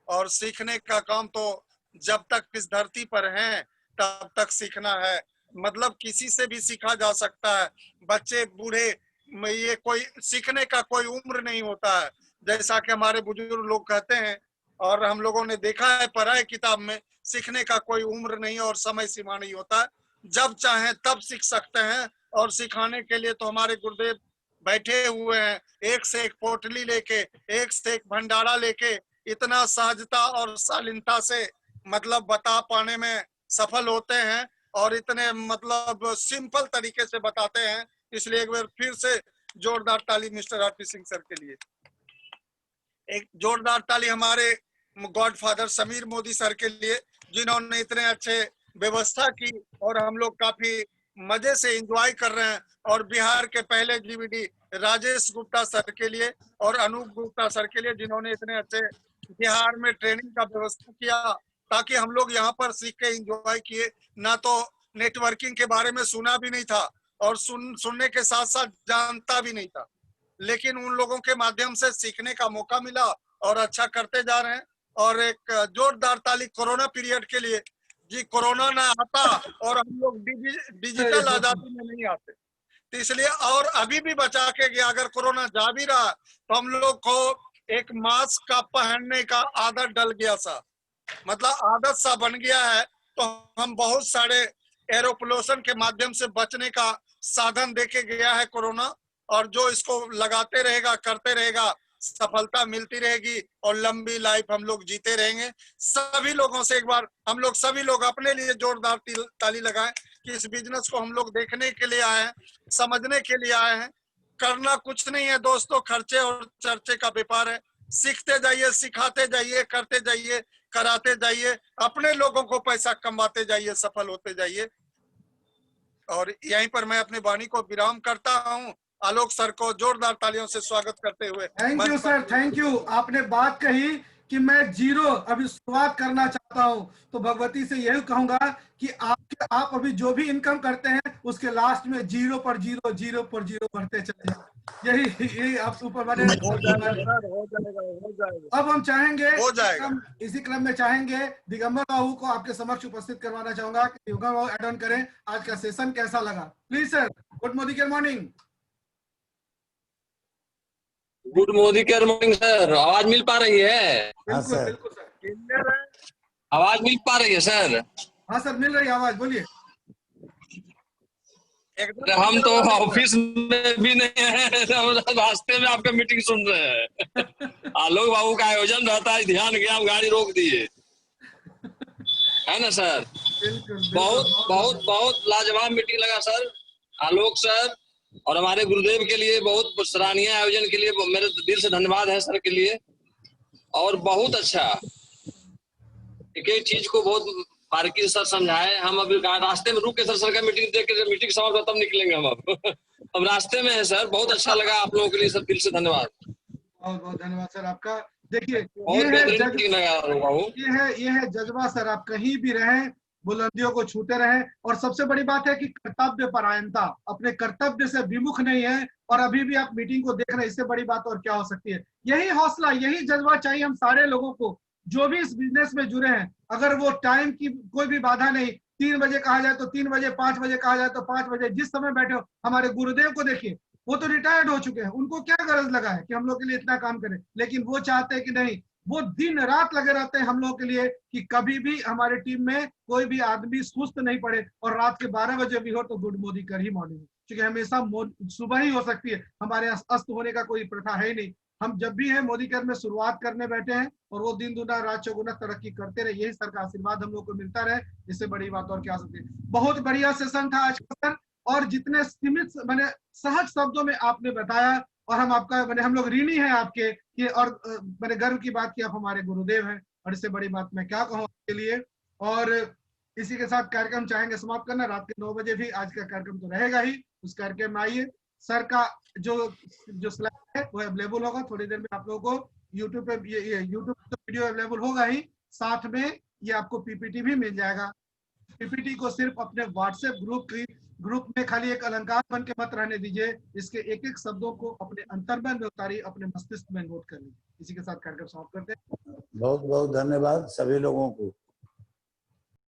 और सीखने का काम तो जब तक इस धरती पर हैं तब तक सीखना है। मतलब किसी से भी सीखा जा सकता है, बच्चे बूढ़े, ये कोई सीखने का कोई उम्र नहीं होता है। जैसा कि हमारे बुजुर्ग लोग कहते हैं और हम लोगों ने देखा है, पढ़ा है किताब में, सीखने का कोई उम्र नहीं और समय सीमा नहीं होता है। जब चाहें तब सीख सकते हैं। और सिखाने के लिए तो हमारे गुरुदेव बैठे हुए हैं, एक से एक पोटली लेके, एक से एक भंडारा लेके, इतना सहजता और शालीनता से मतलब बता पाने में सफल होते हैं, और इतने मतलब सिंपल तरीके से बताते हैं। इसलिए एक बार फिर से जोरदार ताली मिस्टर आरपी सिंह सर के लिए। एक जोरदार ताली हमारे गॉडफादर समीर मोदी सर के लिए, जिन्होंने इतने अच्छे व्यवस्था की और हम लोग काफी मजे से एंजॉय कर रहे हैं। और बिहार के पहले जीवीडी राजेश गुप्ता सर के लिए और अनूप गुप्ता सर के लिए, जिन्होंने इतने अच्छे बिहार में ट्रेनिंग का व्यवस्था किया, ताकि हम लोग यहाँ पर सीख के एंजॉय किए। ना तो नेटवर्किंग के बारे में सुना भी नहीं था, और सुनने के साथ साथ जानता भी नहीं था। लेकिन उन लोगों के माध्यम से सीखने का मौका मिला और अच्छा करते जा रहे हैं। और एक जोरदार ताली कोरोना पीरियड के लिए। जी, कोरोना ना आता और हम लोग डिजिटल आजादी में नहीं आते, तो इसलिए और अभी भी बचा के गया। अगर कोरोना जा भी रहा तो हम लोग को एक मास्क का पहनने का आदत डल गया सा, मतलब आदत सा बन गया है। तो हम बहुत सारे एयर पोल्यूशन के माध्यम से बचने का साधन देके गया है कोरोना, और जो इसको लगाते रहेगा, करते रहेगा, सफलता मिलती रहेगी और लंबी लाइफ हम लोग जीते रहेंगे। सभी लोगों से एक बार हम लोग सभी लोग अपने लिए जोरदार ताली लगाएं कि इस बिजनेस को हम लोग देखने के लिए आए हैं, समझने के लिए आए हैं। करना कुछ नहीं है दोस्तों, खर्चे और चर्चे का व्यापार है। सीखते जाइए, सिखाते जाइए, करते जाइए, कराते जाइए, अपने लोगों को पैसा कमाते जाइए, सफल होते जाइए। और यहीं पर मैं अपनी वाणी को विराम करता हूं। आलोक सर को जोरदार तालियों से स्वागत करते हुए। Thank you sir, thank you. आपने बात कही कि मैं जीरो अभी शुरुआत करना चाहता हूं, तो भगवती से यही कहूंगा कि आप अभी जो भी इनकम करते हैं उसके लास्ट में जीरो पर जीरो बढ़ते चले जाए। यही आप ऊपर वाले हो जाएगा। अब हम चाहेंगे, हो जाएगा। इसी क्रम में चाहेंगे दिगंबर बाबू को आपके समक्ष उपस्थित करवाना चाहूंगा कि दिगंबर बाबू एड ऑन करें। आज का सेशन कैसा लगा? Please sir. Good Modi care morning. Good Modi care morning sir. आवाज मिल पा रही है? हाँ बिल्कुल सर। बिल्कुल सर। आवाज मिल पा रही है सर? हाँ सर, मिल रही है आवाज, बोलिए। हम तो ऑफिस में भी नहीं है, रास्ते में आपका मीटिंग सुन रहे हैं। आलोक बाबू का आयोजन रहता है, ध्यान गया, हम गाड़ी रोक दिए, है ना सर? बिल्कुल बहुत बहुत बहुत लाजवाब मीटिंग लगा सर। आलोक सर और हमारे गुरुदेव के लिए बहुत सराहनीय आयोजन के लिए मेरे दिल से धन्यवाद है सर के लिए। और बहुत अच्छा, एक एक चीज को बहुत बारीकी से सर समझाए। हम अभी रास्ते में रुक के सर का मीटिंग देख के मीटिंग समाप्त तब निकलेंगे हम। अब रास्ते में है सर। बहुत अच्छा लगा आप लोगों के लिए सर, दिल से धन्यवाद। बहुत बहुत धन्यवाद सर आपका। देखिए, बहुत बेहतरीन मीटिंग लगा। ये है जज्बा सर। आप कहीं भी रहें, बुलंदियों को छूते रहें। और सबसे बड़ी बात है कि कर्तव्य परायणता, अपने कर्तव्य से विमुख नहीं है। और अभी भी आप मीटिंग को देख रहे हैं, इससे बड़ी बात और क्या हो सकती है? यही हौसला, यही जज्बा चाहिए हम सारे लोगों को जो भी इस बिजनेस में जुड़े हैं। अगर वो टाइम की कोई भी बाधा नहीं, 3 बजे कहा जाए तो 3 बजे, 5 बजे कहा जाए तो 5 बजे, जिस समय बैठे हो। हमारे गुरुदेव को देखिए, वो तो रिटायर्ड हो चुके हैं, उनको क्या गरज लगा है कि हम लोग के लिए इतना काम करें? लेकिन वो चाहते हैं कि नहीं, वो दिन रात लगे रहते हैं हम लोगों के लिए कि कभी भी हमारे टीम में कोई भी आदमी सुस्त नहीं पड़े। और रात के 12 बजे भी हो तो गुड मोदी कर ही मॉर्निंग, क्योंकि हमेशा सुबह ही हो सकती है, हमारे अस्त होने का कोई प्रथा है ही नहीं। हम जब भी है मोदी केयर में शुरुआत करने बैठे हैं, और वो दिन दुना रात चौगुना तरक्की करते रहे। यही सर का आशीर्वाद हम लोग को मिलता रहे, इससे बड़ी बात और क्या सकती है। बहुत बढ़िया सेशन था आज का सर। और जितने सीमित मैंने सहज शब्दों में आपने बताया, और हम आपका मैंने हम लोग ऋणी हैं आपके कि, और मैंने गर्व की बात की आप हमारे गुरुदेव हैं, और इससे बड़ी बात मैं क्या कहूँ आपके लिए। और इसी के साथ कार्यक्रम चाहेंगे समाप्त करना। रात के 9 बजे भी आज का कार्यक्रम तो रहेगा ही, उस कार्यक्रम में आइए। सर का जो स्लाइड है वो अवेलेबल होगा थोड़ी देर में आप लोगों को यूट्यूब पे। ये यूट्यूब पे तो वीडियो अवेलेबल होगा ही, साथ में ये आपको पीपीटी भी मिल जाएगा। पीपीटी को सिर्फ अपने व्हाट्सएप ग्रुप में खाली एक अलंकार बन के मत रहने दीजिए, इसके एक एक शब्दों को अपने अंतर्मन में उतारिए, अपने मस्तिष्क में नोट कर लीजिए। इसी के साथ कार्यक्रम समाप्त करते हैं। बहुत बहुत धन्यवाद सभी लोगों को।